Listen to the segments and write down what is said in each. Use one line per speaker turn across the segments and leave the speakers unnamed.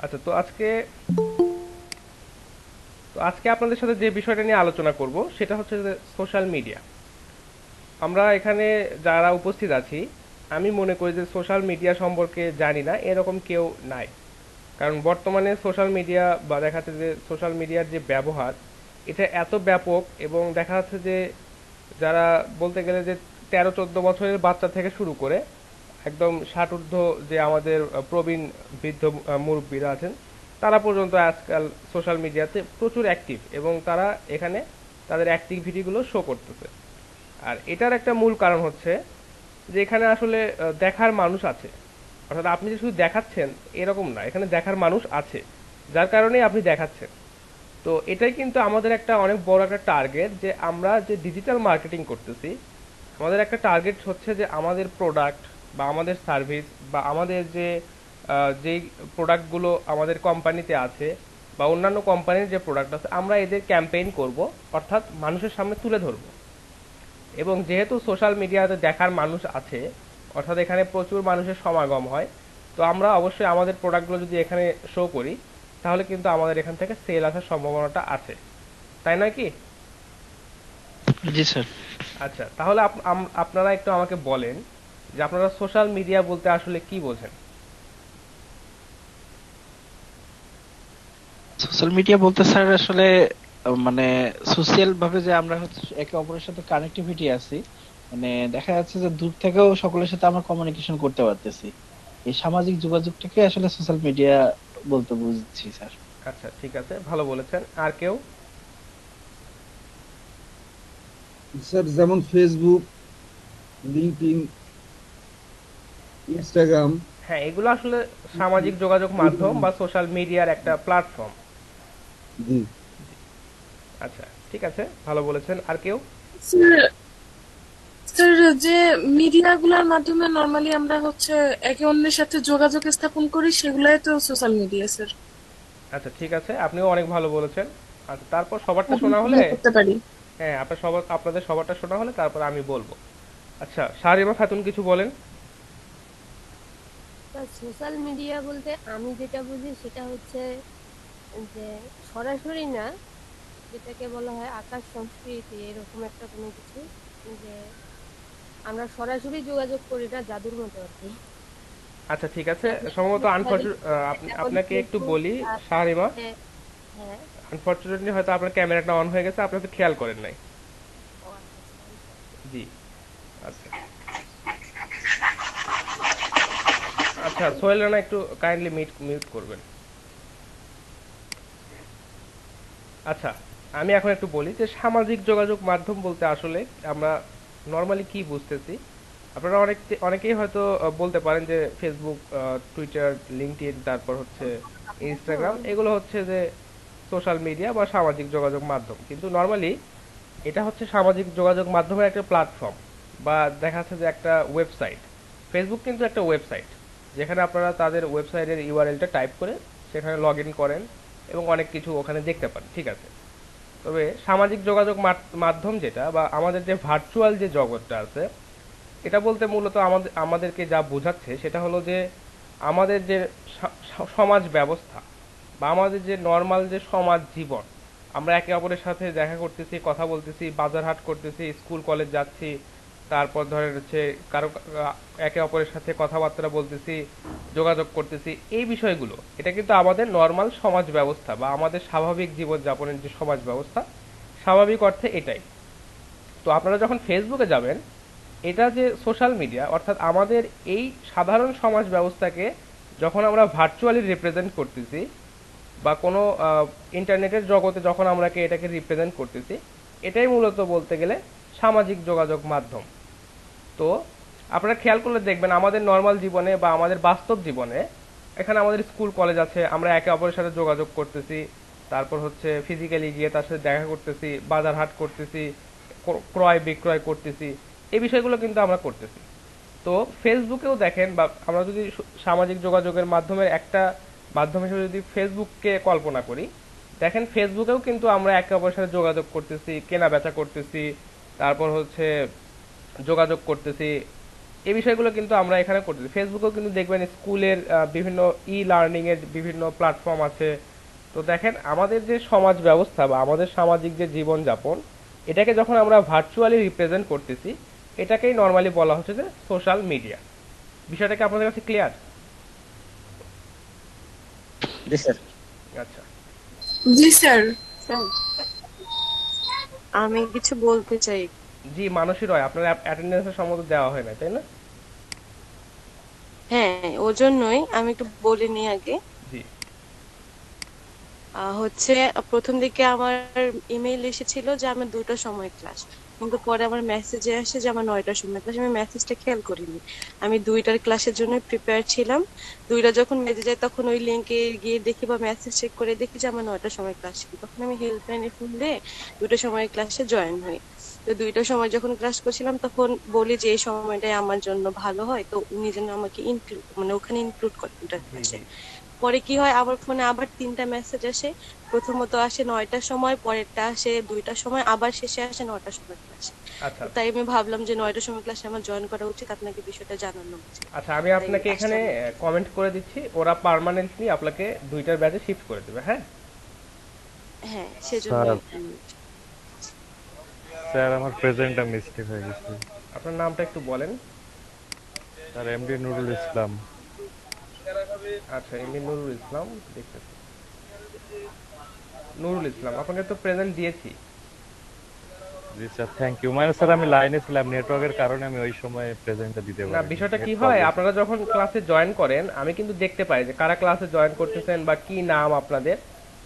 আচ্ছা, তো আজকে আপনাদের সাথে যে বিষয়টা নিয়ে আলোচনা করব সেটা হচ্ছে যে সোশ্যাল মিডিয়া। আমরা এখানে যারা উপস্থিত আছি, আমি মনে করি যে সোশ্যাল মিডিয়া সম্পর্কে জানি না এরকম কেউ নাই। কারণ বর্তমানে সোশ্যাল মিডিয়া বা দেখা যাচ্ছে যে সোশ্যাল মিডিয়ার যে ব্যবহার, এটা এত ব্যাপক এবং দেখা যাচ্ছে যে যারা বলতে গেলে যে 13-14 বছরের বাচ্চা থেকে শুরু করে একদম ষাটোর্ধ্ব যে আমাদের প্রবীণ বৃদ্ধ মুরব্বীরা আছেন, তারা পর্যন্ত আজকাল সোশ্যাল মিডিয়াতে প্রচুর অ্যাক্টিভ এবং তারা এখানে তাদের অ্যাক্টিভিটিগুলো শো করতেছে। আর এটার একটা মূল কারণ হচ্ছে যে এখানে আসলে দেখার মানুষ আছে। অর্থাৎ আপনি যে শুধু দেখাচ্ছেন এরকম না, এখানে দেখার মানুষ আছে, যার কারণেই আপনি দেখাচ্ছেন। তো এটাই কিন্তু আমাদের একটা অনেক বড় একটা টার্গেট, যে আমরা যে ডিজিটাল মার্কেটিং করতেছি, আমাদের একটা টার্গেট হচ্ছে যে আমাদের প্রোডাক্ট বা আমাদের সার্ভিস বা আমাদের যে যেই প্রোডাক্টগুলো আমাদের কোম্পানিতে আছে বা অন্যান্য কোম্পানির যে প্রোডাক্ট আছে, আমরা এদের ক্যাম্পেইন করব, অর্থাৎ মানুষের সামনে তুলে ধরব। এবং যেহেতু সোশ্যাল মিডিয়াতে দেখার মানুষ আছে, অর্থাৎ এখানে প্রচুর মানুষের সমাগম হয়, তো আমরা অবশ্যই আমাদের প্রোডাক্টগুলো যদি এখানে শো করি, তাহলে কিন্তু আমাদের এখান থেকে সেল আসার সম্ভাবনাটা আছে, তাই নয় কি?
জি স্যার।
আচ্ছা, তাহলে আপনারা একটু আমাকে বলেন যে আপনারা সোশ্যাল মিডিয়া বলতে আসলে কি বোঝেন।
সোশ্যাল মিডিয়া বলতে স্যার আসলে মানে সোশ্যাল ভাবে যে আমরা হচ্ছে একে অপরের সাথে কানেক্টিভিটি আছি, মানে দেখা যাচ্ছে যে দূর থেকেও সকলের সাথে আমরা কমিউনিকেশন করতে পারতেছি। এই সামাজিক যোগাযোগটাকে আসলে সোশ্যাল মিডিয়া বলতে বুঝছি স্যার।
আচ্ছা, ঠিক আছে, ভালো বলেছেন। আর কেউ?
স্যার যেমন ফেসবুক, লিঙ্কডইন, ইনস্টাগ্রাম।
হ্যাঁ, এগুলো আসলে সামাজিক যোগাযোগ মাধ্যম বা সোশ্যাল মিডিয়ার একটা প্ল্যাটফর্ম।
জি
আচ্ছা, ঠিক আছে, ভালো বলেছেন। আর কেউ?
স্যার স্যার, যে মিডিয়াগুলোর মাধ্যমে নরমালি আমরা হচ্ছে একে অন্যের সাথে যোগাযোগ স্থাপন করি, সেগুলাই তো সোশ্যাল মিডিয়া স্যার।
আচ্ছা, ঠিক আছে, আপনিও অনেক ভালো বলেছেন। আচ্ছা, তারপর সবারটা শোনা হলে,
ব্যবহার করতে পারি।
হ্যাঁ, আপনাদের সবারটা শোনা হলে তারপর আমি বলবো। আচ্ছা, শাহরিমা খাতুন কিছু বলেন।
সোশ্যাল মিডিয়া বলতে আমি যেটা বুঝি সেটা হচ্ছে যে সরাসরি না, যেটাকে বলা হয় আকাশ সংস্কৃতি, এরকম একটা কোনো কিছু, যে আমরা সরাসরি যোগাযোগ করি না, জাদুর মতো আর কি।
আচ্ছা, ঠিক আছে,
যেমন
সম্ভবত
যেমন
আপনাকে একটু
ফেসবুক
বলি,
আর
শাহরিমা,
হ্যাঁ, হ্যাঁ।
আনফরচুনেটলি হয়তো আপনার ক্যামেরাটা অন হয়ে গেছে, আপনি হয়তো খেয়াল করেন নাই।
ও আচ্ছা আচ্ছা, I'm sorry.
জি। আচ্ছা, আচ্ছা, সোহেল রানা একটু কাইন্ডলি মিউট করবেন। আচ্ছা, আমি এখন একটু বলি যে সামাজিক যোগাযোগ মাধ্যম বলতে আসলে আমরা নর্মালি কি বুঝতেছি। আপনারা অনেকেই হয়তো বলতে পারেন যে ফেসবুক, টুইটার, লিঙ্কডইন, তারপর হচ্ছে ইনস্টাগ্রাম, এগুলো হচ্ছে যে সোশ্যাল মিডিয়া বা সামাজিক যোগাযোগ মাধ্যম। কিন্তু নর্মালি এটা হচ্ছে সামাজিক যোগাযোগ মাধ্যমের একটা প্ল্যাটফর্ম, বা দেখা যাচ্ছে যে একটা ওয়েবসাইট। ফেসবুক কিন্তু একটা ওয়েবসাইট, যেখানে আপনারা তাদের ওয়েবসাইটের ইউআরএলটা টাইপ করে সেখানে লগ ইন করেন এবং অনেক কিছু ওখানে দেখতে পান, ঠিক আছে। তবে সামাজিক যোগাযোগ মাধ্যম যেটা, বা আমাদের যে ভার্চুয়াল যে জগৎটা আছে, এটা বলতে মূলত আমাদেরকে যা বোঝাচ্ছে সেটা হলো যে আমাদের যে সমাজ ব্যবস্থা বা আমাদের যে নর্মাল যে সমাজ জীবন, আমরা একে অপরের সাথে দেখা করতেছি, কথা বলতেছি, বাজার হাট করতেছি, স্কুল কলেজ যাচ্ছি, তারপর ধরেন হচ্ছে কারো একে অপরের সাথে কথাবার্তা বলতেছি, যোগাযোগ করতেছি, এই বিষয়গুলো, এটা কিন্তু আমাদের নর্মাল সমাজ ব্যবস্থা বা আমাদের স্বাভাবিক জীবন যাপনের যে সমাজ ব্যবস্থা, স্বাভাবিক অর্থে এটাই। তো আপনারা যখন ফেসবুকে যাবেন, এটা যে সোশ্যাল মিডিয়া, অর্থাৎ আমাদের এই সাধারণ সমাজ ব্যবস্থাকে যখন আমরা ভার্চুয়ালি রিপ্রেজেন্ট করতেছি বা কোনো ইন্টারনেটের জগতে যখন আমরা এটাকে রিপ্রেজেন্ট করতেছি, এটাই মূলত বলতে গেলে সামাজিক যোগাযোগ মাধ্যম। তো আপনারা খেয়াল করলে দেখবেন আমাদের নর্মাল জীবনে বা আমাদের বাস্তব জীবনে, এখানে আমাদের স্কুল কলেজ আছে, আমরা একে অপরের সাথে যোগাযোগ করতেছি, তারপর হচ্ছে ফিজিক্যালি গিয়ে তার সাথে দেখা করতেছি, বাজার হাট করতেছি, ক্রয় বিক্রয় করতেছি, এই বিষয়গুলো কিন্তু আমরা করতেছি। তো ফেসবুকেও দেখেন, বা আমরা যদি সামাজিক যোগাযোগের মাধ্যমের একটা মাধ্যম হিসেবে যদি ফেসবুককে কল্পনা করি, দেখেন ফেসবুকেও কিন্তু আমরা একে অপরের সাথে যোগাযোগ করতেছি, কেনা বেচা করতেছি, তারপর হচ্ছে যোগাযোগ করতেছি, এই বিষয়গুলো কিন্তু আমরা এখানে করতেছি। ফেসবুকেও কিন্তু দেখবেন স্কুলের বিভিন্ন ই লার্নিং এর বিভিন্ন প্ল্যাটফর্ম আছে। তো দেখেন আমাদের যে সমাজ ব্যবস্থা বা আমাদের সামাজিক যে জীবন যাপন, এটাকে যখন আমরা ভার্চুয়ালি রিপ্রেজেন্ট করতেছি, এটাকেই নর্মালি বলা হচ্ছে যে সোশ্যাল মিডিয়া। বিষয়টা কি আপনাদের কাছে ক্লিয়ার?
জি স্যার।
আচ্ছা,
জি স্যার।
স্যার, আমি কিছু বলতে চাই।
জি মানসী রয়, আপনার অ্যাটেন্ডেন্সের সম্বন্ধে দেওয়া হয় না তাই না?
হ্যাঁ, ওজন্যই আমি একটু বলে নিই আগে।
জি
হচ্ছে প্রথম দিকে আমার ইমেইল এসেছিল যে আমার 2টার সময় ক্লাস, কিন্তু পরে আমার মেসেজে আসে যে আমার 9টার সময় ক্লাস। আমি মেসেজটা খেয়াল করিনি, আমি 2টার ক্লাসের জন্য প্রিপেয়ার ছিলাম। 2টা যখন বেজে যায় তখন ওই লিঙ্কে গিয়ে দেখি বা মেসেজ চেক করে দেখি যে আমার 9টার সময় ক্লাস ছিল। তখন আমি হেল্পলাইনে ফোন দিয়ে 2টার সময় ক্লাসে জয়েন হই। তো 2টার সময় যখন ক্লাস করছিলাম তখন বলি যে এই সময়টাই আমার জন্য ভালো হয়, তো উনি যেন আমাকে ইনক্লুড মানে ওখানে ইনক্লুড করে 2টার
জি
ক্লাসে।
জি
পরে কি হয়, আবার ফোনে আবার 3টা মেসেজ আসে। প্রথমত আসে 9টার সময়, পরেরটা আসে 2টার সময়, আবার শেষে আসে 9টার সময় ক্লাসে।
আচ্ছা
তাই আমি ভাবলাম যে 9টার সময় ক্লাসে আমার জয়েন করা উচিত, আপনাকে বিষয়টা জানানো উচিত।
আচ্ছা, আমি
তাই
আপনাকে এখানে
আসলাম।
কমেন্ট করে দিচ্ছি, ওরা পার্মানেন্টলি আপনাকে 2টার ব্যাচে শিফট করে দেবে। হ্যাঁ
হ্যাঁ, সেজন্য
স্যার, স্যার আমার প্রেজেন্টটা মিস্টেক হয়ে গেছে।
আপনার নামটা একটু বলেন।
Sir MD Nurul Islam.
আচ্ছা, এমনি নুরুল ইসলাম, দেখতেছি নুরুল ইসলাম, আপনাকে তো প্রেজেন্ট দিয়েছি।
জি স্যার, থ্যাংক ইউ। মানে স্যার আমি লাইনে ছিলাম, নেটওয়ার্কের কারণে আমি ওই সময় প্রেজেন্টটা দিতে
না,
পারিনি,
বিষয়টা
নেট
কি হয়,
প্রবলেম।
আপনারা যখন ক্লাসে জয়েন করেন আমি কিন্তু দেখতে পাই যে কারা ক্লাসে জয়েন করতেছেন বা কি নাম আপনাদের।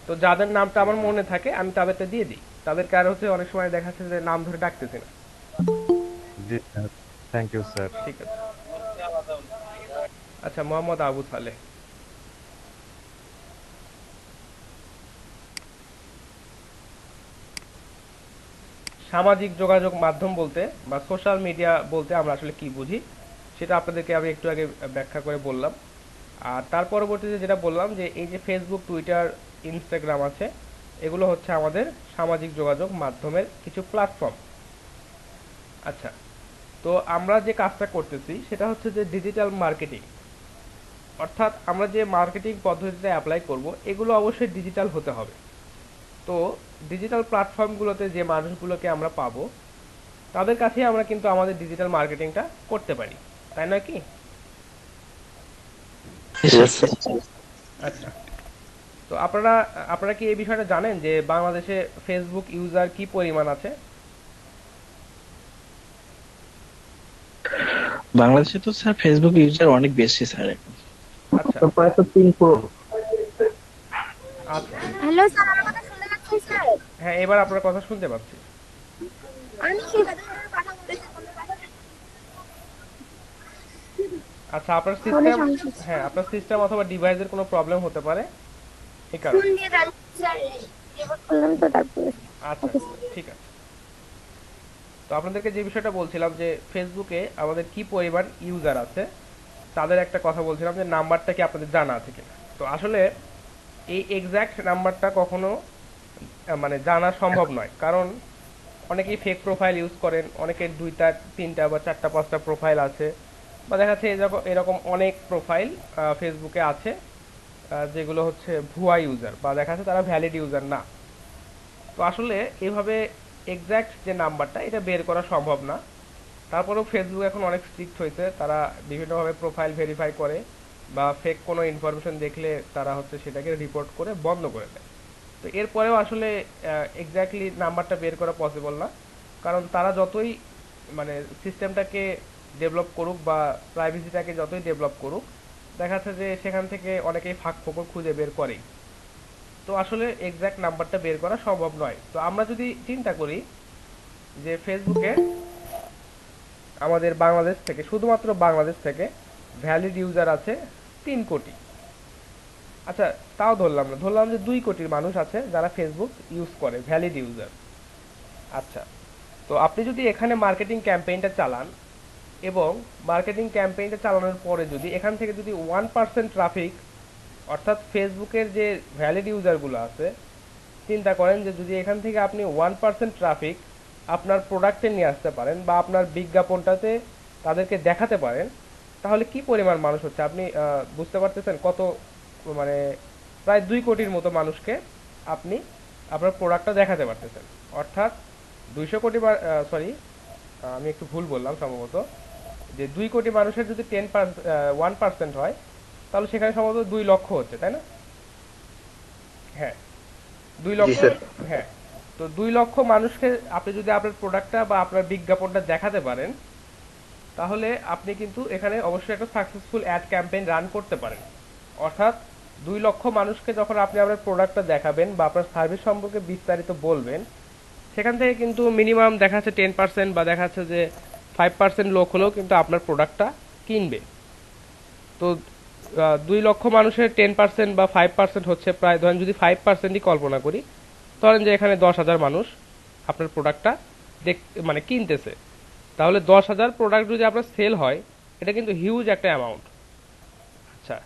তো যাদের নামটা আমার মনে থাকে আমি তাদেরটা দিয়ে দিই, তাদেরকে আর হচ্ছে অনেক সময় দেখা যাচ্ছে যে নাম ধরে ডাকতেছি না।
জি স্যার, থ্যাংক ইউ স্যার।
ঠিক আছে। আচ্ছা, মোহাম্মদ আবু সালেহ। সামাজিক যোগাযোগ মাধ্যম বলতে বা সোশ্যাল মিডিয়া বলতে আমরা আসলে কি বুঝি সেটা আপনাদেরকে আমি একটু আগে ব্যাখ্যা করে বললাম। আর তার পরবর্তীতে যেটা বললাম যে এই যে ফেসবুক, টুইটার, ইনস্টাগ্রাম আছে, এগুলো হচ্ছে আমাদের সামাজিক যোগাযোগ মাধ্যমের কিছু প্ল্যাটফর্ম। আচ্ছা, তো আমরা যে কাজটা করতেছি সেটা হচ্ছে যে ডিজিটাল মার্কেটিং। অর্থাৎ আমরা যে মার্কেটিং পদ্ধতিটা অ্যাপ্লাই করব এগুলো অবশ্যই ডিজিটাল হতে হবে। তো ডিজিটাল প্ল্যাটফর্মগুলোতে যে মানুষগুলোকে আমরা পাবো তাদের কাছেই আমরা কিন্তু আমাদের ডিজিটাল মার্কেটিংটা করতে পারি, তাই নয় কি? আচ্ছা, তো আপনারা আপনারা কি এই বিষয়টা জানেন যে বাংলাদেশে ফেসবুক ইউজার কি পরিমাণ আছে?
বাংলাদেশে তো স্যার ফেসবুক ইউজার অনেক বেশি স্যার এখন।
আচ্ছা
প্রায় তো 3 crore।
আচ্ছা,
হ্যালো স্যার, আমার কথা শুনতে পাচ্ছেন স্যার?
হ্যাঁ এবার আপনার কথা শুনতে পাচ্ছি।
আমি সেই ব্যাপারে কথা বলতেছি।
আচ্ছা, আপনার
ফোনে
সিস্টেম,
সমস্যা।
হ্যাঁ আপনার সিস্টেম অথবা ডিভাইসের কোনো প্রবলেম হতে পারে এই
ফোন
কারণে।
দিয়ে দাঁড়িয়ে স্যার রিপোর্ট করলাম তো তারপরে।
আচ্ছা
ওকে
আচ্ছা, ঠিক আছে। তো আপনাদেরকে যে বিষয়টা বলছিলাম যে ফেসবুকে আমাদের কি পরিমাণ ইউজার আছে তাদের একটা কথা বলছিলাম যে নাম্বারটা কি আপনাদের জানা আছে কিনা। তো আসলে এই এক্সাক্ট নাম্বারটা কখনো মানে জানা সম্ভব নয়, কারণ অনেকেই ফেক প্রোফাইল ইউজ করেন, অনেকের 2টা 3টা বা 4টা 5টা প্রোফাইল আছে, বা দেখা যাচ্ছে এরকম এরকম অনেক প্রোফাইল ফেসবুকে আছে যেগুলো হচ্ছে ভুয়া ইউজার বা দেখা যাচ্ছে তারা ভ্যালিড ইউজার না। তো আসলে এভাবে এক্সাক্ট যে নাম্বারটা এটা বের করা সম্ভব না। তারপরেও ফেসবুক এখন অনেক স্ট্রিক্ট হয়েছে, তারা বিভিন্নভাবে প্রোফাইল ভেরিফাই করে বা ফেক কোনো ইনফরমেশন দেখলে তারা হচ্ছে সেটাকে রিপোর্ট করে বন্ধ করে দেয়। তো এরপরেও আসলে এক্স্যাক্টলি নাম্বারটা বের করা পসিবল না, কারণ তারা যতই মানে সিস্টেমটাকে ডেভেলপ করুক বা প্রাইভেসিটাকে যতই ডেভেলপ করুক, দেখা যাচ্ছে যে সেখান থেকে অনেকেই ফাঁক ফোকর খুঁজে বের করেই। তো আসলে এক্স্যাক্ট নাম্বারটা বের করা সম্ভব নয়। তো আমরা যদি চিন্তা করি যে ফেসবুকে আমাদের বাংলাদেশ থেকে, শুধুমাত্র বাংলাদেশ থেকে ভ্যালিড ইউজার আছে 3 কোটি। আচ্ছা, তাও ধরলাম না, ধরলাম যে 2 কোটির মানুষ আছে যারা ফেসবুক ইউজ করে, ভ্যালিড ইউজার। আচ্ছা, তো আপনি যদি এখানে মার্কেটিং ক্যাম্পেইনটা চালান এবং মার্কেটিং ক্যাম্পেইনটা চালানোর পরে যদি এখান থেকে যদি 1% ট্রাফিক, অর্থাৎ ফেসবুকের যে ভ্যালিড ইউজারগুলো আছে, চিন্তা করেন যে যদি এখান থেকে আপনি 1% ট্রাফিক আপনার প্রোডাক্টে নিয়ে আসতে পারেন বা আপনার বিজ্ঞাপনটাতে তাদেরকে দেখাতে পারেন, তাহলে কি পরিমাণ মানুষ হচ্ছে আপনি বুঝতে পারতেছেন কত, মানে প্রায় 2 কোটির মতো মানুষকে আপনি আপনার প্রোডাক্টটা দেখাতে পারতেছেন। অর্থাৎ 200 কোটি, সরি আমি একটু ভুল বললাম সম্ভবত, যে 2 কোটি মানুষের যদি 1% হয়, তাহলে সেখানে সম্ভবত 2 লক্ষ হচ্ছে, তাই না? হ্যাঁ, 2 লক্ষ। হ্যাঁ, তো 2 লক্ষ মানুষকে আপনি যদি আপনার প্রোডাক্টটা বা আপনার বিজ্ঞাপনটা দেখাতে পারেন, তাহলে আপনি কিন্তু এখানে অবশ্যই একটা সাকসেসফুল অ্যাড ক্যাম্পেইন রান করতে পারেন। অর্থাৎ 2 লক্ষ মানুষকে যখন আপনি আপনার প্রোডাক্টটা দেখাবেন বা আপনার সার্ভিস সম্পর্কে বিস্তারিত বলবেন, সেখান থেকে কিন্তু মিনিমাম দেখা যাচ্ছে 10% বা দেখা যাচ্ছে যে 5% লোক হলেও কিন্তু আপনার প্রোডাক্টটা কিনবে। তো 2 লক্ষ মানুষের 10% বা 5% হচ্ছে প্রায়, ধরেন যদি 5%ই কল্পনা করি, ধরেন যে এখানে 10,000 মানুষ আপনার প্রোডাক্টটা মানে কিনতেছে, তাহলে 10,000 প্রোডাক্ট যদি আপনার সেল হয়, এটা কিন্তু হিউজ একটা অ্যামাউন্ট। আচ্ছা,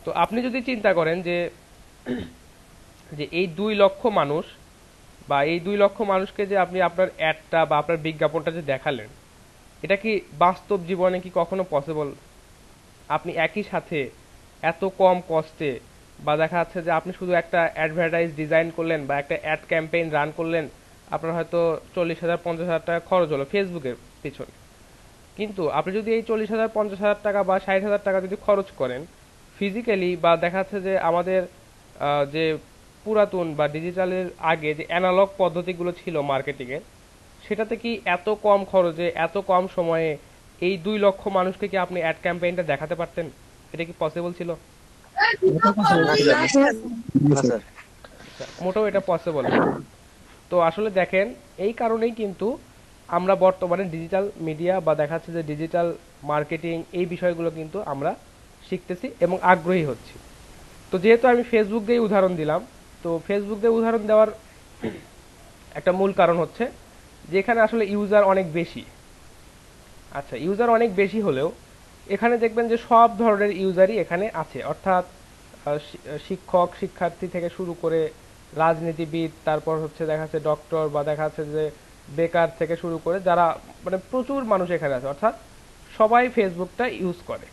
তো আপনি যদি চিন্তা করেন যে যে এই 2 লক্ষ মানুষ বা এই 2 লক্ষ মানুষকে যে আপনি আপনার অ্যাডটা বা আপনার বিজ্ঞাপনটা যে দেখালেন, এটা কি বাস্তব জীবনে কি কখনো পসিবল? আপনি একই সাথে এত কম কস্টে বা দেখা যাচ্ছে যে আপনি শুধু একটা অ্যাডভার্টাইজ ডিজাইন করলেন বা একটা অ্যাড ক্যাম্পেইন রান করলেন, আপনার হয়তো 40,000-50,000 টাকা খরচ হলো ফেসবুকের পিছনে। কিন্তু আপনি যদি এই 40,000-50,000 টাকা বা 60,000 টাকা যদি খরচ করেন ফিজিক্যালি, বা দেখা যাচ্ছে যে আমাদের যে পুরাতন বা ডিজিটালের আগে যে অ্যানালগ পদ্ধতিগুলো ছিল মার্কেটিংয়ের, সেটাতে কি এত কম খরচে এত কম সময়ে এই 2 লক্ষ মানুষকে কি আপনি অ্যাড ক্যাম্পেইনটা দেখাতে পারতেন? এটা কি পসিবল ছিল?
এটা possible ছিল না।
না স্যার।
মোটেও এটা পসিবল না। তো আসলে দেখেন, এই কারণেই কিন্তু আমরা বর্তমানে ডিজিটাল মিডিয়া বা দেখা যাচ্ছে যে ডিজিটাল মার্কেটিং এই বিষয়গুলো কিন্তু আমরা শিখতেছি এবং আগ্রহী হচ্ছি। তো যেহেতু আমি ফেসবুক দিয়ে উদাহরণ দিলাম, তো ফেসবুক দিয়ে উদাহরণ দেওয়ার একটা মূল কারণ হচ্ছে যে এখানে আসলে ইউজার অনেক বেশি। আচ্ছা, ইউজার অনেক বেশি হলেও এখানে দেখবেন যে সব ধরনের ইউজারই এখানে আছে। অর্থাৎ শিক্ষক শিক্ষার্থী থেকে শুরু করে রাজনীতিবিদ, তারপর হচ্ছে দেখা যাচ্ছে ডক্টর, বা দেখা যাচ্ছে যে বেকার থেকে শুরু করে যারা, মানে প্রচুর মানুষ এখানে আছে। অর্থাৎ সবাই ফেসবুকটা ইউজ করে।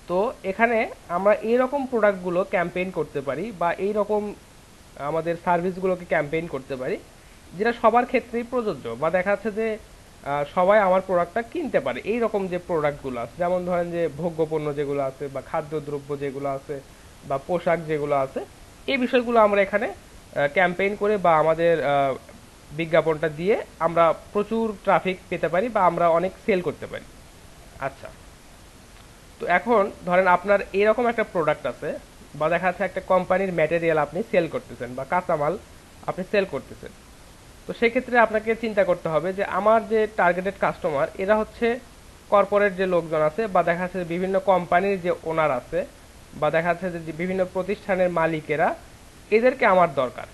তো এখানে আমরা এইরকম প্রোডাক্টগুলো ক্যাম্পেইন করতে পারি বা এইরকম আমাদের সার্ভিসগুলোকে ক্যাম্পেইন করতে পারি যেটা সবার ক্ষেত্রেই প্রযোজ্য, বা দেখা যাচ্ছে যে সবাই আমার প্রোডাক্টটা কিনতে পারে। এই রকম যে প্রোডাক্টগুলো আছে, যেমন ধরেন যে ভোগ্যপণ্য যেগুলো আছে বা খাদ্যদ্রব্য যেগুলো আছে বা পোশাক যেগুলো আছে, এই বিষয়গুলো আমরা এখানে ক্যাম্পেইন করে বা আমাদের বিজ্ঞাপনটা দিয়ে আমরা প্রচুর ট্রাফিক পেতে পারি বা আমরা অনেক সেল করতে পারি। আচ্ছা, তো এখন ধরেন আপনার এরকম একটা প্রোডাক্ট আছে বা দেখা যাচ্ছে একটা কোম্পানির ম্যাটেরিয়াল আপনি সেল করতেছেন বা কাঁচামাল আপনি সেল করতেছেন। তো সেক্ষেত্রে আপনাকে চিন্তা করতে হবে যে আমার যে টার্গেটেড কাস্টমার, এরা হচ্ছে কর্পোরেট যে লোকজন আছে বা দেখা যাচ্ছে বিভিন্ন কোম্পানির যে ওনার আছে বা দেখা যাচ্ছে যে বিভিন্ন প্রতিষ্ঠানের মালিকেরা, এদেরকে আমার দরকার।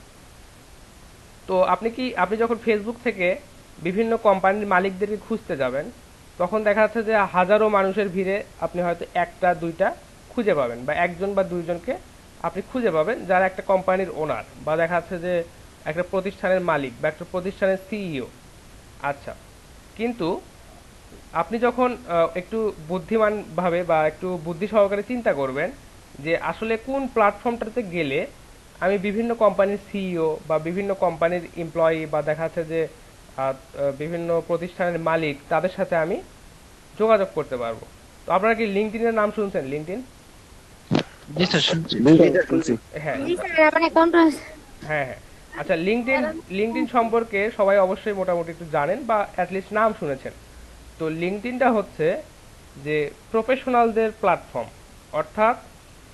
তো আপনি যখন ফেসবুক থেকে বিভিন্ন কোম্পানির মালিকদেরকে খুঁজতে যাবেন, তখন দেখা যাচ্ছে যে হাজারো মানুষের ভিড়ে আপনি হয়তো একটা দুইটা খুঁজে পাবেন বা একজন বা দুইজনকে আপনি খুঁজে পাবেন যারা একটা কোম্পানির ওনার বা দেখা যাচ্ছে যে একটা প্রতিষ্ঠানের মালিক বা একটা প্রতিষ্ঠানের সিইও। আচ্ছা, কিন্তু আপনি যখন একটু বুদ্ধিমান ভাবে বা একটু বুদ্ধি সহকারে চিন্তা করবেন যে আসলে কোন প্ল্যাটফর্মটাতে গেলে আমি বিভিন্ন কোম্পানির সিইও বা বিভিন্ন কোম্পানির এমপ্লয়ি বা দেখা যাচ্ছে যে বিভিন্ন প্রতিষ্ঠানের মালিক, তাদের সাথে আমি যোগাযোগ করতে পারবো। তো আপনারা কি লিঙ্কডইনের নাম শুনছেন? লিঙ্কডইন?
জি স্যার, শুনছি।
হ্যাঁ
মানে কোনটা?
হ্যাঁ হ্যাঁ। আচ্ছা, লিঙ্কডইন সম্পর্কে সবাই অবশ্যই মোটামুটি একটু জানেন বা অ্যাটলিস্ট নাম শুনেছেন। তো লিঙ্কডইনটা হচ্ছে যে প্রফেশনালদের প্ল্যাটফর্ম। অর্থাৎ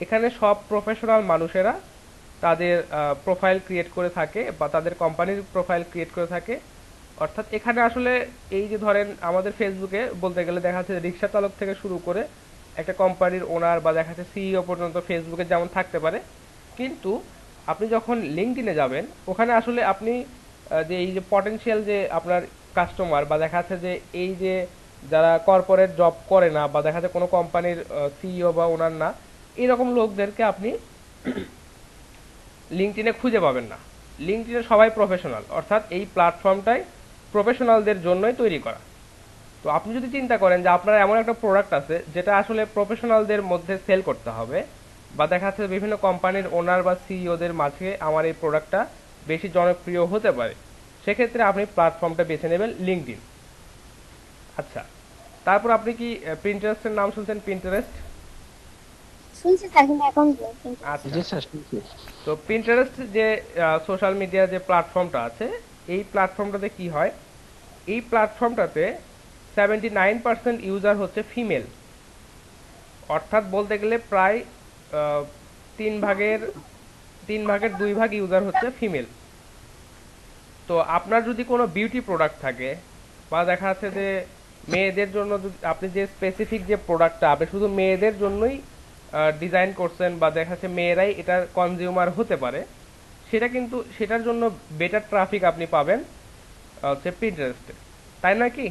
এখানে সব প্রফেশনাল মানুষেরা তাদের প্রোফাইল ক্রিয়েট করে থাকে বা তাদের কোম্পানির প্রোফাইল ক্রিয়েট করে থাকে। অর্থাৎ এখানে আসলে এই যে ধরেন আমাদের ফেসবুকে বলতে গেলে দেখা যাচ্ছে রিক্সা চালক থেকে শুরু করে একটা কোম্পানির ওনার বা দেখা যাচ্ছে সিইও পর্যন্ত ফেসবুকে যেমন থাকতে পারে, কিন্তু আপনি যখন লিঙ্কডইনে যাবেন ওখানে আসলে আপনি যে এই যে পটেনশিয়াল যে আপনার কাস্টমার বা দেখা যাচ্ছে যে এই যে যারা কর্পোরেট জব করে না বা দেখা যাচ্ছে কোনো কোম্পানির সিইও বা ওনার না, এরকম লোকদেরকে আপনি লিঙ্কডইনে খুঁজে পাবেন না। লিঙ্কডইনে সবাই প্রফেশনাল, অর্থাৎ এই প্ল্যাটফর্মটাই প্রফেশনালদের জন্যই তৈরি করা। তো আপনি যদি চিন্তা করেন যে আপনার এমন একটা প্রোডাক্ট আছে যেটা আসলে প্রফেশনালদের মধ্যে সেল করতে হবে, বা দেখা যাচ্ছে বিভিন্ন কোম্পানির ওনার বা সিইওদের মাঝে আমার এই প্রোডাক্টটা বেশি জনপ্রিয় হতে পারে, সেক্ষেত্রে আপনি প্ল্যাটফর্মটা বেছে নেবেন লিঙ্কডইন। আচ্ছা, তারপর আপনি কি পিন্টারেস্টের নাম শুনছেন? পিন্টারেস্ট?
শুনছি স্যার, কিন্তু অ্যাকাউন্ট নেই কিন্তু।
আচ্ছা,
জি স্যার শুনছি।
তো পিন্টারেস্ট যে সোশ্যাল মিডিয়া যে প্ল্যাটফর্মটা আছে, এই প্ল্যাটফর্মটাতে কি হয়, এই প্ল্যাটফর্মটাতে 79% ইউজার হচ্ছে ফিমেল। অর্থাৎ বলতে গেলে প্রায় আহ, তিন ভাগের 2 ভাগ ইউজার হচ্ছে ফিমেল। তো আপনার যদি কোনো বিউটি প্রোডাক্ট থাকে, বা দেখা যাচ্ছে যে মেয়েদের জন্য আপনি যে স্পেসিফিক যে প্রোডাক্টটা আপনি শুধু মেয়েদের জন্যই ডিজাইন করছেন, বা দেখা যাচ্ছে মেয়েরাই এটার কনজিউমার হতে পারে, সেটা কিন্তু সেটার জন্য বেটার ট্রাফিক আপনি পাবেন হচ্ছে পিন্টারেস্টে, তাই নয় কি?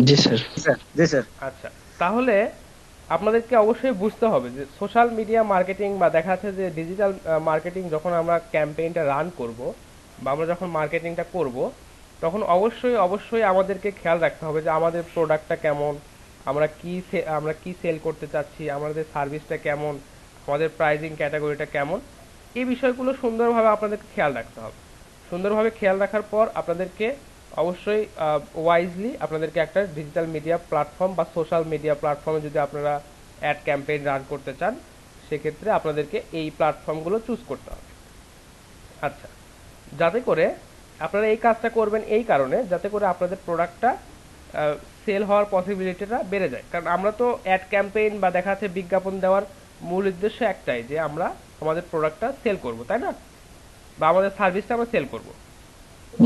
জি স্যার।
আচ্ছা, তাহলে আপনাদেরকে অবশ্যই বুঝতে হবে যে সোশ্যাল মিডিয়া মার্কেটিং বা দেখা যাচ্ছে যে ডিজিটাল মার্কেটিং, যখন আমরা ক্যাম্পেইনটা রান করব বা আমরা যখন মার্কেটিংটা করব, তখন অবশ্যই অবশ্যই আমাদেরকে খেয়াল রাখতে হবে যে আমাদের প্রোডাক্টটা কেমন, আমরা কি সেল করতে চাচ্ছি, আমাদের সার্ভিসটা কেমন, আমাদের প্রাইজিং ক্যাটাগরিটা কেমন, এই বিষয়গুলো সুন্দরভাবে আপনাদেরকে খেয়াল রাখতে হবে। সুন্দরভাবে খেয়াল রাখার পর আপনাদেরকে অবশ্যই ওয়াইজলি আপনাদেরকে একটা ডিজিটাল মিডিয়া প্ল্যাটফর্ম বা সোশ্যাল মিডিয়া প্ল্যাটফর্মে যদি আপনারা অ্যাড ক্যাম্পেইন রান করতে চান, সেক্ষেত্রে আপনাদেরকে এই প্ল্যাটফর্মগুলো চুজ করতে হবে। আচ্ছা, যাতে করে আপনারা এই কাজটা করবেন এই কারণে, যাতে করে আপনাদের প্রোডাক্টটা সেল হওয়ার পসিবিলিটিটা বেড়ে যায়। কারণ আমরা তো অ্যাড ক্যাম্পেইন বা দেখা যাচ্ছে বিজ্ঞাপন দেওয়ার মূল উদ্দেশ্য একটাই, যে আমরা আমাদের প্রোডাক্টটা সেল করব, তাই না? বা আমাদের সার্ভিসটা আমরা সেল করব।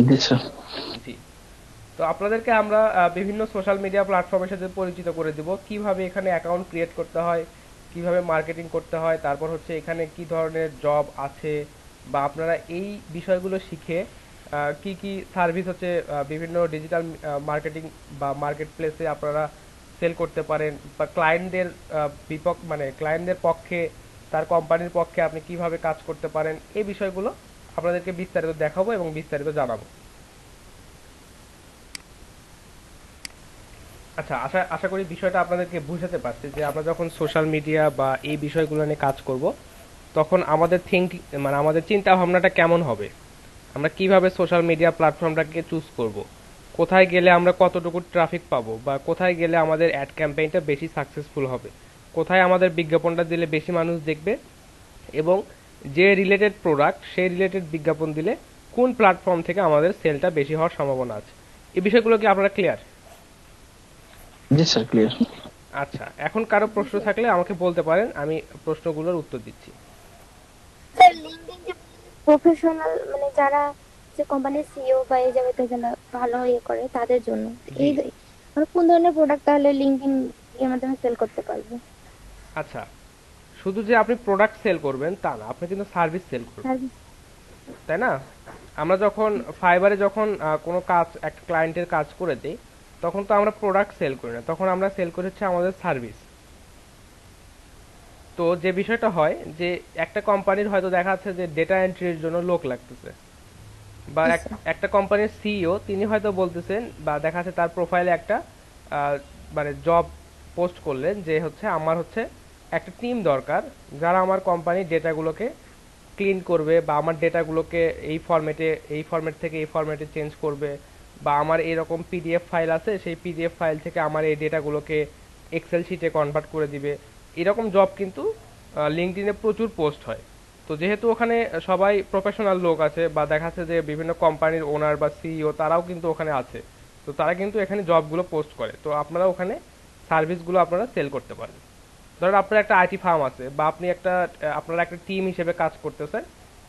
জি স্যার।
জি। তো আপনাদেরকে আমরা বিভিন্ন সোশ্যাল মিডিয়া প্ল্যাটফর্মের সাথে পরিচিত করে দিব, কিভাবে এখানে অ্যাকাউন্ট ক্রিয়েট করতে হয়, কিভাবে মার্কেটিং করতে হয়, তারপর হচ্ছে এখানে কি ধরনের জব আছে, বা আপনারা এই বিষয়গুলো শিখে কি কি সার্ভিস হচ্ছে বিভিন্ন ডিজিটাল মার্কেটিং বা মার্কেট প্লেসে আপনারা সেল করতে পারেন, বা ক্লায়েন্টদের মানে ক্লায়েন্টদের পক্ষে, তার কোম্পানির পক্ষে আপনি কিভাবে কাজ করতে পারেন, এই বিষয়গুলো আপনাদেরকে বিস্তারিত দেখাবো এবং বিস্তারিত জানাবো। আচ্ছা, আশা আশা করি বিষয়টা আপনাদেরকে বুঝাতে পারছি যে আমরা যখন সোশ্যাল মিডিয়া বা এই বিষয়গুলো নিয়ে কাজ করব, তখন আমাদের মানে আমাদের চিন্তা ভাবনাটা কেমন হবে, আমরা কিভাবে সোশ্যাল মিডিয়া প্ল্যাটফর্মটাকে চুজ করব, কোথায় গেলে আমরা কতটুকু ট্রাফিক পাবো, বা কোথায় গেলে আমাদের অ্যাড ক্যাম্পেইনটা বেশি সাকসেসফুল হবে, কোথায় আমাদের বিজ্ঞাপনটা দিলে বেশি মানুষ দেখবে, এবং যে রিলেটেড প্রোডাক্ট সেই রিলেটেড বিজ্ঞাপন দিলে কোন প্ল্যাটফর্ম থেকে আমাদের সেলটা বেশি হওয়ার সম্ভাবনা আছে। এই বিষয়গুলো কি আপনারা ক্লিয়ার?
জি স্যার ক্লিয়ার।
আচ্ছা, এখন কারো প্রশ্ন থাকলে আমাকে বলতে পারেন, আমি প্রশ্নগুলোর উত্তর দিচ্ছি।
স্যার লিঙ্কডইন যে প্রফেশনাল মানে যারা যে কোম্পানির সিইও বা এই জায়গাতে যারা ভালো ইয়ে করে তাদের জন্য এই মানে কোন ধরনের প্রোডাক্ট তাহলে লিঙ্কডইন এর মাধ্যমে সেল করতে পারবে?
আচ্ছা, শুধু যে আপনি প্রোডাক্ট সেল করবেন তা না, আপনি কিন্তু সার্ভিস সেল করবেন,
সার্ভিস।
তাই না? আমরা যখন ফাইবারে যখন কোনো কাজ একটা ক্লায়েন্টের কাজ করে দিই, তখন তো আমরা প্রোডাক্ট সেল করি না, তখন আমরা সেল করি হচ্ছে আমাদের সার্ভিস। তো যে বিষয়টা হয় যে একটা কোম্পানির হয়তো দেখা যাচ্ছে যে ডেটা এন্ট্রির জন্য লোক লাগতেছে, বা একটা কোম্পানির সিইও তিনি হয়তো বলতেছেন, বা দেখা যাচ্ছে তার প্রোফাইলে একটা মানে জব পোস্ট করলেন যে হচ্ছে আমার হচ্ছে একটা টিম দরকার যারা আমার কোম্পানির ডেটাগুলোকে ক্লিন করবে, বা আমার ডেটাগুলোকে এই ফরম্যাট থেকে এই ফরম্যাটে চেঞ্জ করবে, বা আমার এরকম পিডিএফ ফাইল আছে সেই পিডিএফ ফাইল থেকে আমার এই ডেটাগুলোকে এক্সেল শিটে কনভার্ট করে দিবে। এরকম জব কিন্তু লিঙ্কডইনে প্রচুর পোস্ট হয়। তো যেহেতু ওখানে সবাই প্রফেশনাল লোক আছে, বা দেখা যাচ্ছে যে বিভিন্ন কোম্পানির ওনার বা সিইও তারাও কিন্তু ওখানে আছে, তো তারা কিন্তু এখানে জবগুলো পোস্ট করে, তো আপনারা ওখানে সার্ভিসগুলো আপনারা সেল করতে পারেন। ধরেন আপনার একটা আইটি ফার্ম আছে, বা আপনি আপনারা একটা টিম হিসেবে কাজ করতেছেন,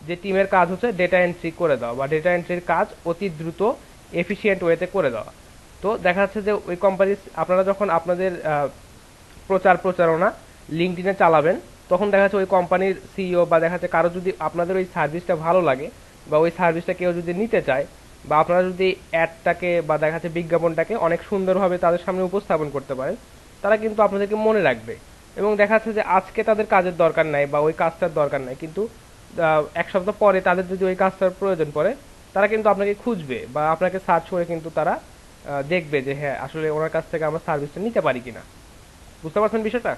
যে টিমের কাজ হচ্ছে ডেটা এন্ট্রি করে দেওয়া, বা ডেটা এন্ট্রির কাজ অতি দ্রুত এফিশিয়েন্ট ওয়েতে করে দেওয়া। তো দেখা যাচ্ছে যে ওই কোম্পানির আপনারা যখন আপনাদের প্রচারণা লিঙ্কডইনে চালাবেন, তখন দেখা যাচ্ছে ওই কোম্পানির সিইও বা দেখা যাচ্ছে কারো যদি আপনাদের ওই সার্ভিসটা ভালো লাগে, বা ওই সার্ভিসটা কেউ যদি নিতে চায়, বা আপনারা যদি অ্যাডটাকে বা দেখা যাচ্ছে বিজ্ঞাপনটাকে অনেক সুন্দরভাবে তাদের সামনে উপস্থাপন করতে পারেন, তারা কিন্তু আপনাদেরকে মনে রাখবে, এবং দেখা যাচ্ছে যে আজকে তাদের কাজের দরকার নাই বা ওই কাজটার দরকার নাই, কিন্তু এক সপ্তাহ পরে তাদের যদি ওই কাজটার প্রয়োজন পড়ে, তারা কিন্তু আপনাকে খুঁজবে বা আপনাকে সার্চ করে কিন্তু তারা দেখবে যে হ্যাঁ আসলে ওনার কাছ থেকে আমরা সার্ভিসটা নিতে পারি কিনা। বুঝতে পারছেন বিষয়টা?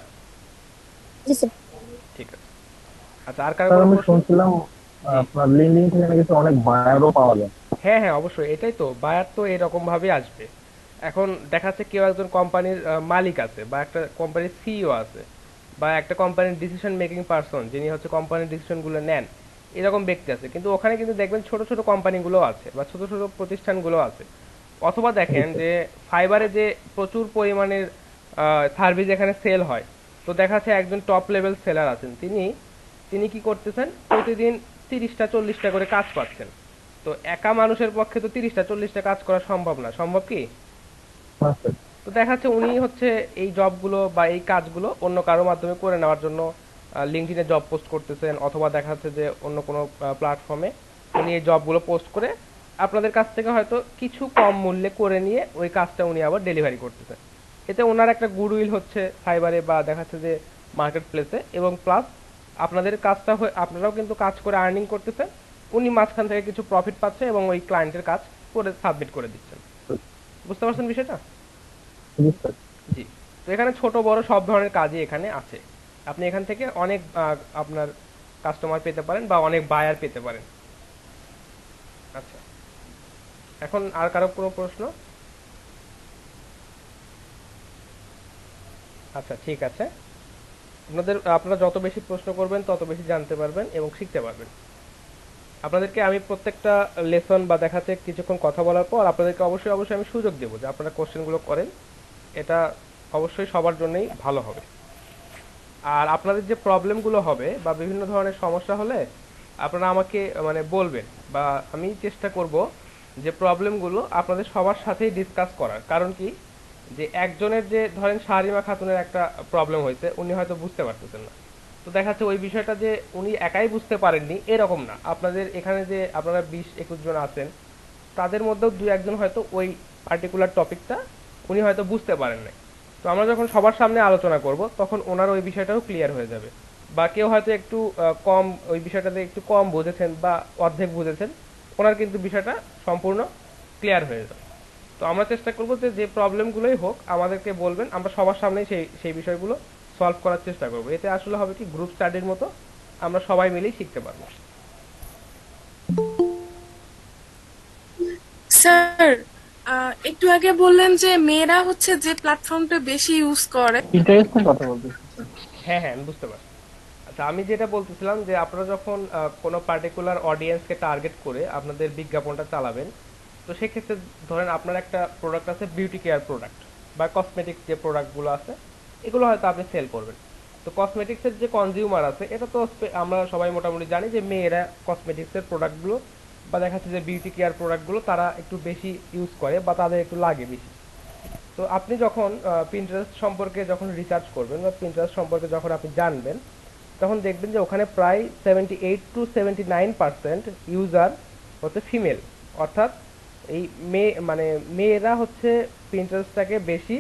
জি স্যার।
ঠিক আছে। আচ্ছা, আর কারো
স্যার
কোনো
আমি
প্রশ্ন?
শুনছিলাম
জি।
আপনার লিঙ্কডইন থেকে নাকি স্যার অনেক বায়ারও পাওয়া যায়।
হ্যাঁ হ্যাঁ, অবশ্যই, এটাই তো বায়ার তো এরকম ভাবে আসবে। এখন দেখা যাচ্ছে কেউ একজন কোম্পানির মালিক আছে, বা একটা কোম্পানির সিইও আছে, বা একটা কোম্পানির ডিসিশন মেকিং পারসন যিনি হচ্ছে কোম্পানির ডিসিশন গুলো নেন, এরকম ব্যক্তি আছে। কিন্তু ওখানে কিন্তু দেখবেন ছোট ছোট কোম্পানিগুলো আছে বা ছোট ছোট প্রতিষ্ঠানগুলো আছে। অথবা দেখেন যে ফাইবারে যে প্রচুর পরিমাণের সার্ভিস এখানে সেল হয়, তো দেখা যাচ্ছে একজন টপ লেভেল সেলার আছেন, তিনি তিনি কি করতেছেন, প্রতিদিন 30টা 40টা করে কাজ পাচ্ছেন। তো একা মানুষের পক্ষে তো 30টা 40টা কাজ করা সম্ভব না, সম্ভব কি?
হ্যাঁ স্যার।
তো দেখা যাচ্ছে উনি হচ্ছে এই জবগুলো বা এই কাজগুলো অন্য কারো মাধ্যমে করে নেওয়ার জন্য লিঙ্কডইনে জব পোস্ট করতেছেন, অথবা দেখা যাচ্ছে যে অন্য কোনো প্ল্যাটফর্মে উনি এই জবগুলো পোস্ট করে আপনাদের কাছ থেকে হয়তো কিছু কম মূল্যে করে নিয়ে ওই কাজটা উনি আবার ডেলিভারি করতেছেন। এতে ওনার একটা গুডউইল হচ্ছে ফাইবারে বা দেখা যাচ্ছে যে মার্কেট প্লেসে, এবং প্লাস আপনাদের কাজটা আপনারাও কিন্তু কাজ করে আর্নিং করতেছেন, উনি মাঝখান থেকে কিছু প্রফিট পাচ্ছে এবং ওই ক্লায়েন্টের কাজ করে সাবমিট করে দিচ্ছেন। বুঝতে পারছেন বিষয়টা?
জি স্যার।
জি। তো এখানে ছোট বড় সব ধরনের কাজই এখানে আছে। আপনি এখান থেকে অনেক আপনার কাস্টমার পেতে পারেন বা অনেক বায়ার পেতে পারেন। আচ্ছা, এখন আর কারো কোনো প্রশ্ন? আচ্ছা, ঠিক আছে। আপনারা যত বেশি প্রশ্ন করবেন তত বেশি জানতে পারবেন এবং শিখতে পারবেন। আপনাদেরকে আমি প্রত্যেকটা লেসন বা দেখাতে কিছুক্ষণ কথা বলার পর আপনাদেরকে অবশ্যই অবশ্যই আমি সুযোগ দেবো যে আপনারা কোশ্চেনগুলো করেন। এটা অবশ্যই সবার জন্যই ভালো হবে। আর আপনাদের যে প্রবলেমগুলো হবে বা বিভিন্ন ধরনের সমস্যা হলে আপনারা আমাকে মানে বলবেন, বা আমি চেষ্টা করব যে প্রবলেমগুলো আপনাদের সবার সাথেই ডিসকাস করার। কারণ কি, যে একজনের যে ধরেন শাহরিমা খাতুনের একটা প্রবলেম হয়েছে, উনি হয়তো বুঝতে পারতেছেন না, তো দেখা যাচ্ছে ওই বিষয়টা যে উনি একাই বুঝতে পারেননি এরকম না, আপনাদের এখানে যে আপনারা 20-21 জন আছেন তাদের মধ্যেও 2-1 জন হয়তো ওই পার্টিকুলার টপিকটা উনি হয়তো বুঝতে পারেন নাই। তো আমরা যখন সবার সামনে আলোচনা করব তখন ওনার ওই বিষয়টাও ক্লিয়ার হয়ে যাবে। বা কেউ হয়তো একটু কম ওই বিষয়টাতে একটু কম বুঝেছেন বা অর্ধেক বুঝেছেন, ওনার কিন্তু বিষয়টা সম্পূর্ণ ক্লিয়ার হয়ে যাবে। তো আমরা চেষ্টা করব যে যে প্রবলেমগুলোই হোক আমাদেরকে বলবেন, আমরা সবার সামনে সেই সেই বিষয়গুলো সলভ করার চেষ্টা করব। এতে আসলে হবে কি, গ্রুপ স্টাডির মতো আমরা সবাই মিলেই শিখতে পারবো।
স্যার, একটু আগে বললেন যে মেয়েরা হচ্ছে যে প্ল্যাটফর্মটা বেশি ইউজ করে।
ইন্টারেস্টের কথা বলতেছি স্যার।
হ্যাঁ হ্যাঁ, আমি বুঝতে পারছি। আচ্ছা, আমি যেটা বলতেছিলাম যে আপনারা যখন কোনো পার্টিকুলার অডিয়েন্সকে টার্গেট করে আপনাদের বিজ্ঞাপনটা চালাবেন, তো সেক্ষেত্রে ধরেন আপনার একটা প্রোডাক্ট আছে, বিউটি কেয়ার প্রোডাক্ট বা কসমেটিক্স যে প্রোডাক্টগুলো আছে, এগুলো হয়তো আপনি সেল করবেন। তো কসমেটিক্সের যে কনজিউমার আছে, এটা তো আমরা সবাই মোটামুটি জানি যে মেয়েরা কসমেটিক্সের প্রোডাক্টগুলো বা দেখা যাচ্ছে যে বিউটি কেয়ার প্রোডাক্টগুলো তারা একটু বেশি ইউজ করে বা তাদের একটু লাগে বেশি। তো আপনি যখন পিন্টারেস্ট সম্পর্কে যখন রিসার্চ করবেন বা পিন্টারেস্ট সম্পর্কে যখন আপনি জানবেন, তখন দেখবেন যে ওখানে প্রায় 78-79% ইউজার হচ্ছে ফিমেল। অর্থাৎ এই মানে মেয়েরা হচ্ছে পিন্টারেস্টটাকে বেশি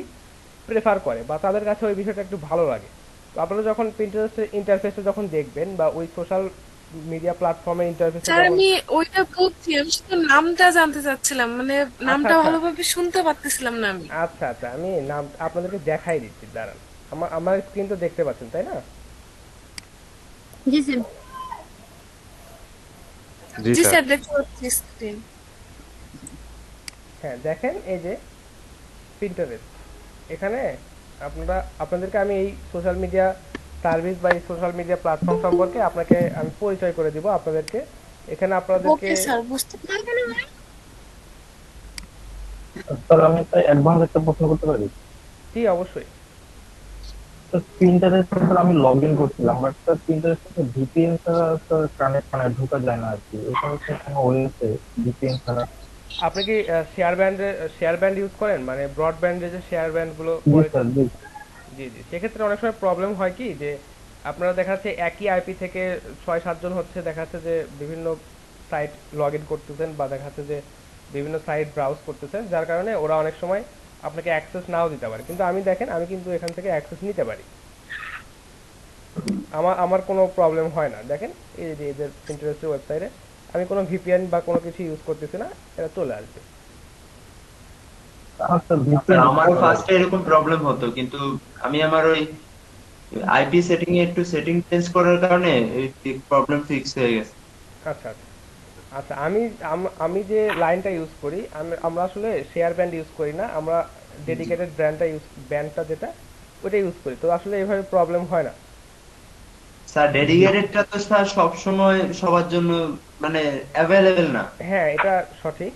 প্রেফার করে বা তাদের কাছে ওই বিষয়টা একটু ভালো লাগে। তো আপনারা যখন পিন্টারেস্টের ইন্টারফেসে যখন দেখবেন বা ওই সোশ্যাল মিডিয়া প্লাটফর্মের ইন্টারফেসে
স্যার,
যখন,
আমি ওইটা বলছি, আমি শুধু নামটা জানতে চাচ্ছিলাম, মানে
আচ্ছা
নামটা
আচ্ছা
ভালোভাবে শুনতে পারতেছিলাম না আমি।
আচ্ছা আচ্ছা, আমি নাম আপনাদেরকে দেখাই দিচ্ছি, দাঁড়ান। আমার স্ক্রিন তো দেখতে পাচ্ছেন, তাই না?
জি স্যার।
জি
জি
স্যার।
স্যার, দেখতে পাচ্ছি স্ক্রিন।
হ্যাঁ, দেখেন এই যে পিন্টারেস্ট, এখানে আপনাদেরকে আমি এই সোশ্যাল মিডিয়া সার্ভিস বা এই সোশ্যাল মিডিয়া প্ল্যাটফর্ম সম্পর্কে আপনাকে আমি পরিচয় করে দিব আপনাদেরকে। এখানে আপনাদেরকে,
ওকে স্যার, বুঝতে পারবেন।
স্যার আমি তাই অ্যাডভান্স একটা প্রশ্ন করতে পারি?
জি অবশ্যই।
স্যার প্রিন্টারেস্ট স্যার আমি লগ ইন করছিলাম, বাট স্যার প্রিন্টারেস্টে ভিপিএন ছাড়া স্যার কানেক্ট মানে ঢোকা যায় না আর কি। এটা হচ্ছে কোনো হয়েছে ভিপিএন ছাড়া?
আপনি কি শেয়ার ব্যান্ড ইউজ করেন, মানে ব্রডব্যান্ডে যে শেয়ার ব্যান্ড গুলো
জি
করে?
স্যার জি।
জি জি, সেক্ষেত্রে অনেক সময় প্রবলেম হয় কি, যে আপনারা দেখা যাচ্ছে একই আইপি থেকে 6-7 জন হচ্ছে দেখা যাচ্ছে যে বিভিন্ন সাইট লগ ইন করতেছেন বা দেখা যাচ্ছে যে বিভিন্ন সাইট ব্রাউজ করতেছেন, যার কারণে ওরা অনেক সময় আপনাকে অ্যাক্সেস নাও দিতে পারে। কিন্তু আমি দেখেন, আমি কিন্তু এখান থেকে অ্যাক্সেস নিতে পারি, আমার কোনো প্রবলেম হয় না। দেখেন এই যে এদের পিন্টারেস্টের ওয়েবসাইটে আমি কোনো ভিপিএন বা কোনো কিছু ইউজ করতেছি না, এটা চলে আসবে।
আচ্ছা
আপনার
ভিপিএন
আমারও ফার্স্টে এরকম প্রবলেম হতো, কিন্তু আমি আমার ওই আইপি সেটিং এ একটু সেটিং চেঞ্জ করার কারণে এই প্রবলেম ফিক্স হয়ে গেছে।
আচ্ছা আচ্ছা আচ্ছা, আমি যে লাইনটা ইউজ করি, আমরা আসলে শেয়ার ব্যান্ড ইউজ করি না, আমরা
জি
ডেডিকেটেড ব্যান্ডটা যেটা ওটা ইউজ করি, তো আসলে এভাবে প্রবলেম হয় না।
স্যার, ডেডিকেটেডটা তো স্যার সব সময় সবার জন্য মানে অ্যাভেলেবেল না।
হ্যাঁ, এটা সঠিক,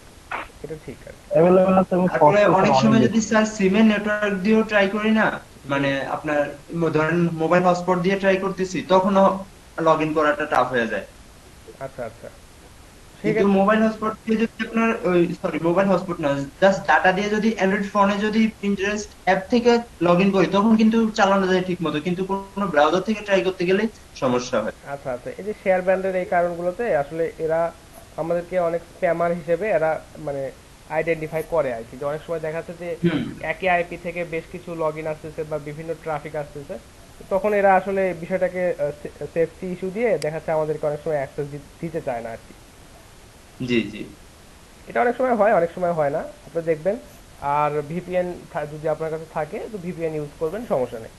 এটা ঠিক আর কি।
অ্যাভেলেবেল আছে এবং
তারপরে
কস্ট
অনেক
অনেক
সময় যদি
বেশি।
স্যার সিমের নেটওয়ার্ক দিয়েও ট্রাই করি না,
জি।
মানে আপনার ধরেন মোবাইল হটস্পট দিয়ে ট্রাই করতেছি, তখনও লগ ইন করাটা টাফ হয়ে যায়।
আচ্ছা আচ্ছা,
কিন্তু
সেক্ষেত্রে
মোবাইল হটস্পট দিয়ে যদি আপনার ওই সরি মোবাইল হটস্পট না, জাস্ট ডাটা দিয়ে যদি অ্যান্ড্রয়েড ফোনে যদি পিন্টারেস্ট অ্যাপ থেকে লগ ইন করি, তখন কিন্তু চালানো যায় ঠিক মতো, কিন্তু কোনো ব্রাউজার থেকে ট্রাই করতে গেলে সমস্যা হয়।
আচ্ছা আচ্ছা, এই যে শেয়ার ব্যান্ডের এই কারণগুলোতে আসলে এরা আমাদেরকে অনেক স্প্যামার হিসেবে এরা মানে আইডেন্টিফাই করে আর কি, যে অনেক সময় দেখা যাচ্ছে যে
হুম।
একই আইপি থেকে বেশ কিছু লগ ইন আসতেছে বা বিভিন্ন ট্রাফিক আসতেছে, তো তখন এরা আসলে বিষয়টাকে সেফটি ইস্যু দিয়ে দেখা যাচ্ছে আমাদেরকে অনেক সময় অ্যাক্সেস দিতে চায় না আর কি।
জি জি।
এটা অনেক সময় হয়, অনেক সময় হয় না, আপনি দেখবেন। আর ভিপিএন যদি আপনার কাছে থাকে তো ভিপিএন ইউজ করবেন, সমস্যা নেই।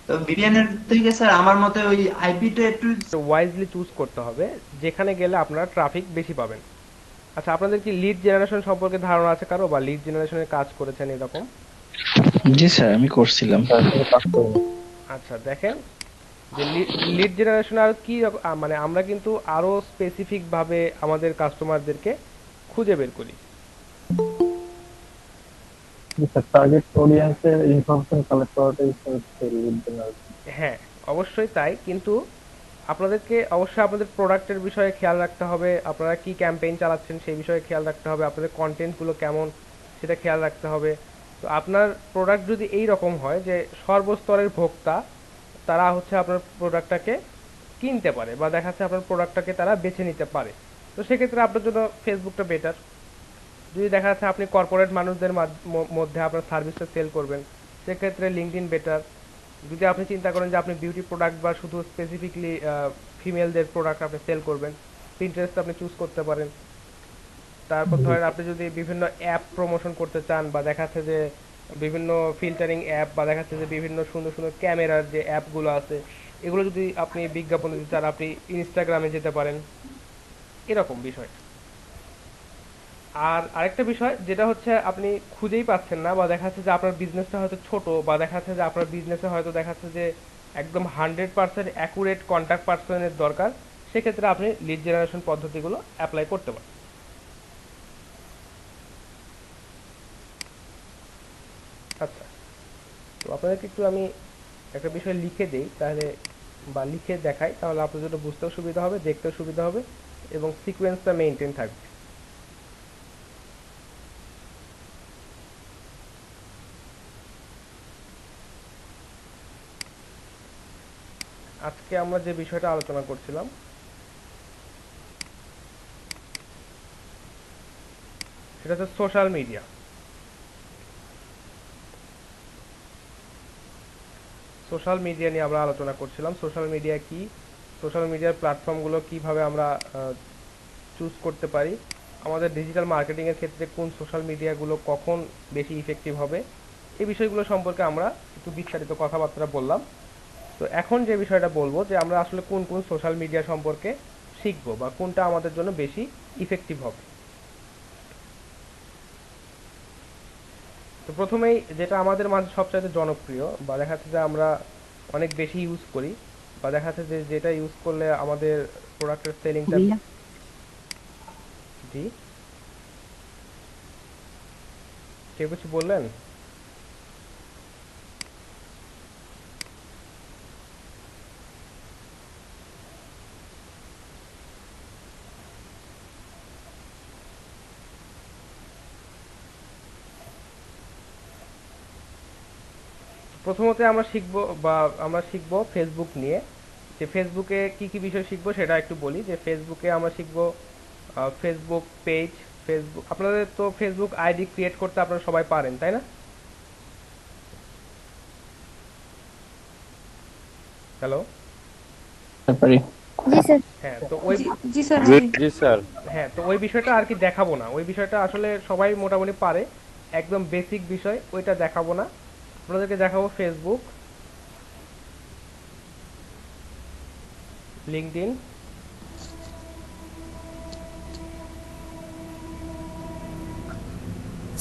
তো ভিপিএন এর থেকে স্যার আমার মতে ওই আইপিটা একটু।
ওয়াইজলি চুজ করতে হবে যেখানে গেলে আপনারা ট্রাফিক বেশি পাবেন। আচ্ছা, আপনাদের কি লিড জেনারেশন সম্পর্কে ধারণা আছে কারো, বা লিড জেনারেশনের কাজ করেছেন এরকম?
জি স্যার, আমি করছিলাম।
আসলে কাজ করিনি।
আচ্ছা, দেখেন যে লিড জেনারেশন আর কি মানে আমরা কিন্তু আরো স্পেসিফিক ভাবে আমাদের কাস্টমারদেরকে খুঁজে বের করি।
জি স্যার, টার্গেট অডিয়েন্সের ইনফরমেশন কালেক্ট করাটাই হচ্ছে লিড জেনারেশন।
হ্যাঁ, অবশ্যই তাই, কিন্তু আপনাদেরকে অবশ্যই আপনাদের প্রোডাক্টের বিষয়ে খেয়াল রাখতে হবে, আপনারা কি ক্যাম্পেইন চালাচ্ছেন সেই বিষয়ে খেয়াল রাখতে হবে, আপনাদের কন্টেন্টগুলো কেমন সেটা খেয়াল রাখতে হবে। তো আপনার প্রোডাক্ট যদি এই রকম হয় যে সর্বস্তরের ভোক্তা তারা হচ্ছে আপনার প্রোডাক্টটাকে কিনতে পারে বা দেখা যাচ্ছে আপনার প্রোডাক্টটাকে তারা বেছে নিতে পারে, তো সেক্ষেত্রে আপনার জন্য ফেসবুকটা বেটার। যদি দেখা যাচ্ছে আপনি কর্পোরেট মানুষদের মধ্যে আপনার সার্ভিসটা সেল করবেন, সেক্ষেত্রে লিঙ্কডইন বেটার। যদি আপনি চিন্তা করেন যে আপনি বিউটি প্রোডাক্ট বা শুধু স্পেসিফিকলি ফিমেলদের প্রোডাক্ট আপনি সেল করবেন, পিন্টারেস্ট আপনি চুজ করতে পারেন। তারপর ধরেন আপনি যদি বিভিন্ন অ্যাপ প্রমোশন করতে চান বা দেখা যাচ্ছে যে বিভিন্ন ফিল্টারিং অ্যাপ বা দেখা যাচ্ছে যে বিভিন্ন সুন্দর সুন্দর ক্যামেরার যে অ্যাপগুলো আছে, এগুলো যদি আপনি বিজ্ঞাপন দিতে চান আপনি ইনস্টাগ্রামে যেতে পারেন, এরকম বিষয়। আর আরেকটা বিষয় যেটা হচ্ছে আপনি খুঁজেই পাচ্ছেন না বা দেখা যাচ্ছে যে আপনার বিজনেসটা হয়তো ছোট, বা দেখা যাচ্ছে যে আপনার বিজনেসে হয়তো দেখা যাচ্ছে যে একদম 100% অ্যাকুরেট কন্ট্যাক্ট পার্সনের দরকার, সেক্ষেত্রে আপনি লিড জেনারেশন পদ্ধতিগুলো অ্যাপ্লাই করতে পারেন। আচ্ছা, তো আপনাদেরকে একটু আমি একটা বিষয় লিখে দেই তাহলে, বা লিখে দেখাই, তাহলে আপনার জন্য বুঝতেও সুবিধা হবে, দেখতেও সুবিধা হবে এবং সিকোয়েন্সটা মেনটেন থাকবে। আজকে আমরা যে বিষয়টা আলোচনা করছিলাম সেটা হচ্ছে সোশ্যাল মিডিয়া। সোশ্যাল মিডিয়া নিয়ে আমরা আলোচনা করছিলাম, সোশ্যাল মিডিয়া কি, সোশ্যাল মিডিয়ার প্ল্যাটফর্মগুলো কিভাবে আমরা চুজ করতে পারি, আমাদের ডিজিটাল মার্কেটিং এর ক্ষেত্রে কোন সোশ্যাল মিডিয়াগুলো কখন বেশি ইফেক্টিভ হবে, এই বিষয়গুলো সম্পর্কে আমরা একটু বিস্তারিত কথাবার্তা বললাম। তো এখন যে বিষয়টা বলবো যে আমরা আসলে কোন কোন সোশ্যাল মিডিয়া সম্পর্কে শিখবো বা কোনটা আমাদের জন্য বেশি ইফেক্টিভ হবে। তো প্রথমেই যেটা আমাদের মাঝে সবচাইতে জনপ্রিয় বা দেখা যাচ্ছে যে আমরা অনেক বেশি ইউজ করি বা দেখা যাচ্ছে যে যেটা ইউজ করলে আমাদের প্রোডাক্টের সেলিংটা। জি, কেউ কিছু বললেন? প্রথমত আমরা শিখবো ফেসবুক নিয়ে, যে ফেসবুকে কি কি বিষয় শিখবো সেটা একটু বলি। যে ফেসবুকে আমরা শিখবো ফেসবুক পেজ, ফেসবুক আপনাদের তো ফেসবুক আইডি ক্রিয়েট করতে আপনারা সবাই পারেন তাই না? হ্যালো,
ব্যাপারে
জি স্যার।
হ্যাঁ তো ওই
জি স্যার।
জি স্যার।
হ্যাঁ তো ওই বিষয়টা আর কি দেখাবো না, ওই বিষয়টা আসলে সবাই মোটামুটি পারে, একদম বেসিক বিষয়, ওইটা দেখাবো না। আপনাদেরকে দেখাবো ফেসবুক, লিঙ্কডইন।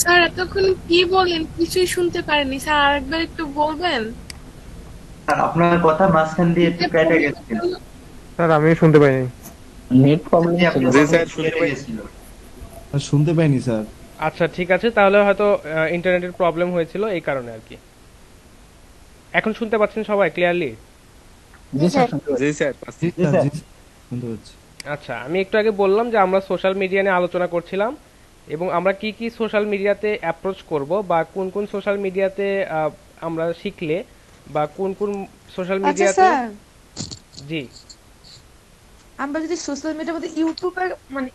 স্যার এতক্ষণ কি বলেন কিছুই শুনতে পারিনি, স্যার আরেকবার একটু বলবেন?
আর আপনার কথা মাঝখান দিয়ে একটু কেটে গেছিল।
স্যার আমি শুনতে পাইনি।
নেট প্রবলেম
জি,
ছিল।
আপনার
জি
কথা
স্যার,
একটু
শুনতে
কেটে
পাই।
গেছিল।
শুনতে পাইনি স্যার।
আচ্ছা ঠিক আছে, তাহলে হয়তো ইন্টারনেটের প্রবলেম হয়েছিল এই কারণে আর কি। এখন শুনতে পাচ্ছেন সবাই ক্লিয়ারলি?
জি
জি স্যার,
স্যার।
শুনতে পাচ্ছি।
জি স্যার, পাচ্ছি।
জি স্যার, জি স্যার, শুনতে পাচ্ছি।
আচ্ছা আমি একটু আগে বললাম যে আমরা সোশ্যাল মিডিয়া নিয়ে আলোচনা করছিলাম, এবং আমরা কি কি সোশ্যাল মিডিয়াতে অ্যাপ্রোচ করব, বা কোন কোন সোশ্যাল মিডিয়াতে আমরা শিখলে, বা কোন কোন সোশ্যাল
আচ্ছা
মিডিয়াতে।
স্যার,
জি
আমরা যদি সোশ্যাল মিডিয়ার মধ্যে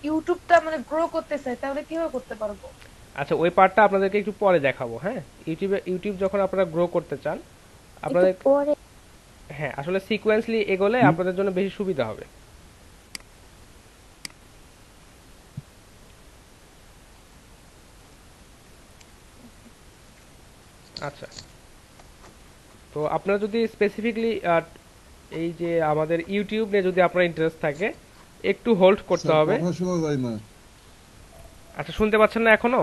ইউটিউবটা গ্রো করতে চাই তাহলে কিভাবে করতে পারবো?
আচ্ছা, ওই পার্টটা আপনাদেরকে একটু পরে দেখাবো। হ্যাঁ, ইউটিউব যখন আপনারা গ্রো করতে চান
একটু
আপনাদের,
পরে।
হ্যাঁ আসলে সিকোয়েন্সলি এগোলে আপনাদের জন্য বেশি সুবিধা হবে। আচ্ছা, তো আপনারা যদি স্পেসিফিকলি এই যে আমাদের ইউটিউব নিয়ে যদি আপনার ইন্টারেস্ট থাকে, একটু হোল্ড করতে
স্যার,
হবে।
কথা শোনা যায় না,
আচ্ছা, শুনতে পাচ্ছেন না এখনো?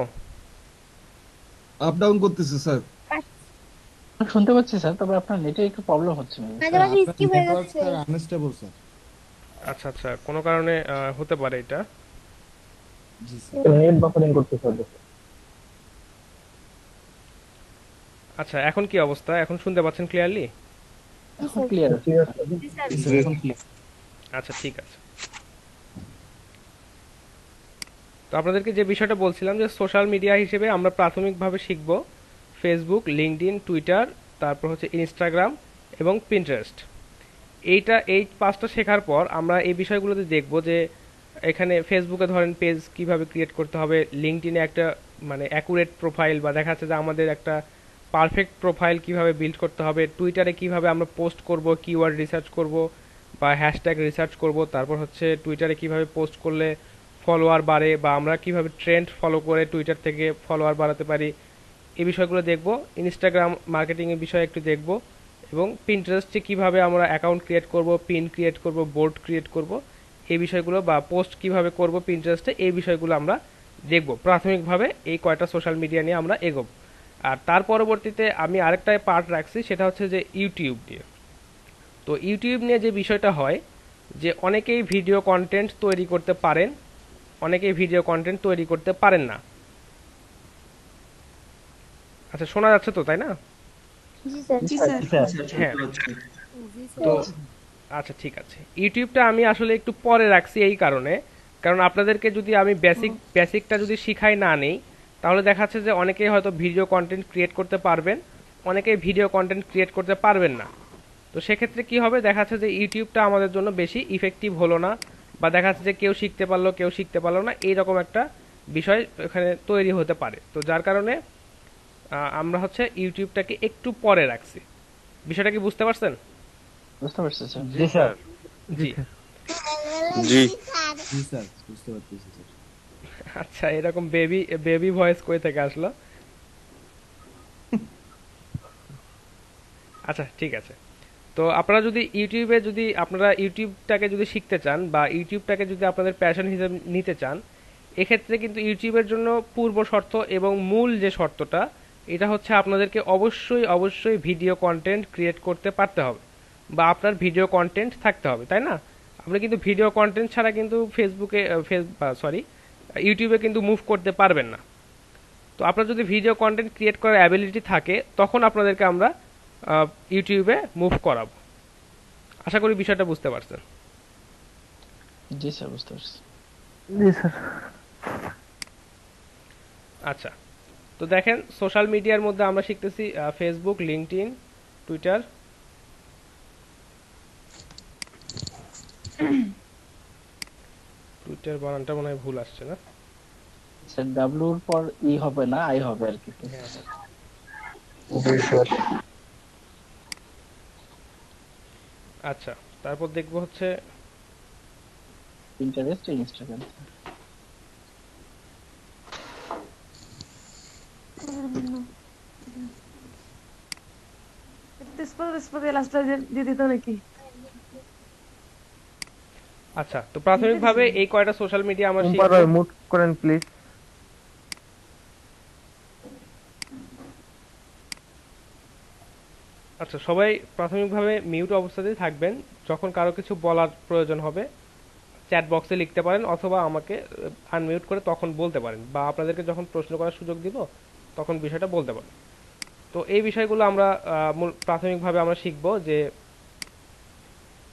আপ ডাউন করতেছে স্যার।
শুনতে পাচ্ছি স্যার, তবে আপনার নেটে একটু প্রবলেম হচ্ছে maybe।
মাঝে মাঝে
আপনার
স্কিপ হয়ে
নেটওয়ার্ক
যাচ্ছে।
Sir unstable sir.
আচ্ছা আচ্ছা, কোনো কারণে হতে পারে এটা।
জি স্যার।
নেট বাফারিং করতেছে হয়তো।
আচ্ছা, এখন কি অবস্থা, এখন শুনতে পাচ্ছেন ক্লিয়ারলি?
এখন ক্লিয়ার।
ঠিক আছে।
জি স্যার, এখন ক্লিয়ার।
আচ্ছা ঠিক আছে, তো আপনাদেরকে যে বিষয়টা বলছিলাম যে সোশ্যাল মিডিয়া হিসেবে আমরা প্রাথমিকভাবে শিখব ফেসবুক, লিঙ্কডইন, টুইটার, তারপর হচ্ছে ইনস্টাগ্রাম এবং পিন্টারেস্ট। এই পাঁচটা শেখার পর আমরা এই বিষয়গুলোতে দেখব যে এখানে ফেসবুকে ধরেন পেজ কিভাবে ক্রিয়েট করতে হবে, লিঙ্কডইনে একটা মানে অ্যাকুরেট প্রোফাইল বা দেখা যাচ্ছে যে আমাদের একটা পারফেক্ট প্রোফাইল কিভাবে বিল্ড করতে হবে, টুইটারে কিভাবে আমরা পোস্ট করব, কিওয়ার্ড রিসার্চ করব বা হ্যাশট্যাগ রিসার্চ করব, তারপর হচ্ছে টুইটারে কিভাবে পোস্ট করলে ফলোয়ার বাড়ে, বা আমরা কিভাবে ট্রেন্ড ফলো করে টুইটার থেকে ফলোয়ার বাড়াতে পারি, এই বিষয়গুলো দেখব। ইনস্টাগ্রাম মার্কেটিং এর বিষয়ে একটু দেখব, এবং পিন্টারেস্টে কিভাবে আমরা অ্যাকাউন্ট ক্রিয়েট করব, পিন ক্রিয়েট করব, বোর্ড ক্রিয়েট করব, এই বিষয়গুলো, বা পোস্ট কিভাবে করব পিন্টারেস্টে, এই বিষয়গুলো আমরা দেখব। প্রাথমিকভাবে এই কয়টা সোশ্যাল মিডিয়া নিয়ে আমরা এগোব। আর তার পরবর্তীতে আমি আরেকটা পার্ট রাখছি, সেটা হচ্ছে যে ইউটিউব নিয়ে। তো ইউটিউব নিয়ে যে বিষয়টা হয় যে অনেকেই ভিডিও কন্টেন্ট তৈরি করতে পারেন, অনেকেই ভিডিও কন্টেন্ট তৈরি করতে পারেন না। আচ্ছা, শোনা যাচ্ছে তো, তাই না?
জি স্যার।
জি স্যার।
স্যার, শুনতে
হ্যাঁ।
পাচ্ছি।
জি
তো
স্যার।
আচ্ছা ঠিক আছে, ইউটিউবটা আমি আসলে একটু পরে রাখছি এই কারণে, কারণ আপনাদেরকে যদি আমি বেসিকটা যদি শিখাই না নেই, তাহলে দেখা যাচ্ছে যে অনেকেই হয়তো ভিডিও কন্টেন্ট ক্রিয়েট করতে পারবেন, অনেকেই ভিডিও কন্টেন্ট ক্রিয়েট করতে পারবেন না। তো সেক্ষেত্রে কি হবে, দেখা যাচ্ছে যে ইউটিউবটা আমাদের জন্য বেশি ইফেক্টিভ হলো না, বা দেখা যাচ্ছে যে কেউ শিখতে পারলো কেউ শিখতে পারলো না, এইরকম একটা বিষয় এখানে তৈরি হতে পারে। তো যার কারণে আমরা হচ্ছে ইউটিউবটাকে একটু পরে রাখছি। বিষয়টা কি বুঝতে পারছেন?
বুঝতে পারছি স্যার।
জি স্যার।
জি
জি।
জি স্যার, বুঝতে পারতেছি স্যার।
আচ্ছা, এরকম বেবি বেবি ভয়েস কই থেকে আসলো? আচ্ছা ঠিক আছে, তো আপনারা যদি ইউটিউবে যদি আপনারা ইউটিউবটাকে যদি শিখতে চান, বা ইউটিউবটাকে যদি আপনাদের প্যাশন হিসেবে নিতে চান, এক্ষেত্রে কিন্তু ইউটিউবের জন্য পূর্ব শর্ত এবং মূল যে শর্তটা, এটা হচ্ছে আপনাদেরকে অবশ্যই অবশ্যই ভিডিও কন্টেন্ট ক্রিয়েট করতে পারতে হবে, বা আপনার ভিডিও কন্টেন্ট থাকতে হবে, তাই না? আপনি কিন্তু ভিডিও কন্টেন্ট ছাড়া কিন্তু ফেসবুকে ইউটিউবে কিন্তু মুভ করতে পারবেন না। তো আপনার যদি ভিডিও কন্টেন্ট ক্রিয়েট করার অ্যাবিলিটি থাকে, তখন আপনাদেরকে আমরা ইউটিউবে মুভ করাবো। আশা করি বিষয়টা বুঝতে পারছেন।
জি স্যার, বুঝতে পারছি।
জি স্যার।
আচ্ছা, তো দেখেন সোশ্যাল মিডিয়ার মধ্যে আমরা শিখতেছি ফেসবুক, লিঙ্কডইন, টুইটার। টুইটার বানানটা মনে হয় ভুল আসছে না?
স্যার ডাব্লিউর পর ই হবে না, আই হবে আর কি।
হ্যাঁ হ্যাঁ।
জি স্যার।
আচ্ছা, তারপর দেখবো হচ্ছে
পিন্টারেস্ট, ইনস্টাগ্রাম।
আচ্ছা, তো প্রাথমিকভাবে এই কয়টা সোশ্যাল মিডিয়া আমরা শিখবো।
মুট করেন প্লিজ।
আচ্ছা, সবাই প্রাথমিকভাবে মিউট অবস্থাতেই থাকবেন। যখন কারো কিছু বলার প্রয়োজন হবে চ্যাট বক্সে লিখতে পারেন, অথবা আমাকে আনমিউট করে তখন বলতে পারেন, বা আপনাদেরকে যখন প্রশ্ন করার সুযোগ দিব তখন বিষয়টা বলতে পারেন। তো এই বিষয়গুলো আমরা প্রাথমিকভাবে আমরা শিখব যে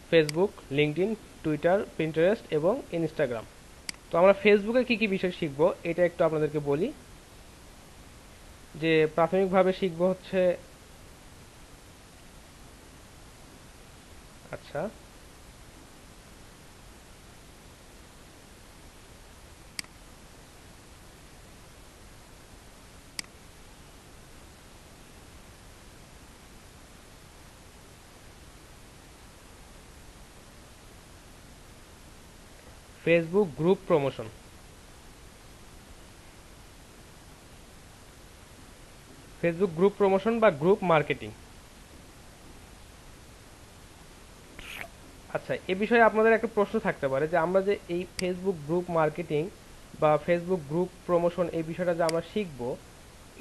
ফেসবুক, লিঙ্কডইন, টুইটার, পিন্টারেস্ট এবং ইনস্টাগ্রাম। তো আমরা ফেসবুকে কি কি বিষয় শিখব এটা একটু আপনাদেরকে বলি। যে প্রাথমিকভাবে শিখব হচ্ছে, আচ্ছা Facebook group promotion. Facebook group promotion বা গ্রুপ মার্কেটিং। আচ্ছা, এ বিষয়ে আপনাদের একটা প্রশ্ন থাকতে পারে যে আমরা যে এই ফেসবুক গ্রুপ মার্কেটিং বা ফেসবুক গ্রুপ প্রমোশন এই বিষয়টা যে আমরা শিখব,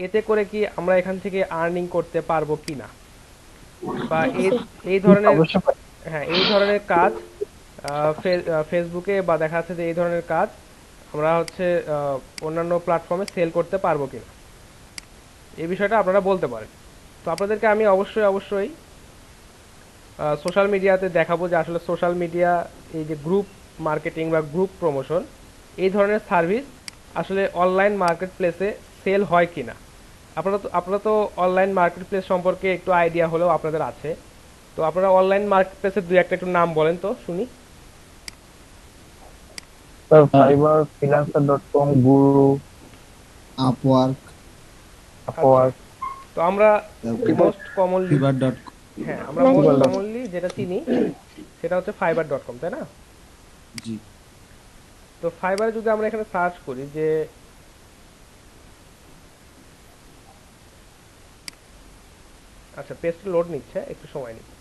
এতে করে কি আমরা এখান থেকে আর্নিং করতে পারবো কিনা, বা এই ধরনের, হ্যাঁ এই ধরনের কাজ ফেসবুকে বা দেখা যাচ্ছে যে এই ধরনের কাজ আমরা হচ্ছে অন্যান্য প্ল্যাটফর্মে সেল করতে পারবো কিনা, এই বিষয়টা আপনারা বলতে পারেন। তো আপনাদেরকে আমি অবশ্যই সোশ্যাল মিডিয়াতে দেখাবো যে আসলে সোশ্যাল মিডিয়া এই যে গ্রুপ মার্কেটিং বা গ্রুপ প্রমোশন এই ধরনের সার্ভিস আসলে অনলাইন মার্কেট প্লেসে সেল হয় কিনা। আপনারা তো অনলাইন মার্কেট প্লেস সম্পর্কে একটু আইডিয়া হলেও আপনাদের আছে। তো আপনারা অনলাইন মার্কেট প্লেসের দুই একটা একটু নাম বলেন তো শুনি।
ফাইবার, freelancer.com, গুরু,
আপওয়ার্ক।
তো আমরা মোস্ট কমনলি
fiverr.com।
হ্যাঁ, আমরা মোস্ট কমনলি যেটা চিনি সেটা হচ্ছে fiverr.com, তাই না?
জি।
তো ফাইবারে যদি আমরা এখানে সার্চ করি যে আচ্ছা, পেজটা লোড নিচ্ছে, একটু সময় নিচ্ছে।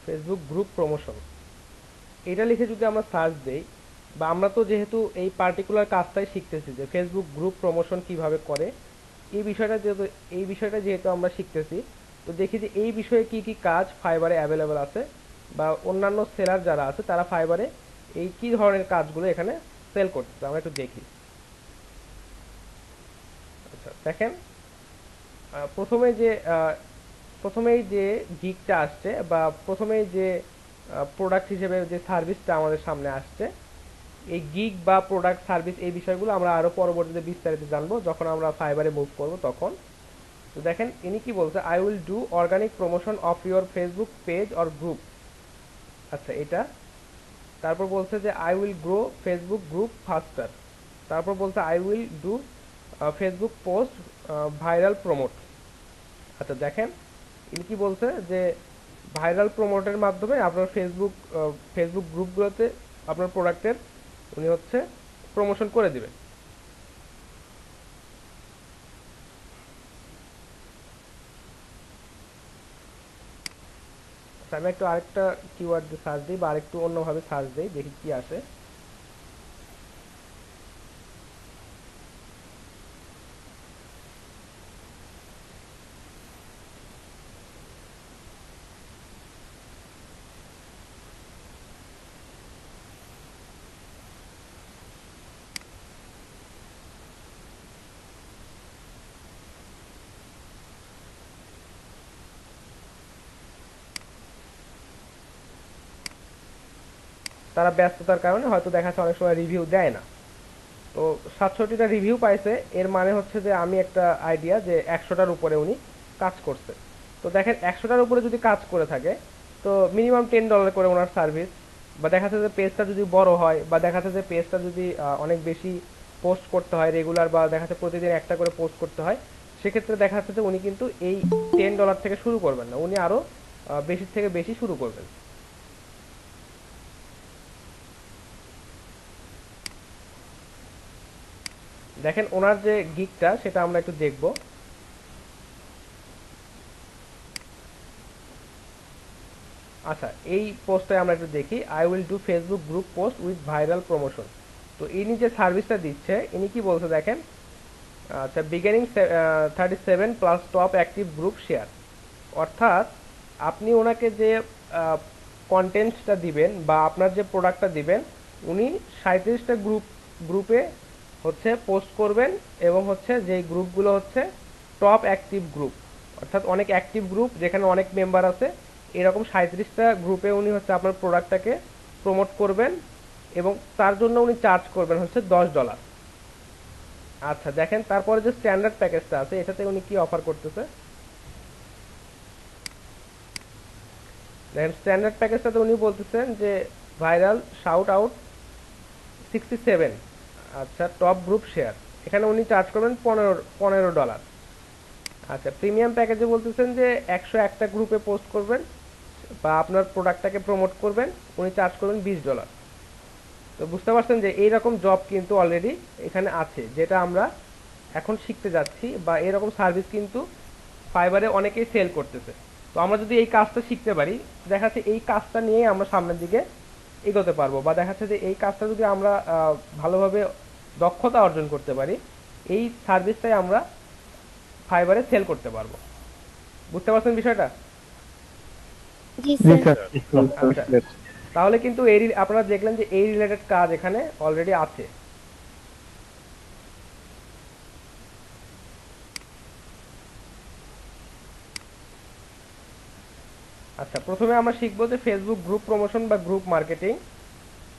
ফেসবুক গ্রুপ প্রমোশন এটা লিখে যদি আমরা সার্চ দেই, বা আমরা তো যেহেতু এই পার্টিকুলার কাজটাই শিখতেছি যে ফেসবুক গ্রুপ প্রমোশন কিভাবে করে, এই বিষয়টা যেহেতু আমরা শিখতেছি, তো দেখি যে এই বিষয়ে কি কি কাজ ফাইবারে অ্যাভেলেবেল আছে, বা অন্যান্য সেলার যারা আছে তারা ফাইবারে এই কি ধরনের কাজগুলো এখানে সেল করতেছে আমরা একটু দেখি। আচ্ছা দেখেন, প্রথমেই যে গিগটা আসছে, বা প্রথমেই যে প্রোডাক্ট হিসেবে যে সার্ভিসটা আমাদের সামনে আসছে, এই গিগ বা প্রোডাক্ট সার্ভিস এই বিষয়গুলো আমরা আরো পরবর্তীতে বিস্তারিত জানবো যখন আমরা ফাইবারে মুভ করব তখন। তো দেখেন ইনি কি বলছে, I will do organic promotion of your Facebook page or group. আচ্ছা এটা, তারপর বলছে যে I will grow Facebook group ফাস্টার। তারপর বলছে I will do Facebook post viral promote. আচ্ছা দেখেন ইনি কি বলছে যে ভাইরাল প্রমোটের মাধ্যমে আপনার ফেসবুক গ্রুপগুলোতে আপনার প্রোডাক্টের উনি হচ্ছে প্রমোশন করে দিবেন। আমি একটু আরেকটা কিওয়ার্ড দিয়ে সার্চ দিই, বা আরেকটু অন্যভাবে সার্চ দিই, দেখি কি আসে। তারা ব্যস্ততার কারণে হয়তো দেখা যাচ্ছে অনেক সময় রিভিউ দেয় না। তো 67টা রিভিউ পাইছে, এর মানে হচ্ছে যে আমি একটা আইডিয়া যে 100টার উপরে উনি কাজ করছে। তো দেখেন 100টার উপরে যদি কাজ করে থাকে তো মিনিমাম $10 করে ওনার সার্ভিস, বা দেখা যাচ্ছে যে পেজটা যদি বড় হয়, বা দেখা যাচ্ছে যে পেজটা যদি অনেক বেশি পোস্ট করতে হয় রেগুলার, বা দেখা যাচ্ছে প্রতিদিন একটা করে পোস্ট করতে হয়, সেক্ষেত্রে দেখা যাচ্ছে যে উনি কিন্তু এই $10 থেকে শুরু করবেন না, উনি আরো বেশি থেকে বেশি শুরু করবেন। দেখেন ওনার যে গিগটা সেটা আমরা একটু দেখব। আচ্ছা, এই পোস্টে আমরা একটু দেখি, I will do Facebook group post with viral promotion. তো ইনি যে সার্ভিসটা দিচ্ছে, ইনি কি বলছে দেখেন, আচ্ছা, beginning 37 plus top active group share. অর্থাৎ আপনি ওনাকে যে কন্টেন্টটা দিবেন বা আপনার যে প্রোডাক্টটা দিবেন, উনি 37টা গ্রুপে হচ্ছে পোস্ট করবেন, এবং হচ্ছে যে গ্রুপগুলো হচ্ছে টপ অ্যাক্টিভ গ্রুপ, অর্থাৎ অনেক অ্যাক্টিভ গ্রুপ যেখানে অনেক মেম্বার আছে, এরকম 37টা গ্রুপে উনি হচ্ছে আপনার প্রোডাক্টটাকে প্রমোট করবেন, এবং তার জন্য উনি চার্জ করবেন হচ্ছে $10। আচ্ছা, দেখেন তারপরে যে স্ট্যান্ডার্ড প্যাকেজটা আছে এটাতে উনি কি অফার করতেছে। দেখেন স্ট্যান্ডার্ড প্যাকেজটাতে উনি বলতেছেন যে ভাইরাল শাউট আউট 67, আচ্ছা, টপ গ্রুপ শেয়ার, এখানে উনি চার্জ করবেন $15। আচ্ছা, প্রিমিয়াম প্যাকেজে বলতেছেন যে 101টা গ্রুপে পোস্ট করবেন বা আপনার প্রোডাক্টটাকে প্রমোট করবেন, উনি চার্জ করবেন $20। তো বুঝতে পারছেন যে এইরকম জব কিন্তু অলরেডি এখানে আছে, যেটা আমরা এখন শিখতে যাচ্ছি, বা এরকম সার্ভিস কিন্তু ফাইবারে অনেকেই সেল করতেছে। তো আমরা যদি এই কাজটা শিখতে পারি, দেখা যাচ্ছে এই কাজটা নিয়েই আমরা সামনের দিকে এগোতে পারবো, বা দেখা যাচ্ছে যে এই কাজটা যদি আমরা ভালোভাবে দক্ষতা অর্জন করতে পারি, এই সার্ভিসটাই আমরা ফাইবারে সেল করতে পারবো। বুঝতে পারছেন বিষয়টা?
জি
জি
স্যার।
স্যার।
আচ্ছা, তাহলে কিন্তু এই আপনারা দেখলেন যে এই রিলেটেড কাজ এখানে অলরেডি আছে। আচ্ছা, প্রথমে আমরা শিখবো যে ফেসবুক গ্রুপ প্রমোশন বা গ্রুপ মার্কেটিং,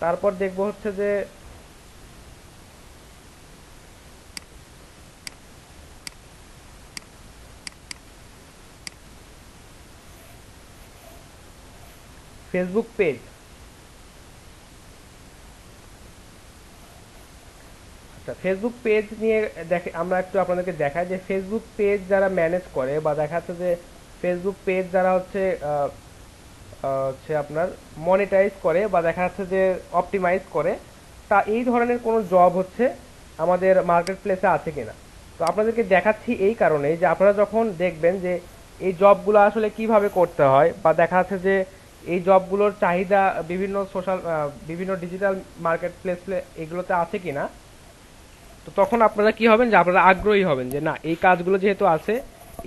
তারপর দেখবো হচ্ছে যে ফেসবুক পেজ। আচ্ছা, ফেসবুক পেজ নিয়ে দেখে আমরা একটু আপনাদেরকে দেখাই যে ফেসবুক পেজ যারা ম্যানেজ করে, বা দেখা যাচ্ছে যে ফেসবুক পেজ যারা হচ্ছে আপনার মনিটাইজ করে, বা দেখা যাচ্ছে যে অপটিমাইজ করে, তা এই ধরনের কোনো জব হচ্ছে আমাদের মার্কেট প্লেসে আছে কিনা। তো আপনাদেরকে দেখাচ্ছি এই কারণে যে আপনারা যখন দেখবেন যে এই জবগুলো আসলে কিভাবে করতে হয়, বা দেখা যাচ্ছে যে এই জবগুলোর চাহিদা বিভিন্ন ডিজিটাল মার্কেট প্লেস এগুলোতে আছে কিনা, তো তখন আপনারা কি হবেন যে আপনারা আগ্রহী হবেন যে না, এই কাজগুলো যেহেতু আছে,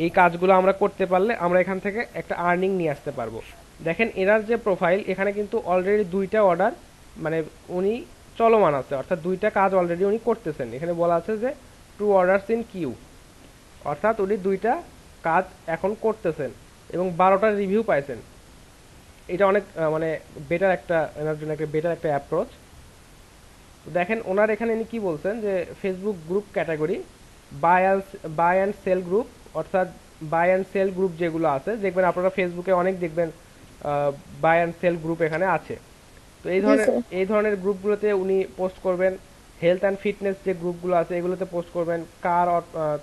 এই কাজগুলো আমরা করতে পারলে আমরা এখান থেকে একটা আর্নিং নিয়ে আসতে পারবো। দেখেন এনার যে প্রোফাইল, এখানে কিন্তু অলরেডি 2টা অর্ডার মানে উনি চলমান আছে, অর্থাৎ 2টা কাজ অলরেডি উনি করতেছেন। এখানে বলা আছে যে 2 অর্ডারস ইন কিউ, অর্থাৎ উনি 2টা কাজ এখন করতেছেন এবং 12টা রিভিউ পাইছেন। এটা অনেক মানে বেটার একটা, এনার জন্য একটা বেটার একটা অ্যাপ্রোচ। দেখেন ওনার এখানে ইনি কি বলছেন যে Facebook group category buy and sell group, অর্থাৎ বাই অ্যান্ড সেল গ্রুপ যেগুলো আছে, দেখবেন আপনারা ফেসবুকে অনেক দেখবেন বাই অ্যান্ড সেল গ্রুপ এখানে আছে। তো এই ধরনের গ্রুপগুলোতে উনি পোস্ট করবেন। হেলথ অ্যান্ড ফিটনেস যে গ্রুপগুলো আছে এগুলোতে পোস্ট করবেন।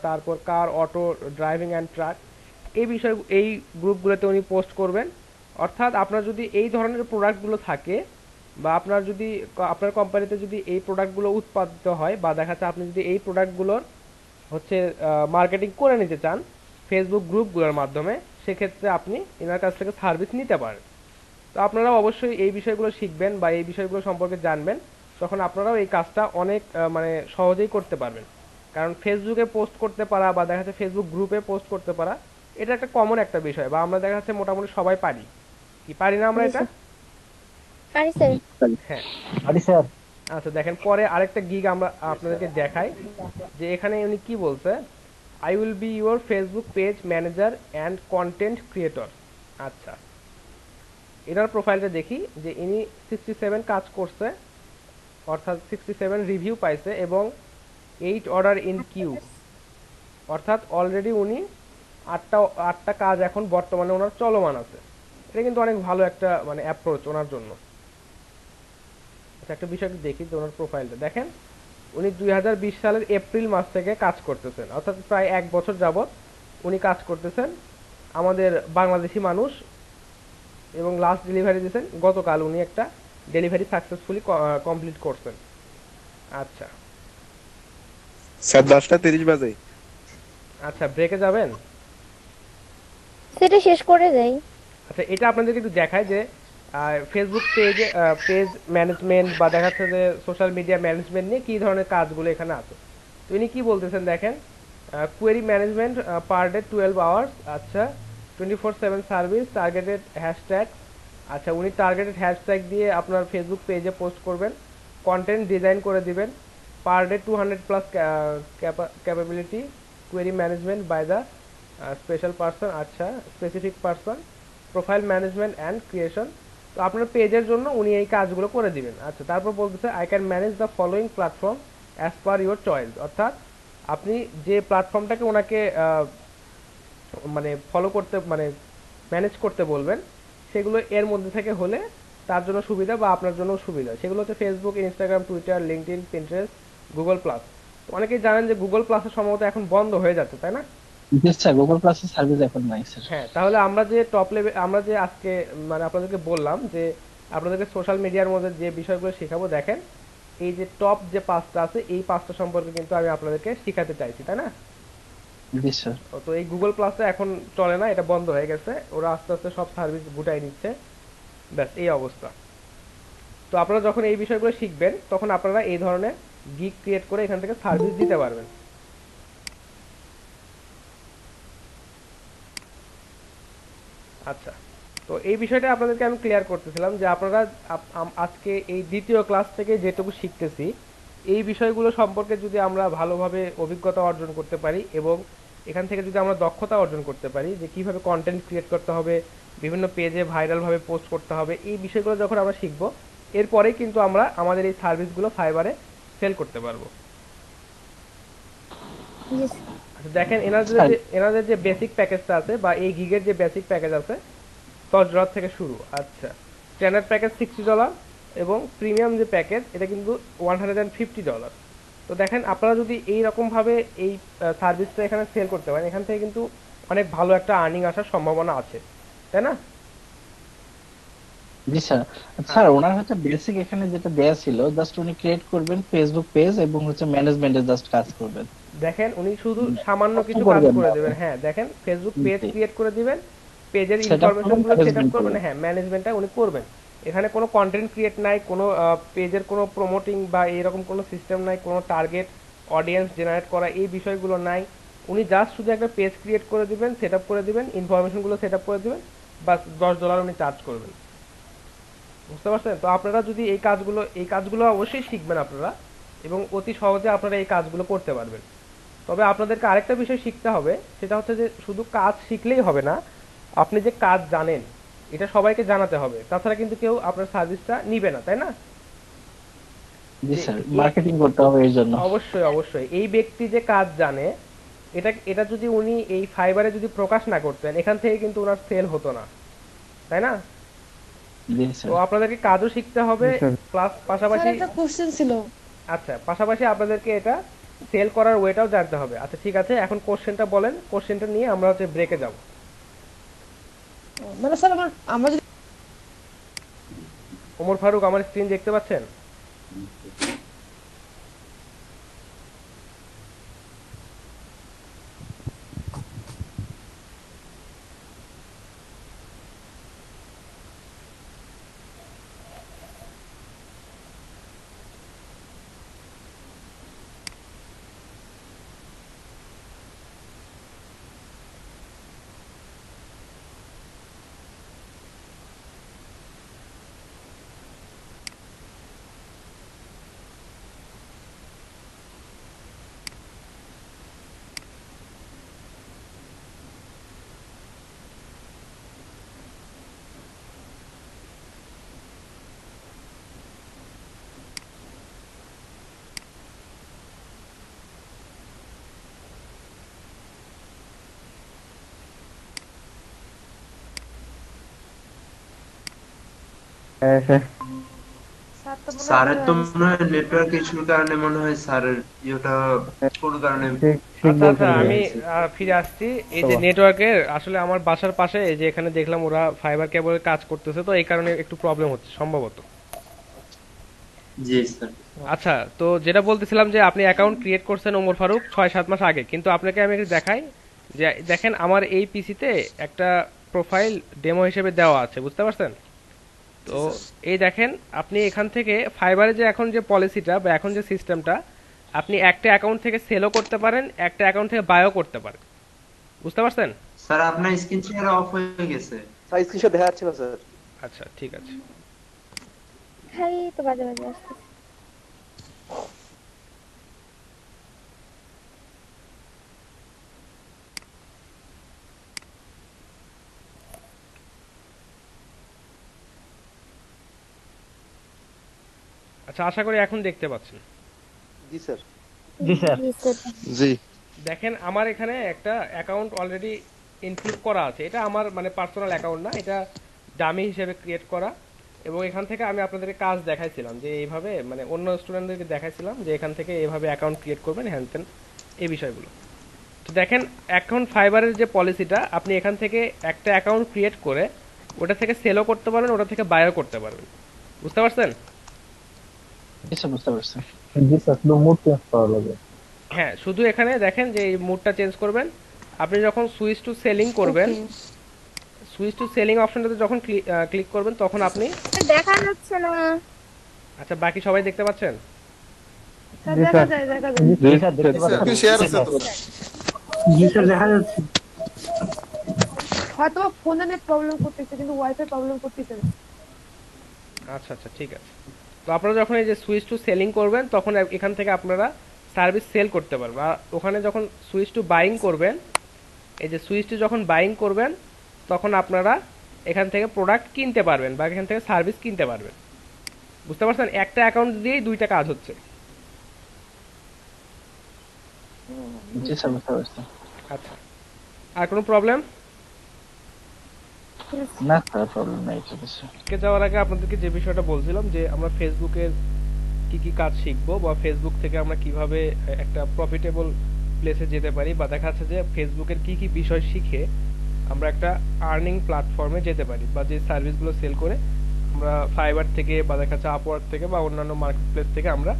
তারপর কার, অটো, ড্রাইভিং অ্যান্ড ট্রাক, এই গ্রুপগুলোতে উনি পোস্ট করবেন। অর্থাৎ আপনার যদি এই ধরনের প্রোডাক্টগুলো থাকে, বা আপনার কোম্পানিতে যদি এই প্রোডাক্টগুলো উৎপাদিত হয়, বা দেখা যাচ্ছে আপনি যদি এই প্রোডাক্টগুলোর হচ্ছে মার্কেটিং করে নিতে চান ফেসবুক গ্রুপগুলোর মাধ্যমে, সেক্ষেত্রে আপনি এনার কাছ থেকে সার্ভিস নিতে পারেন। তো আপনারা অবশ্যই এই বিষয়গুলো শিখবেন বা এই বিষয়গুলো সম্পর্কে জানবেন, তখন আপনারাও এই কাজটা অনেক মানে সহজেই করতে পারবেন। কারণ ফেসবুকে পোস্ট করতে পারা, বা দেখা যাচ্ছে ফেসবুক গ্রুপে পোস্ট করতে পারা, এটা একটা কমন একটা বিষয়, বা আমরা দেখা যাচ্ছে মোটামুটি সবাই পারি, কি পারি না আমরা এটা?
পারি স্যার।
হ্যাঁ,
আরে স্যার।
আচ্ছা, দেখেন পরে আরেকটা গিগ আমরা আপনাদেরকে দেখাই, যে এখানে উনি কি বলছে, I will be your Facebook page manager and content creator. আচ্ছা, এনার প্রোফাইলটা দেখি যে ইনি 67 কাজ করছে, অর্থাৎ 67 রিভিউ পাইছে, এবং 8 অর্ডার ইন কিউ, অর্থাৎ অলরেডি উনি আটটা আটটা কাজ এখন বর্তমানে ওনার চলমান আছে। এটা কিন্তু অনেক ভালো একটা মানে অ্যাপ্রোচ ওনার জন্য। আচ্ছা, একটা বিষয় একটু দেখি যে ওনার প্রোফাইলটা দেখেন। উনি 2020 সালের এপ্রিল মাস থেকে কাজ করতেছেন, অর্থাৎ প্রায় 1 বছর যাবত উনি কাজ করতেছেন আমাদের বাংলাদেশি মানুষ, এবং লাস্ট ডেলিভারি দিয়েছেন গতকাল। উনি একটা ডেলিভারি সাকসেসফুলি কমপ্লিট করছেন। আচ্ছা
স্যার 10:30 বাজে।
আচ্ছা, ব্রেকে যাবেন?
সেটা শেষ করে যাই।
আচ্ছা, এটা আপনাদেরকে একটু দেখায় যে ফেসবুক পেজে পেজ ম্যানেজমেন্ট বা দেখা যাচ্ছে যে সোশ্যাল মিডিয়া ম্যানেজমেন্ট নিয়ে কি ধরনের কাজগুলো এখানে আছে। তো ইনি কি বলতেছেন দেখেন, query management per day 12 hours. আচ্ছা, 24/7 সার্ভিস, টার্গেটেড হ্যাশট্যাগ। আচ্ছা, উনি টার্গেটেড হ্যাশট্যাগ দিয়ে আপনার ফেসবুক পেজে পোস্ট করবেন, কন্টেন্ট ডিজাইন করে দিবেন। Per day 200+ capability, query management by the special person. আচ্ছা, specific person, profile management and creation. তো আপনার পেজের জন্য উনি এই কাজগুলো করে দিবেন। আচ্ছা, তারপর বলতেছে I can manage the following platform as per your choice. অর্থাৎ আপনি যে প্ল্যাটফর্মটাকে ওনাকে মানে ফলো করতে মানে ম্যানেজ করতে বলবেন, সেগুলো এর মধ্যে থেকে হলে তার জন্য সুবিধা বা আপনার জন্য সুবিধা। সেগুলো হচ্ছে Facebook, Instagram, Twitter, LinkedIn, Pinterest, Google plus. অনেকেই জানেন যে গুগল প্লাসের সম্ভবত এখন বন্ধ হয়ে যাচ্ছে, তাই না?
জি স্যার, গুগল প্লাসের সার্ভিস এখন নাই স্যার।
হ্যাঁ, তাহলে আমরা যে টপ লেভেল, আমরা যে আজকে মানে আপনাদেরকে বললাম যে আপনাদেরকে সোশ্যাল মিডিয়ার মধ্যে যে বিষয়গুলো শেখাবো, দেখেন এই যে টপ যে 5টা আছে, এই 5টা সম্পর্কে কিন্তু আমি আপনাদেরকে শেখাতে চাইছি, তাই না?
জি স্যার।
তো এই গুগল প্লাসটা এখন চলে না, এটা বন্ধ হয়ে গেছে। ওরা আস্তে আস্তে সব সার্ভিস গুটাই নিচ্ছে, ব্যাস এই অবস্থা। তো আপনারা যখন এই বিষয়গুলো শিখবেন, তখন আপনারা এই ধরনের গিগ ক্রিয়েট করে এখান থেকে সার্ভিস দিতে পারবেন। আচ্ছা, তো এই বিষয়টা আপনাদেরকে আমি ক্লিয়ার করতেছিলাম যে আপনারা আজকে এই দ্বিতীয় ক্লাস থেকে যেটুকু শিখতেছি, এই বিষয়গুলো সম্পর্কে যদি আমরা ভালোভাবে অভিজ্ঞতা অর্জন করতে পারি এবং এখান থেকে যদি আমরা দক্ষতা অর্জন করতে পারি যে কিভাবে কন্টেন্ট ক্রিয়েট করতে হবে, বিভিন্ন পেজে ভাইরালভাবে পোস্ট করতে হবে, এই বিষয়গুলো যখন আমরা শিখব, এরপরেই কিন্তু আমরা আমাদের এই সার্ভিসগুলো ফাইবারে সেল করতে পারবো। আচ্ছা, দেখেন এনাদের যে বেসিক প্যাকেজটা আছে বা এই গিগের যে বেসিক প্যাকেজ আছে, $10 থেকে শুরু। আচ্ছা, স্ট্যান্ডার্ড প্যাকেজ $60 এবং প্রিমিয়াম যে প্যাকেজ এটা কিন্তু $150। তো দেখেন, আপনারা যদি এই রকম ভাবে এই সার্ভিসটা এখানে সেল করতে পারেন, এখান থেকে কিন্তু অনেক ভালো একটা আর্নিং আসার সম্ভাবনা আছে, তাই না?
জি স্যার। স্যার, ওনার হচ্ছে বেসিক এখানে যেটা দেয়া ছিল, জাস্ট উনি ক্রিয়েট করবেন ফেসবুক পেজ এবং হচ্ছে ম্যানেজমেন্টে জাস্ট কাজ করবেন।
দেখেন, উনি শুধু সামান্য কিছু কাজ
করবেন
করে
না।
দেবেন। হ্যাঁ, দেখেন, ফেসবুক পেজ
জি।
ক্রিয়েট করে দিবেন, পেজের
Setup
ইনফরমেশন গুলো
করবেন,
সেটআপ
management
করবেন,
করবেন।
হ্যাঁ ম্যানেজমেন্টটা উনি করবেন। এখানে কোনো কন্টেন্ট ক্রিয়েট নাই, কোনো পেজের কোনো প্রমোটিং বা এরকম কোনো সিস্টেম নাই, কোনো টার্গেট অডিয়েন্স জেনারেট করা এই বিষয়গুলো নাই। উনি জাস্ট শুধু একটা পেজ ক্রিয়েট করে দিবেন, সেটআপ করে দিবেন, ইনফরমেশন গুলো সেটআপ করে দিবেন, বাস $10 উনি চার্জ করবেন। বুঝতে পারছেন? তো আপনারা যদি এই কাজগুলো অবশ্যই শিখবেন আপনারা, এবং অতি সহজে আপনারা এই কাজগুলো করতে পারবেন। তবে আপনাদেরকে আরেকটা বিষয় শিখতে হবে, সেটা হচ্ছে যে শুধু কাজ শিখলেই হবে না, আপনি যে কাজ জানেন এটা সবাইকে জানাতে হবে, তাছাড়া কিন্তু কেউ আপনার সার্ভিসটা নিবে না, তাই না?
জি স্যার, মার্কেটিং করতে হবে এর জন্য।
অবশ্যই অবশ্যই এই ব্যক্তি যে কাজ জানে, এটা যদি উনি এই ফাইবারে যদি প্রকাশ না করতেন, এখান থেকে কিন্তু ওনার সেল হতো না, তাই না?
জি স্যার।
তো আপনাদেরকে কাজও শিখতে হবে, প্লাস পাশাপাশি
স্যার একটা কোশ্চেন ছিল।
আচ্ছা, পাশাপাশি আপনাদেরকে এটা সেল করার ওয়েটাও জানতে হবে। আচ্ছা ঠিক আছে, এখন কোশ্চেনটা বলেন, কোশ্চেনটা নিয়ে আমরা হচ্ছে ব্রেকে যাব।
মানে স্যার আমরা যদি
ওমর ফারুক, আমার স্ক্রিন দেখতে পাচ্ছেন?
হ্যাঁ হ্যাঁ
স্যার তো মনে হয়
স্যারের
ঘরে
তো
গেছে।
মনে হয় নেটওয়ার্ক ইস্যুর কারণে মনে হয় স্যারের ইয়েটা কোনো কারণে
ঠিক ঠিক
আচ্ছা আচ্ছা
বলছেন ভাইয়া।
আমি ফিরে আসছি এই যে
বাবা।
নেটওয়ার্কের আসলে আমার বাসার পাশে এই যে এখানে দেখলাম ওরা ফাইবার কেবলের কাজ করতেছে তো এই কারণে একটু প্রবলেম হচ্ছে সম্ভবত।
জি স্যার।
আচ্ছা তো যেটা বলতেছিলাম যে আপনি অ্যাকাউন্ট ক্রিয়েট করছেন ওমর ফারুক 6-7 মাস আগে, কিন্তু আপনাকে আমি একটু দেখাই যে দেখেন আমার এই পিসিতে একটা প্রোফাইল ডেমো হিসেবে দেওয়া আছে, বুঝতে পারছেন? তো এই দেখেন আপনি এখান থেকে ফাইবারে যে এখন যে পলিসিটা বা এখন যে সিস্টেমটা, আপনি একটা অ্যাকাউন্ট থেকে সেলও করতে পারেন, একটা অ্যাকাউন্ট থেকে বায়ও করতে পারেন, বুঝতে পারছেন?
স্যার আপনার স্ক্রিন শেয়ার অফ হয়ে গেছে।
স্যার স্ক্রিনশট দেখা যাচ্ছে না স্যার।
আচ্ছা ঠিক আছে।
হ্যাঁ এই তো বাজে বাজে আসতেছে।
আচ্ছা আশা করি এখন দেখতে পাচ্ছেন।
জি স্যার।
জি স্যার।
জি স্যার।
জি
দেখেন আমার এখানে একটা অ্যাকাউন্ট অলরেডি ইনক্লুড করা আছে, এটা আমার মানে পার্সোনাল অ্যাকাউন্ট না, এটা ডামি হিসেবে ক্রিয়েট করা। এবং এখান থেকে আমি আপনাদেরকে কাজ দেখাইছিলাম যে এইভাবে মানে অন্য স্টুডেন্টদেরকে দেখাইছিলাম যে এখান থেকে এইভাবে অ্যাকাউন্ট ক্রিয়েট করবেন হ্যান ত্যান এই বিষয়গুলো। তো দেখেন এখন ফাইবারের যে পলিসিটা, আপনি এখান থেকে একটা অ্যাকাউন্ট ক্রিয়েট করে ওটা থেকে সেলও করতে পারবেন, ওটা থেকে বায়ও করতে পারবেন, বুঝতে পারছেন?
বুঝতে পারছি।
জি স্যার, শুধু মুড চেঞ্জ করা লাগে।
হ্যাঁ শুধু এখানে দেখেন যে এই মুডটা চেঞ্জ করবেন। আপনি যখন সুইচ টু সেলিং করবেন, সুইচ টু সেলিং অপশনটাতে যখন ক্লিক করবেন তখন আপনি
দেখা যাচ্ছে না।
আচ্ছা বাকি সবাই দেখতে পাচ্ছেন?
স্যার
জি
দেখা
স্যার।
যায় দেখা
জি
যায়।
স্যার দেখতে পাচ্ছেন।
শেয়ার আছে তো।
জি স্যার দেখা যাচ্ছে।
হয়তো ফোনে নেট প্রবলেম করতেছে কিন্তু ওয়াইফাই প্রবলেম করতেছে না।
আচ্ছা আচ্ছা ঠিক আছে। তো আপনারা যখন এই যে সুইচ টু সেলিং করবেন তখন এখান থেকে আপনারা সার্ভিস সেল করতে পারবেন। আর ওখানে যখন সুইচ টু বাইং করবেন, এই যে সুইচ টু যখন বাইং করবেন তখন আপনারা এখান থেকে প্রোডাক্ট কিনতে পারবেন বা এখান থেকে সার্ভিস কিনতে পারবেন, বুঝতে পারছেন? একটা অ্যাকাউন্ট দিয়েই দুইটা কাজ হচ্ছে।
জি স্যার বুঝতে পারছি।
আচ্ছা আর কোনো প্রবলেম?
না স্যার প্রবলেম নাই তো কিছু।
কে যাওয়ার আগে আপনাদেরকে যে বিষয়টা বলছিলাম যে আমরা ফেসবুকের কি কি কাজ শিখবো বা ফেসবুক থেকে আমরা কিভাবে একটা প্রফিটেবল প্লেসে যেতে পারি, বা দেখা যাচ্ছে যে ফেসবুকের কি কি বিষয় শিখে আমরা একটা আর্নিং প্ল্যাটফর্মে যেতে পারি, বা যে সার্ভিসগুলো সেল করে আমরা ফাইবার থেকে বা দেখা যাচ্ছে আপওয়ার্ক থেকে বা অন্যান্য মার্কেট প্লেস থেকে আমরা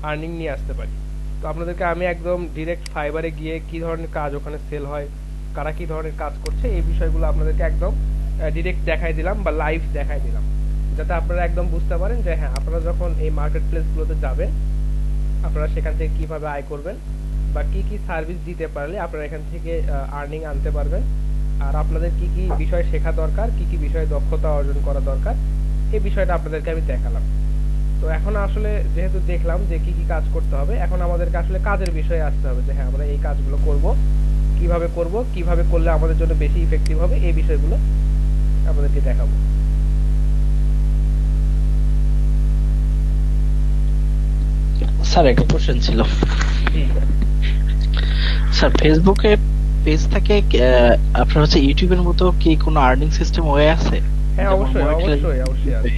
আর্নিং নিয়ে আসতে পারি। তো আপনাদেরকে আমি একদম ডিরেক্ট ফাইবারে গিয়ে কি ধরনের কাজ ওখানে সেল হয়, কারা কি ধরনের কাজ করছে, এই বিষয়গুলো আপনাদেরকে একদম ডিরেক্ট দেখাই দিলাম বা লাইভ দেখাই দিলাম, যাতে আপনারা একদম বুঝতে পারেন যে হ্যাঁ আপনারা যখন এই মার্কেট প্লেসগুলোতে যাবেন আপনারা সেখান থেকে কিভাবে আয় করবেন বা কি কি সার্ভিস দিতে পারলে আপনারা এখান থেকে আর্নিং আনতে পারবেন, আর আপনাদের কি কি বিষয় শেখা দরকার, কি কি বিষয়ে দক্ষতা অর্জন করা দরকার, এই বিষয়টা আপনাদেরকে আমি দেখালাম। তো এখন আসলে যেহেতু দেখলাম যে কি কি কাজ করতে হবে, এখন আমাদেরকে আসলে কাজের বিষয়ে আসতে হবে যে হ্যাঁ আমরা এই কাজগুলো করব, কিভাবে করলে আমাদের জন্য বেশি ইফেক্টিভ হবে, এই বিষয়গুলো আপনাদেরকে দেখাবো।
স্যার একটা কোশ্চেন ছিল। স্যার ফেসবুকে পেজ থেকে আপনার হচ্ছে ইউটিউবের মতো কি কোনো আর্নিং সিস্টেম হয়ে আছে?
হ্যাঁ অবশ্যই অবশ্যই অবশ্যই আছে,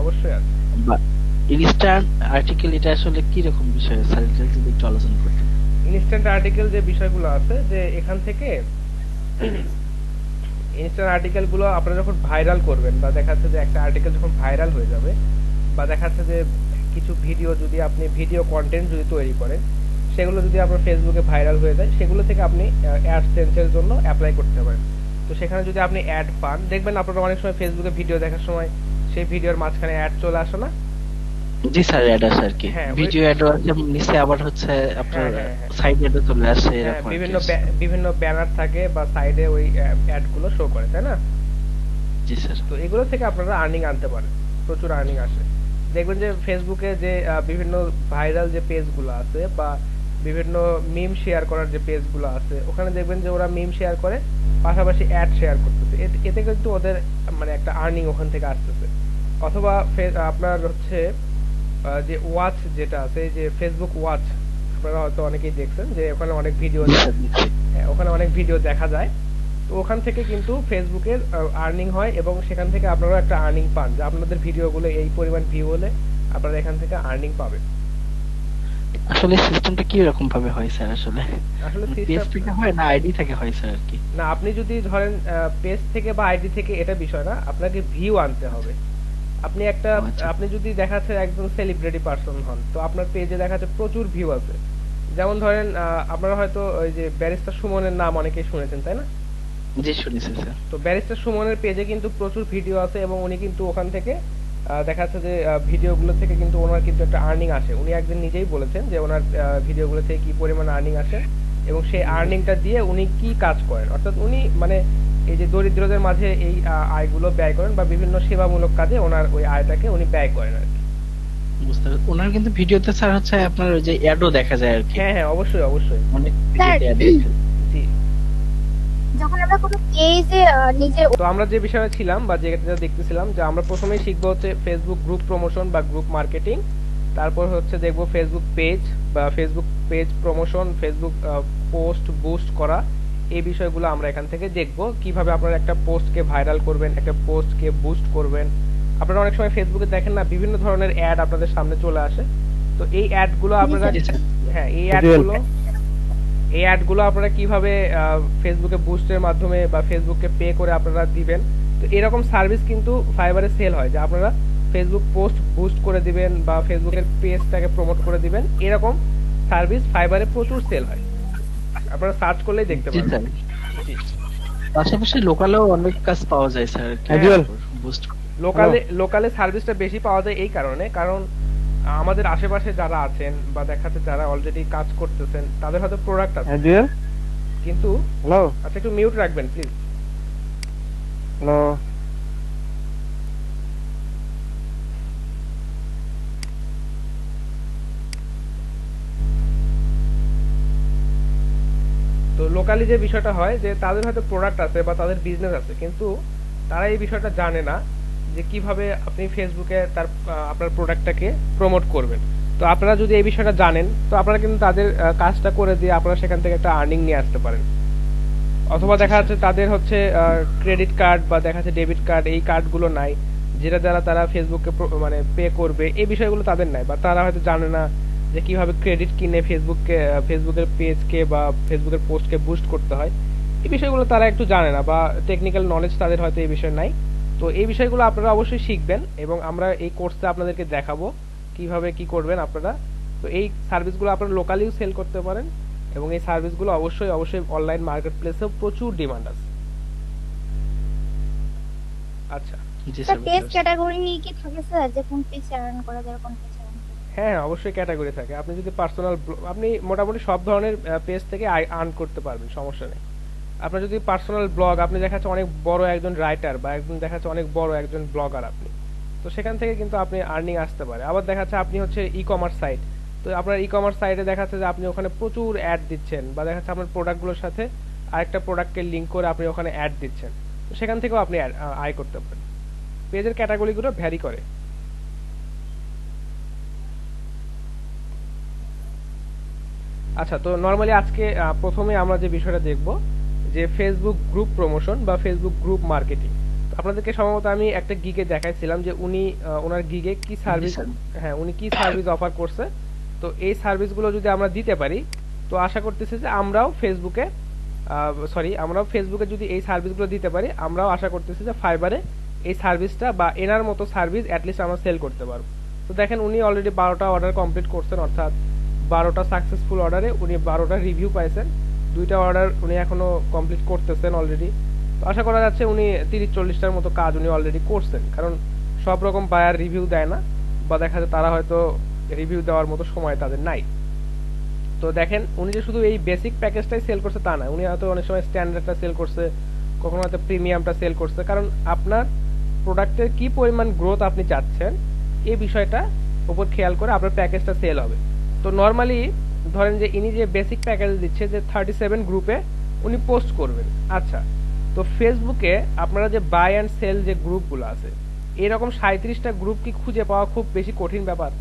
অবশ্যই আছে।
ইনস্ট্যান্ট আর্টিকেল এটা আসলে কি রকম বিষয় স্যার, এটা যদি একটু আলোচনা করতেন।
ইনস্ট্যান্ট আর্টিকেল যে বিষয়গুলো আছে যে এখান থেকে ইনস্ট্যান্ট আর্টিকেল গুলো আপনারা যখন ভাইরাল করবেন বা দেখা যাচ্ছে যে একটা আর্টিকেল যখন ভাইরাল হয়ে যাবে বা দেখা যাচ্ছে যে কিছু ভিডিও যদি আপনি ভিডিও কন্টেন্ট যদি তৈরি করেন সেগুলো যদি আপনার ফেসবুকে ভাইরাল হয়ে যায় সেগুলো থেকে আপনি অ্যাডসেন্সের জন্য অ্যাপ্লাই করতে পারেন। তো সেখানে যদি আপনি অ্যাড পান, দেখবেন আপনারা অনেক সময় ফেসবুকে ভিডিও দেখার সময় সেই ভিডিওর মাঝখানে অ্যাড চলে আসে না?
জি স্যার অ্যাড আছে আর কি, ভিডিও অ্যাডও আছে, নিচে আবার হচ্ছে আপনার সাইড অ্যাডও চলে আসে এরকম
বিভিন্ন ব্যানার থাকে বা সাইডে ওই অ্যাড গুলো শো করে, তাই না?
জি স্যার।
তো এগুলো থেকে আপনারা আর্নিং আনতে পারেন, প্রচুর আর্নিং আসে। দেখবেন যে ফেসবুকে যে বিভিন্ন ভাইরাল যে পেজগুলো আছে বা বিভিন্ন মিম শেয়ার করার যে পেজগুলো আছে ওখানে দেখবেন যে ওরা মিম শেয়ার করে পাশাপাশি অ্যাড শেয়ার করতেছে, এতে কিন্তু ওদের মানে একটা আর্নিং ওখান থেকে আসতেছে। অথবা আপনার হচ্ছে যে ওয়াচ যেটা আছে, যে ফেসবুক ওয়াচ আপনারা হয়তো অনেকেই দেখছেন যে ওখানে অনেক ভিডিও দেখা যায়। তো ওখান থেকে কিন্তু ফেসবুকের আর্নিং হয় এবং সেখান থেকে আপনারা একটা আর্নিং পান, যে আপনাদের ভিডিওগুলো এই পরিমাণ ভিউ হলে আপনারা এখান থেকে আর্নিং পাবেন।
আসলে সিস্টেমটা কি রকম ভাবে হয় স্যার? আসলে
আসলে
পেজ
সিস্টেম
থেকে হয় না আইডি থেকে হয় স্যার? আর কি
না, আপনি যদি ধরেন পেজ থেকে বা আইডি থেকে, এটা বিষয় না, আপনাকে ভিউ আনতে হবে। আপনি একটা আপনি যদি দেখাচ্ছে একজন সেলিব্রিটি পারসন হন, তো আপনার পেজে দেখাচ্ছে প্রচুর ভিউ আছে। যেমন ধরেন আপনারা হয়তো ওই যে ব্যারিস্টার সুমনের নাম অনেকেই শুনেছেন, তাই না?
জি শুনেছি স্যার।
তো ব্যারিস্টার সুমনের পেজে কিন্তু প্রচুর ভিডিও আছে এবং উনি কিন্তু ওখান থেকে দেখা যাচ্ছে যে ভিডিওগুলো থেকে কিন্তু ওনার কিন্তু একটা আর্নিং আসে। উনি একদিন নিজেই বলেছেন যে ওনার ভিডিওগুলো থেকে কি পরিমাণ আর্নিং আসে এবং সেই আর্নিংটা দিয়ে উনি কি কাজ করেন, অর্থাৎ উনি মানে এই যে দরিদ্রদের মাঝে এই আয়গুলো ব্যয় করেন বা বিভিন্ন সেবামূলক কাজে ওনার ওই আয়টাকে উনি ব্যয় করেন আর কি।
বুঝতে পারছি। ওনার কিন্তু ভিডিওতে স্যার হচ্ছে আপনার ওই যে অ্যাডও দেখা যায় আর কি।
হ্যাঁ হ্যাঁ, অবশ্যই অবশ্যই।
অনেক
স্যার,
ভিডিওতে অ্যাড দেখা যায়।
জি।
যখন আমরা কোনো পেজে নিজের
তো আমরা যে বিষয়ে ছিলাম বা যেটা দেখতেছিলাম, যে আমরা প্রথমেই শিখবো হচ্ছে ফেসবুক গ্রুপ প্রমোশন বা গ্রুপ মার্কেটিং, তারপর হচ্ছে দেখবো ফেসবুক পেজ বা Facebook page promotion, Facebook post boost করা, এই বিষয়গুলো আমরা এখান থেকে দেখবো। কিভাবে আপনারা একটা পোস্টকে ভাইরাল করবেন, একটা পোস্টকে বুস্ট করবেন। আপনারা অনেক সময় ফেসবুকে দেখেন না, বিভিন্ন ধরনের অ্যাড আপনাদের সামনে চলে আসে। তো এই অ্যাডগুলো আপনারা হ্যাঁ এই অ্যাডগুলো আপনারা কিভাবে ফেসবুকে বুস্টের মাধ্যমে বা ফেসবুকে পে করে আপনারা দিবেন। তো এরকম সার্ভিস কিন্তু ফাইবারে সেল হয়, যে আপনারা ফেসবুক পোস্ট বুস্ট করে দিবেন বা ফেসবুকের পেজটাকে প্রমোট করে দিবেন, এরকম সার্ভিস ফাইবারে প্রচুর সেল হয়, আপনারা সার্চ করলেই দেখতে পাবেন। জি।
পাশাপাশি লোকালেও অনেক কাজ পাওয়া যায় স্যার। বুস্ট
লোকালে সার্ভিসটা বেশি পাওয়া যায় এই কারণে, কারণ আমাদের আশেপাশে যারা আছেন বা দেখাচ্ছে যারা অলরেডি কাজ করতেছেন, তাদের হয়তো প্রোডাক্ট আছে কিন্তু আচ্ছা একটু মিউট রাখবেন প্লিজ। তো লোকালি যে বিষয়টা হয় যে তাদের হয়তো প্রোডাক্ট আছে বা তাদের বিজনেস আছে, কিন্তু তারা এই বিষয়টা জানে না যে কিভাবে আপনি ফেসবুকে আপনার প্রোডাক্টটাকে প্রমোট করবেন। তো আপনারা যদি এই বিষয়টা জানেন, তো আপনারা কিন্তু তাদের কাজটা করে দিয়ে আপনারা সেখান থেকে একটা আর্নিং নিয়ে আসতে পারেন। অথবা দেখা যাচ্ছে তাদের হচ্ছে ক্রেডিট কার্ড বা দেখা যাচ্ছে ডেবিট কার্ড, এই কার্ডগুলো নাই, যেটা দ্বারা তারা ফেসবুককে মানে পে করবে, এই বিষয়গুলো তাদের নাই, বা তারা হয়তো জানে না যে কিভাবে ক্রেডিট কিনে ফেসবুকের পেজকে বা ফেসবুকের পোস্টকে বুস্ট করতে হয়। এই বিষয়গুলো তারা একটু জানে না বা টেকনিক্যাল নলেজ তাদের হয়তো এই বিষয় নাই। তো এই বিষয়গুলো আপনারা অবশ্যই শিখবেন এবং আমরা এই কোর্সে আপনাদেরকে দেখাবো কিভাবে কি করবেন আপনারা। তো এই সার্ভিসগুলো আপনারা লোকালিও সেল করতে পারেন এবং এই সার্ভিসগুলো অবশ্যই অনলাইন মার্কেট প্লেসেও প্রচুর ডিমান্ড আছে। আচ্ছা,
পেজ ক্যাটাগরি কি থাকে স্যার, যে কোন পেজ আর্ন করা যায়, কোন পেজ আর্ন?
হ্যাঁ অবশ্যই ক্যাটাগরি থাকে। আপনি যদি পার্সোনাল, আপনি মোটামুটি সব ধরনের পেজ থেকে আর্ন করতে পারবেন, সমস্যা নেই। আপনার যদি পার্সোনাল ব্লগ, আপনি দেখাচ্ছে অনেক বড় একজন রাইটার বা একজন দেখাচ্ছে অনেক বড় একজন ব্লগার আপনি, তো সেখান থেকে কিন্তু আপনি আর্নিং আসতে পারে। আবার দেখাচ্ছে আপনি হচ্ছে ই কমার্স সাইট, তো আপনার ই কমার্স সাইটে দেখাচ্ছে যে আপনি ওখানে প্রচুর অ্যাড দিচ্ছেন বা দেখাচ্ছে আপনার প্রোডাক্টগুলোর সাথে আরেকটা প্রোডাক্টকে লিঙ্ক করে আপনি ওখানে অ্যাড দিচ্ছেন, তো সেখান থেকেও আপনি আয় করতে পারেন। পেজের ক্যাটাগরিগুলো ভ্যারি করে। আচ্ছা, তো নরমালি আজকে প্রথমে আমরা যে বিষয়টা দেখব যে ফেসবুক গ্রুপ প্রমোশন বা ফেসবুক গ্রুপ মার্কেটিং। আপনাদেরকে সম্ভবত আমি একটা গিগে দেখাইছিলাম যে উনি ওনার গিগে কি সার্ভিস, হ্যাঁ উনি কি সার্ভিস অফার করছে। তো এই সার্ভিসগুলো যদি আমরা দিতে পারি, তো আশা করতেছি যে আমরাও ফেসবুকে যদি এই সার্ভিসগুলো দিতে পারি, আমরাও আশা করতেছি যে ফাইবারে এই সার্ভিসটা বা এনার মতো সার্ভিস অ্যাটলিস্ট আমরা সেল করতে পারবো। তো দেখেন উনি অলরেডি 12টা অর্ডার কমপ্লিট করছেন, অর্থাৎ 12টা সাকসেসফুল অর্ডারে উনি 12টা রিভিউ পাইছেন, 2টা অর্ডার উনি এখনো কমপ্লিট করতেছেন অলরেডি। তো আশা করা যাচ্ছে উনি 30-40টার মতো কাজ উনি অলরেডি করছেন, কারণ সব রকম বায়ার রিভিউ দেয় না বা দেখা যায় তারা হয়তো রিভিউ দেওয়ার মতো সময় তাদের নাই। তো দেখেন উনি যে শুধু এই বেসিক প্যাকেজটাই সেল করছে তা না, উনি হয়তো অনেক সময় স্ট্যান্ডার্ডটা সেল করছে, কখনো হয়তো প্রিমিয়ামটা সেল করছে, কারণ আপনার প্রোডাক্টের কি পরিমাণ গ্রোথ আপনি চাচ্ছেন এই বিষয়টা উপর খেয়াল করে আপনার প্যাকেজটা সেল হবে। তো নর্মালি ধরেন যে ইনি যে বেসিক প্যাকেজ দিচ্ছে যে 37 গ্রুপে উনি পোস্ট করবেন। আচ্ছা, তো ফেসবুকে আপনারা যে বাই অ্যান্ড সেল যে গ্রুপগুলো আছে, এরকম 37টা গ্রুপ কি খুঁজে পাওয়া খুব বেশি কঠিন ব্যাপার?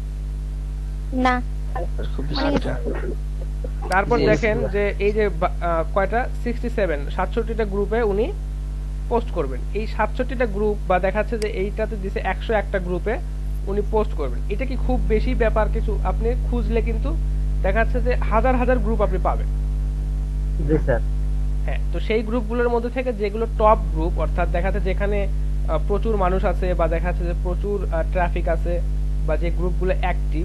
না,
খুব বেশি একটা।
মানে
আচ্ছা,
খুব
তারপর
জি,
দেখেন
জি।
যে এই যে কয়টা 67টা গ্রুপে উনি পোস্ট করবেন। এই 67টা গ্রুপ বা দেখাচ্ছে যে এইটাতে দিছে 101টা গ্রুপে উনি পোস্ট করবেন। এটা কি খুব বেশি ব্যাপার কিছু? আপনি খুঁজলে কিন্তু দেখাচ্ছে যে হাজার হাজার গ্রুপ আপনি পাবেন।
জি স্যার।
হ্যাঁ, তো সেই গ্রুপগুলোর মধ্যে থেকে যেগুলো টপ গ্রুপ, অর্থাৎ দেখাচ্ছে যেখানে প্রচুর মানুষ আছে বা দেখাচ্ছে যে প্রচুর ট্রাফিক আছে বা যে গ্রুপগুলো অ্যাক্টিভ,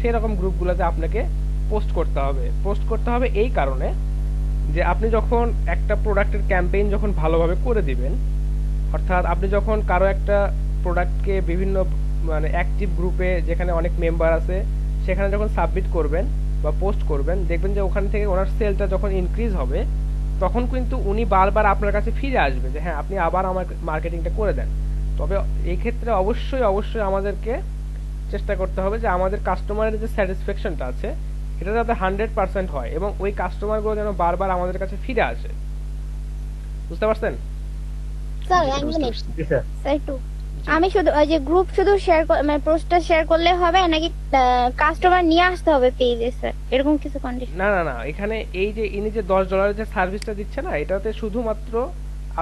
সেই রকম গ্রুপগুলোতে আপনাকে পোস্ট করতে হবে। পোস্ট করতে হবে এই কারণে যে আপনি যখন একটা প্রোডাক্টের ক্যাম্পেইন যখন ভালোভাবে করে দিবেন, অর্থাৎ আপনি যখন কারো একটা প্রোডাক্টকে বিভিন্ন মানে অ্যাক্টিভ গ্রুপে যেখানে অনেক মেম্বার আছে সেখানে যখন সাবমিট করবেন বা পোস্ট করবেন, দেখবেন যে ওখান থেকে ওনার সেলটা যখন ইনক্রিজ হবে তখন কিন্তু উনি বারবার আপনার কাছে ফিরে আসবে যে হ্যাঁ আপনি আবার আমার মার্কেটিংটা করে দেন। তবে এই ক্ষেত্রে অবশ্যই অবশ্যই আমাদেরকে চেষ্টা করতে হবে যে আমাদের কাস্টমারের যে স্যাটিসফ্যাকশনটা আছে এটা যাতে 100% হয় এবং ওই কাস্টমারগুলো যেন বারবার আমাদের কাছে ফিরে আসে। বুঝতে পারছেন?
স্যার এক মিনিট স্যার একটু, আমি শুধু ওই যে গ্রুপ শুধু শেয়ার মানে পোস্টটা শেয়ার করলে হবে নাকি কাস্টমার নিয়ে আসতে হবে পেজে স্যার, এরকম কিছু কন্ডিশন?
না না না, এখানে এই যে ইনি যে $10 যে সার্ভিসটা দিচ্ছে না, এটাতে শুধুমাত্র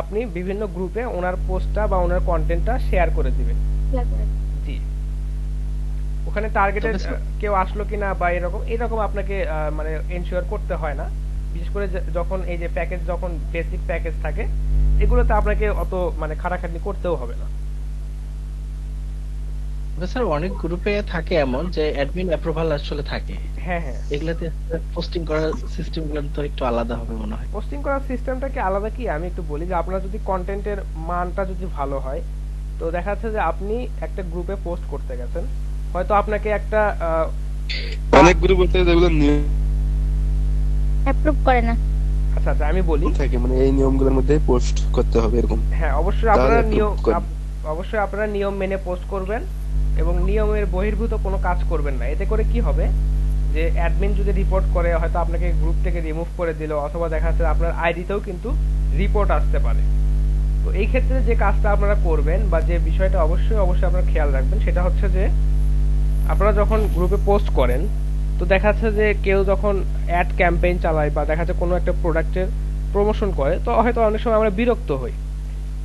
আপনি বিভিন্ন গ্রুপে ওনার পোস্টটা বা ওনার কন্টেন্টটা শেয়ার করে দিবেন। জি, ওখানে টার্গেটেড কেউ আসলো কিনা বা এরকম এরকম আপনাকে মানে এনশিওর করতে হয় না। বিশেষ করে যখন এই যে প্যাকেজ, যখন বেসিক প্যাকেজ থাকে এগুলোতে আপনাকে অত মানে খাটাখাটনি করতেও হবে না।
স্যার অনেক গ্রুপে থাকে এমন যে অ্যাডমিন অ্যাপ্রুভাল আসলে থাকে।
হ্যাঁ হ্যাঁ,
এগুলাতে পোস্টিং করার সিস্টেমগুলো তো একটু আলাদা হবে মনে হয়।
পোস্টিং করার সিস্টেমটা কি আলাদা কি আমি একটু বলি যে আপনার যদি কন্টেন্টের মানটা যদি ভালো হয় তো দেখা যাচ্ছে যে আপনি একটা গ্রুপে পোস্ট করতে গেছেন, হয়তো আপনাকে একটা
অনেক গ্রুপ আছে যেগুলো
অ্যাপ্রুভ করে না।
আচ্ছা আচ্ছা আমি বলি
থাকে, মানে এই নিয়মগুলোর মধ্যে পোস্ট করতে হবে এরকম।
হ্যাঁ, অবশ্যই আপনারা নিয়ম অবশ্যই আপনারা নিয়ম মেনে পোস্ট করবেন এবং নিয়মের বহির্ভূত কোনো কাজ করবেন না। এতে করে কি হবে যে অ্যাডমিন যদি রিপোর্ট করে হয়তো আপনাকে গ্রুপ থেকে রিমুভ করে দিল, অথবা দেখা যাচ্ছে আপনার আইডিতেও কিন্তু রিপোর্ট আসতে পারে। তো এই ক্ষেত্রে যে কাজটা আপনারা করবেন বা যে বিষয়টা অবশ্যই অবশ্যই আপনারা খেয়াল রাখবেন সেটা হচ্ছে যে আপনারা যখন গ্রুপে পোস্ট করেন তো দেখা যাচ্ছে যে কেউ যখন অ্যাড ক্যাম্পেইন চালায় বা দেখা যাচ্ছে কোনো একটা প্রোডাক্টের প্রমোশন করে তো হয়তো অনেক সময় আমরা বিরক্ত হই।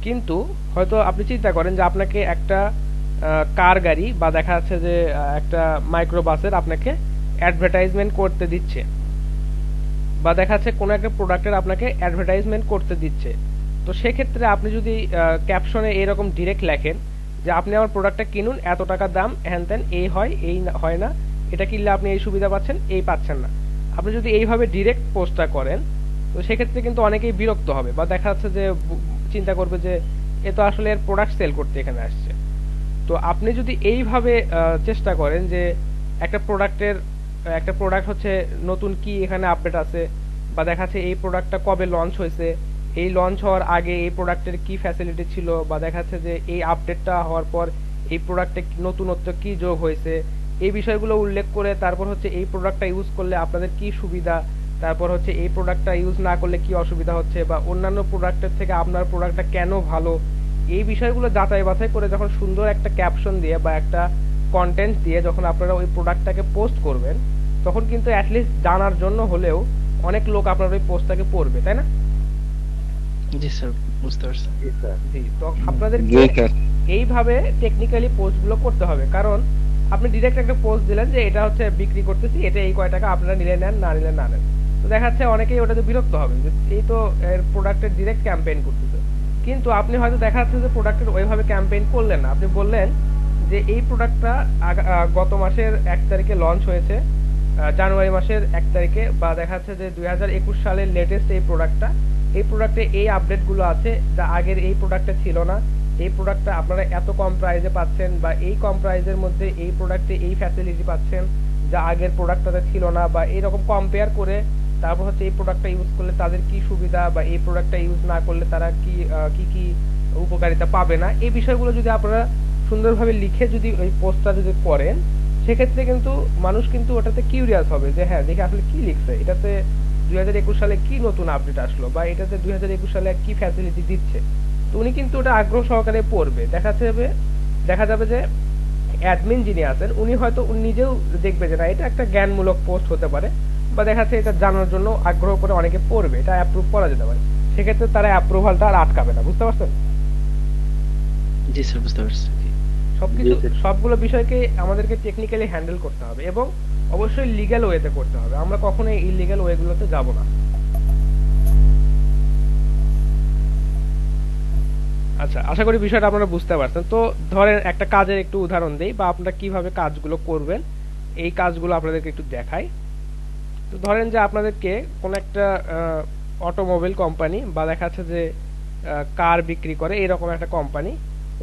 কিন্তু হয়তো আপনি চিন্তা করেন যে আপনাকে একটা কার গাড়ি বা দেখা যাচ্ছে যে একটা মাইক্রো বাসের আপনাকে অ্যাডভার্টাইজমেন্ট করতে দিচ্ছে বা দেখা যাচ্ছে কোনো একটা প্রোডাক্টের আপনাকে অ্যাডভার্টাইজমেন্ট করতে দিচ্ছে। তো সেক্ষেত্রে আপনি যদি ক্যাপশনে এরকম ডিরেক্ট লেখেন যে আপনি আমার প্রোডাক্টটা কিনুন, এত টাকা দাম, হ্যান ত্যান, এই হয় এই হয় না, এটা কিনলে আপনি এই সুবিধা পাচ্ছেন, এই পাচ্ছেন না, আপনি যদি এইভাবে ডিরেক্ট পোস্টটা করেন তো সেক্ষেত্রে কিন্তু অনেকেই বিরক্ত হবে বা দেখা যাচ্ছে যে চিন্তা করবে যে এ তো আসলে এর প্রোডাক্ট সেল করতে এখানে আসছে। তো আপনি যদি এইভাবে চেষ্টা করেন যে একটা প্রোডাক্ট হচ্ছে নতুন কি এখানে আপডেট আছে বা দেখা যাচ্ছে এই প্রোডাক্টটা কবে লঞ্চ হয়েছে, এই লঞ্চ হওয়ার আগে এই প্রোডাক্টের কি ফ্যাসিলিটি ছিল বা দেখা যাচ্ছে যে এই আপডেটটা হওয়ার পর এই প্রোডাক্টে নতুনত্ব কি যোগ হয়েছে, এই বিষয়গুলো উল্লেখ করে তারপর হচ্ছে এই প্রোডাক্টটা ইউজ করলে আপনাদের কি সুবিধা, তারপর হচ্ছে এই প্রোডাক্টটা ইউজ না করলে কি অসুবিধা হচ্ছে বা অন্যান্য প্রোডাক্টের থেকে আপনার প্রোডাক্টটা কেন ভালো, এই বিষয়গুলো যাচাই বাছাই করে যখন সুন্দর একটা ক্যাপশন দিয়ে বা একটা কন্টেন্ট দিয়ে যখন আপনারা ওই প্রোডাক্টটাকে পোস্ট করবেন তখন কিন্তু অ্যাটলিস্ট জানার জন্য হলেও অনেক লোক আপনার ওই পোস্টটাকে পড়বে, তাই না?
জি স্যার, বুঝতে পারছি।
জি, তো আপনাদেরকে এইভাবে টেকনিক্যালি পোস্টগুলো করতে হবে। কারণ আপনি ডিরেক্ট একটা পোস্ট দিলেন যে এটা হচ্ছে বিক্রি করতেছি, এটা এই কয় টাকা, আপনারা নিলে নেন, না নিলে না নেন, তো দেখা যাচ্ছে অনেকেই ওটাতে বিরক্ত হবে যে এই তো এর প্রোডাক্টের ডিরেক্ট ক্যাম্পেইন করতেছে। কিন্তু আপনি হয়তো দেখা যাচ্ছে যে প্রোডাক্টের ওইভাবে ক্যাম্পেইন করলেন না, আপনি বললেন যে এই প্রোডাক্টটা গত মাসের 1 তারিখে লঞ্চ হয়েছে, জানুয়ারি মাসের 1 তারিখে, বা দেখা যাচ্ছে যে 2021 সালের লেটেস্ট এই প্রোডাক্টে এই আপডেটগুলো আছে যা আগের এই প্রোডাক্টে ছিল না, এই প্রোডাক্টটা আপনারা এত কম প্রাইসে পাচ্ছেন বা এই কম প্রাইসের মধ্যে এই প্রোডাক্টে এই ফ্যাসিলিটি পাচ্ছেন যা আগের প্রোডাক্টটাতে ছিল না, বা এরকম কম্পেয়ার করে তারপর হচ্ছে এই প্রোডাক্টটা ইউজ করলে তাদের কি সুবিধা বা এই প্রোডাক্টটা ইউজ না করলে তারা কি উপকারিতা পাবে না, এই বিষয়গুলো যদি আপনারা সুন্দরভাবে লিখে যদি ওই পোস্টটা যদি করেন সেক্ষেত্রে কিন্তু মানুষ কিন্তু ওটাতে কিউরিয়াস হবে যে হ্যাঁ দেখে আসলে কি লিখছে, এটাতে 2021 সালে কি নতুন আপডেট আসলো বা এটাতে 2021 সালে কি ফ্যাসিলিটি দিচ্ছে, তো উনি কিন্তু ওটা আগ্রহ সহকারে পড়বে। দেখা যাবে যে অ্যাডমিন যিনি আছেন উনি হয়তো নিজেও দেখবে যে না এটা একটা জ্ঞানমূলক পোস্ট হতে পারে বা দেখা যাচ্ছে এটা জানার জন্য আগ্রহ করে অনেকে পড়বে, এটা অ্যাপ্রুভ করা যেতে পারে, সেক্ষেত্রে তারা অ্যাপ্রুভালটা আর আটকাবে না। বুঝতে পারছেন?
জি স্যার, বুঝতে পারছি।
সবকিছু সবগুলো বিষয়কে আমাদেরকে টেকনিক্যালি হ্যান্ডেল করতে হবে এবং অবশ্যই লিগ্যাল ওয়েতে করতে হবে। আমরা কখনোই ইলিগ্যাল ওয়েগুলোতে যাব না। আচ্ছা, আশা করি বিষয়টা আপনারা বুঝতে পারছেন। তো ধরেন একটা কাজের একটু উদাহরণ দেই বা আপনারা কিভাবে কাজগুলো করবেন এই কাজগুলো আপনাদেরকে একটু দেখাই। তো ধরেন যে আপনাদেরকে কোন একটা অটোমোবাইল কোম্পানি বা দেখা যাচ্ছে যে কার বিক্রি করে এরকম একটা কোম্পানি,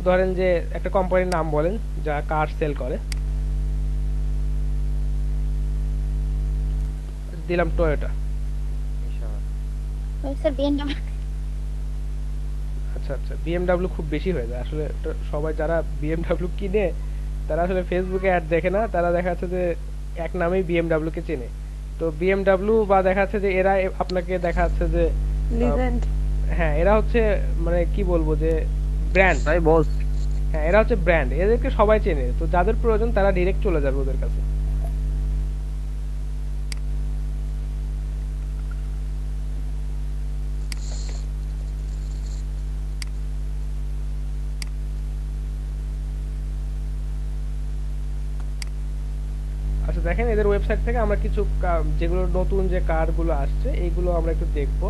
ধরেন যে একটা কোম্পানির নাম বলেন যা কার সেল করে, দিলাম টয়োটা।
Sir BMW.
আচ্ছা আচ্ছা, বিএমডব্লিউ খুব বেশি হয়ে যায় আসলে। সবাই যারা বিএমডব্লিউ কিনে তারা আসলে ফেসবুকে অ্যাড দেখে না, তারা দেখা যাচ্ছে যে এক নামেই বিএমডব্লিউ কে চেনে। তো বিএমডব্লিউ বা দেখা যাচ্ছে যে এরা আপনাকে দেখা যাচ্ছে যে হ্যাঁ এরা হচ্ছে মানে কি বলবো যে ব্র্যান্ড। হ্যাঁ এরা হচ্ছে ব্র্যান্ড, এদেরকে সবাই চেনে। তো যাদের প্রয়োজন তারা ডিরেক্ট চলে যাবে ওদের কাছে। আচ্ছা দেখেন এদের ওয়েবসাইট থেকে আমরা কিছু যেগুলো নতুন যে কারগুলো আসছে এইগুলো আমরা একটু দেখব।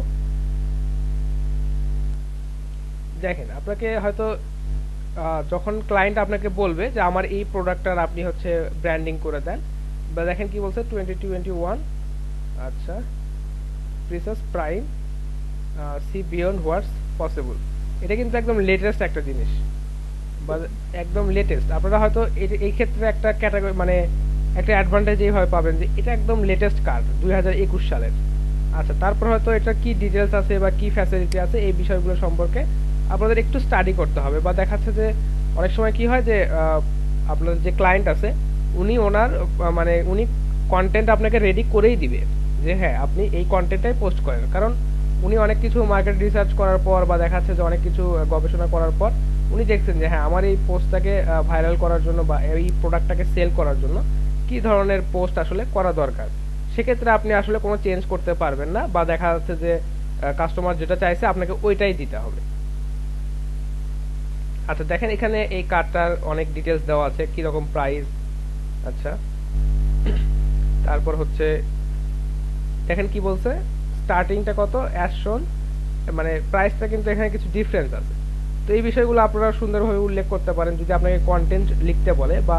দেখেন আপনাকে হয়তো যখন ক্লায়েন্ট আপনাকে বলবে যে আমার এই প্রোডাক্টটার আপনি হচ্ছে ব্র্যান্ডিং করে দেন, বা দেখেন কি বলছে 2021। আচ্ছা, প্রিসাস প্রাইম সি বিয়ন্ড হোয়াটস পসিবল। এটা কিন্তু একদম লেটেস্ট একটা জিনিস বা একদম লেটেস্ট। আপনারা হয়তো এই ক্ষেত্রে একটা ক্যাটাগরি মানে একটা অ্যাডভান্টেজ এইভাবে পাবেন যে এটা একদম লেটেস্ট কার্ড 2021 সালের। আচ্ছা, তারপর হয়তো এটা কি ডিটেলস আছে বা কি ফ্যাসিলিটি আছে এই বিষয়গুলো সম্পর্কে আপনাদের একটু স্টাডি করতে হবে। বা দেখাচ্ছে যে অনেক সময় কি হয় যে আপনার যে ক্লায়েন্ট আছে উনি ওনার মানে উনি কন্টেন্ট আপনাকে রেডি করেই দিবে যে হ্যাঁ আপনি এই কন্টেন্টটাই পোস্ট করেন, কারণ উনি অনেক কিছু মার্কেট রিসার্চ করার পর বা দেখাচ্ছে যে অনেক কিছু গবেষণা করার পর উনি দেখছেন যে হ্যাঁ আমার এই পোস্টটাকে ভাইরাল করার জন্য বা এই প্রোডাক্টটাকে সেল করার জন্য কি ধরনের পোস্ট আসলে করা দরকার। সেক্ষেত্রে আপনি আসলে কোনো চেঞ্জ করতে পারবেন না বা দেখা যাচ্ছে যে কাস্টমার যেটা চাইছে আপনাকে ওইটাই দিতে হবে। আচ্ছা দেখেন এখানে এই কার্ডটার অনেক ডিটেলস দেওয়া আছে, কি রকম প্রাইস। আচ্ছা তারপর হচ্ছে দেখেন কি বলছে স্টার্টিংটা কত অ্যাজ শোন, মানে প্রাইসটা কিন্তু এখানে কিছু ডিফারেন্স আছে। তো এই বিষয়গুলো আপনারা সুন্দরভাবে উল্লেখ করতে পারেন যদি আপনাকে কন্টেন্ট লিখতে বলে, বা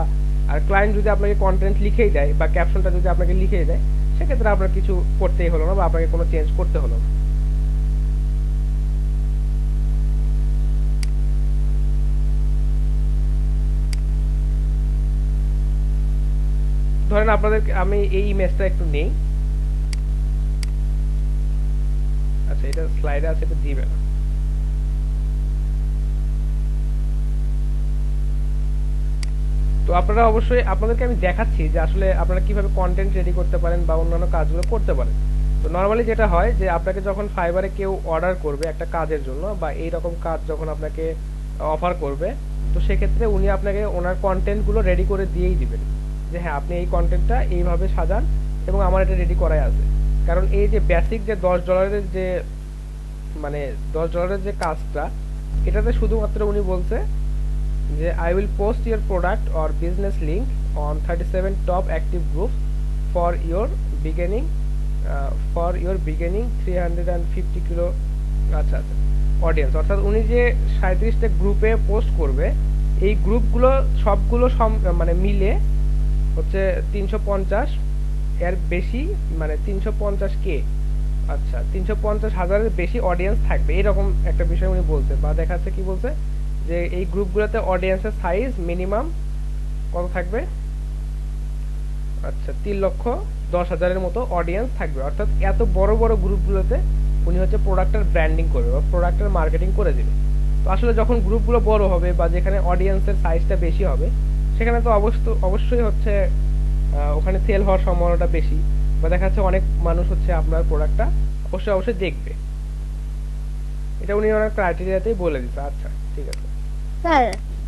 আর ক্লায়েন্ট যদি আপনাকে কন্টেন্ট লিখেই দেয় বা ক্যাপশনটা যদি আপনাকে লিখেই দেয় সেক্ষেত্রে আপনার কিছু করতেই হলো না বা আপনাকে কোনো চেঞ্জ করতে হলো না। ধরেন আপনাদের আমি এই ইমেজটা একটু নেই। আচ্ছা এটা স্লাইডে আছে, এটা দিবে না। তো আপনারা অবশ্যই আপনাদেরকে আমি দেখাচ্ছি যে আসলে আপনারা কিভাবে কন্টেন্ট রেডি করতে পারেন বা অন্যান্য কাজগুলো করতে পারেন। তো নরমালি যেটা হয় যে আপনাকে যখন ফাইবারে কেউ অর্ডার করবে একটা কাজের জন্য বা এই রকম কাজ যখন আপনাকে অফার করবে, তো সেক্ষেত্রে উনি আপনাকে ওনার কন্টেন্টগুলো রেডি করে দিয়েই দিবেন যে হ্যাঁ আপনি এই কন্টেন্টটা এইভাবে সাজান এবং আমার এটা রেডি করাই আছে। কারণ এই যে বেসিক যে $10 যে মানে $10 যে কাজটা, এটাতে শুধুমাত্র উনি বলছে যে I will post your product or business link on 37 top active groups for your beginning 350 kilo আচ্ছা আচ্ছা অডিয়েন্স। অর্থাৎ উনি যে 37টা গ্রুপে পোস্ট করবে এই গ্রুপগুলো সবগুলো মানে মিলে হচ্ছে 350 এর বেশি, মানে 350K আচ্ছা 350,000-এর বেশি অডিয়েন্স থাকবে এরকম একটা বিষয় উনি বলছে। বা দেখাচ্ছে কি বলছে যে এই গ্রুপগুলোতে অডিয়েন্সের সাইজ মিনিমাম কত থাকবে, আচ্ছা 3,10,000-এর মতো অডিয়েন্স থাকবে। অর্থাৎ এত বড় বড় গ্রুপগুলোতে উনি হচ্ছে প্রোডাক্টের ব্র্যান্ডিং করবে বা প্রোডাক্টের মার্কেটিং করে দেবে। তো আসলে যখন গ্রুপগুলো বড় হবে বা যেখানে অডিয়েন্সের সাইজটা বেশি হবে সেখানে তো অবশ্যই হচ্ছে ওখানে সেল হওয়ার সম্ভাবনাটা বেশি বা দেখা যাচ্ছে অনেক মানুষ হচ্ছে আপনার প্রোডাক্টটা অবশ্যই দেখবে। এটা উনি ওনার ক্রাইটেরিয়াতেই বলে দিচ্ছে। আচ্ছা ঠিক আছে
স্যার।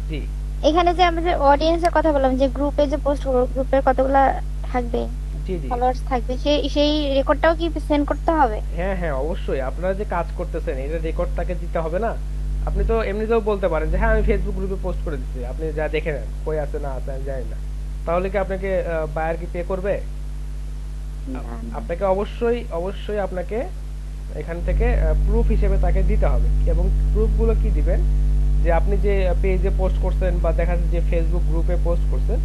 জি এখানে যে আমরা যে অডিয়েন্সের কথা বললাম যে গ্রুপে যে পোস্ট করব গ্রুপের কতগুলা থাকবে?
জি জি
ফলোয়ার্স থাকবে, সেই রেকর্ডটাও কি সেন্ড করতে হবে?
হ্যাঁ হ্যাঁ অবশ্যই, আপনারা যে কাজ করতেছেন এটা রেকর্ড তাকে দিতে হবে না? আপনি তো এমনিতেও বলতে পারেন যে হ্যাঁ আমি ফেসবুক গ্রুপে পোস্ট করে দিচ্ছি, আপনি যা দেখে নেন কই আছে না আছে আমি জানি না। তাহলে কি আপনাকে বায়ার কি পে করবে?
না না।
আপনাকে অবশ্যই অবশ্যই আপনাকে এখান থেকে প্রুফ হিসেবে তাকে দিতে হবে, এবং প্রুফ গুলো কি দিবেন, যে আপনি যে পেজে পোস্ট করছেন বা দেখা যাচ্ছে যে ফেসবুক গ্রুপে পোস্ট করছেন,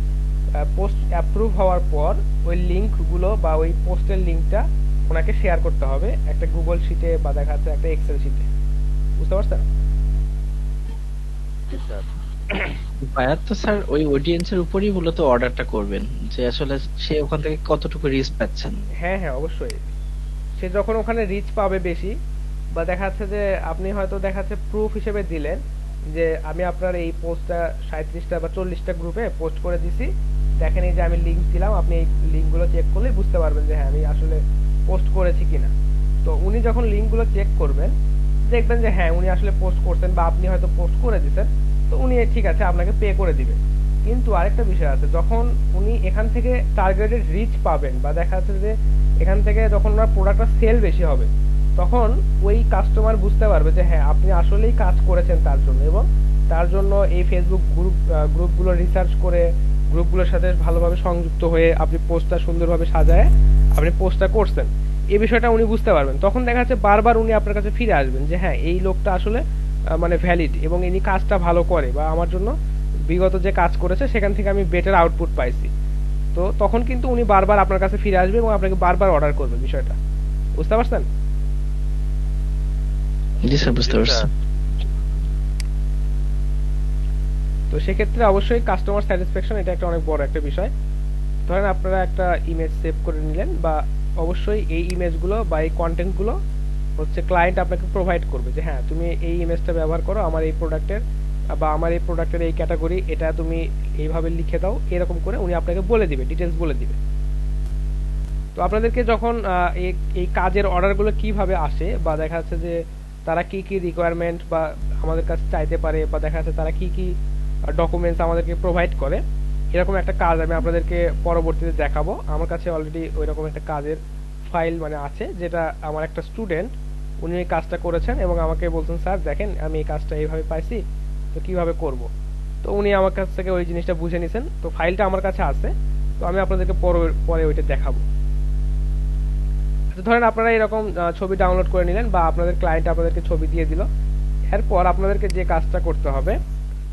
পোস্ট অ্যাপ্রুভ হওয়ার পর ওই লিংক গুলো বা ওই পোস্টের লিংকটা ওনাকে শেয়ার করতে হবে একটা গুগল শিটে বা দেখা যাচ্ছে একটা এক্সেল শিটে। বুঝতে পারছেন?
বায়ার তো স্যার ওই অডিয়েন্সের উপরই মূলত অর্ডারটা করবেন, যে আসলে সে ওখান থেকে কতটুকু রিচ পাচ্ছেন।
হ্যাঁ হ্যাঁ অবশ্যই, সে যখন ওখানে রিচ পাবে বেশি, বা দেখা যাচ্ছে যে আপনি হয়তো দেখা যাচ্ছে প্রুফ হিসেবে দিলেন যে আমি আপনার এই পোস্টটা 37টা বা 40টা গ্রুপে পোস্ট করে দিছি, দেখেন এই যে আমি লিংক দিলাম, আপনি এই লিংকগুলো চেক করলেই বুঝতে পারবেন যে হ্যাঁ আমি আসলে পোস্ট করেছি কিনা। তো উনি যখন লিংকগুলো চেক করবেন দেখবেন যে হ্যাঁ উনি আসলে পোস্ট করছেন বা আপনি হয়তো পোস্ট করে দিচ্ছেন, তো উনি ঠিক আছে আপনাকে পে করে দিবে। কিন্তু আরেকটা বিষয় আছে, যখন উনি এখান থেকে টার্গেটেড রিচ পাবেন বা দেখা যাচ্ছে যে এখান থেকে যখন ওনার প্রোডাক্টটা সেল বেশি হবে, তখন ওই কাস্টমার বুঝতে পারবে যে হ্যাঁ আপনি আসলেই কাজ করেছেন তার জন্য, এবং তার জন্য এই ফেসবুক গ্রুপগুলো রিসার্চ করে গ্রুপগুলোর সাথে ভালোভাবে সংযুক্ত হয়ে আপনি পোস্টটা সুন্দরভাবে সাজায় আপনি পোস্টটা করছেন, এই বিষয়টা উনি বুঝতে পারবেন। তখন দেখা যাচ্ছে বারবার উনি আপনার কাছে ফিরে আসবেন যে হ্যাঁ এই লোকটা আসলে মানে ভ্যালিড এবং ইনি কাজটা ভালো করে, বা আমার জন্য বিগত যে কাজ করেছে সেখান থেকে আমি বেটার আউটপুট পাইছি। তো তখন কিন্তু উনি বারবার আপনার কাছে ফিরে আসবে এবং আপনাকে বারবার অর্ডার করবে। বিষয়টা বুঝতে পারছেন?
জি স্যার, বুঝতে পারছি।
তো সেক্ষেত্রে অবশ্যই কাস্টমার স্যাটিসফ্যাকশন এটা একটা অনেক বড় একটা বিষয়। ধরেন আপনারা একটা ইমেজ সেভ করে নিলেন, বা অবশ্যই এই ইমেজগুলো বা এই কন্টেন্টগুলো হচ্ছে ক্লায়েন্ট আপনাকে প্রোভাইড করবে যে হ্যাঁ তুমি এই ইমেজটা ব্যবহার করো আমার এই প্রোডাক্টের, বা আমার এই প্রোডাক্টের এই ক্যাটাগরি, এটা তুমি এইভাবে লিখে দাও, এরকম করে উনি আপনাকে বলে দিবে, ডিটেলস বলে দিবে। তো আপনাদেরকে যখন এই কাজের অর্ডারগুলো কিভাবে আসে, বা দেখা যাচ্ছে যে তারা কি কি রিকোয়ারমেন্ট বা আমাদের কাছে চাইতে পারে, বা দেখা যাচ্ছে তারা কি কি ডকুমেন্টস আমাদেরকে প্রোভাইড করে, এরকম একটা কাজ আমি আপনাদেরকে পরবর্তীতে দেখাবো। আমার কাছে অলরেডি ওইরকম একটা কাজের ফাইল মানে আছে, যেটা আমার একটা স্টুডেন্ট উনি এই কাজটা করেছেন এবং আমাকে বলছেন স্যার দেখেন আমি এই কাজটা এইভাবে পাইছি, তো কিভাবে করব। তো উনি আমার কাছ থেকে ওই জিনিসটা বুঝে নিছেন, তো ফাইলটা আমার কাছে আছে, তো আমি আপনাদেরকে পরে ওইটা দেখাবো। ধরেন আপনারা এরকম ছবি ডাউনলোড করে নিলেন, বা আপনাদের ক্লায়েন্ট আপনাদেরকে ছবি দিয়ে দিল, এরপর আপনাদেরকে যে কাজটা করতে হবে,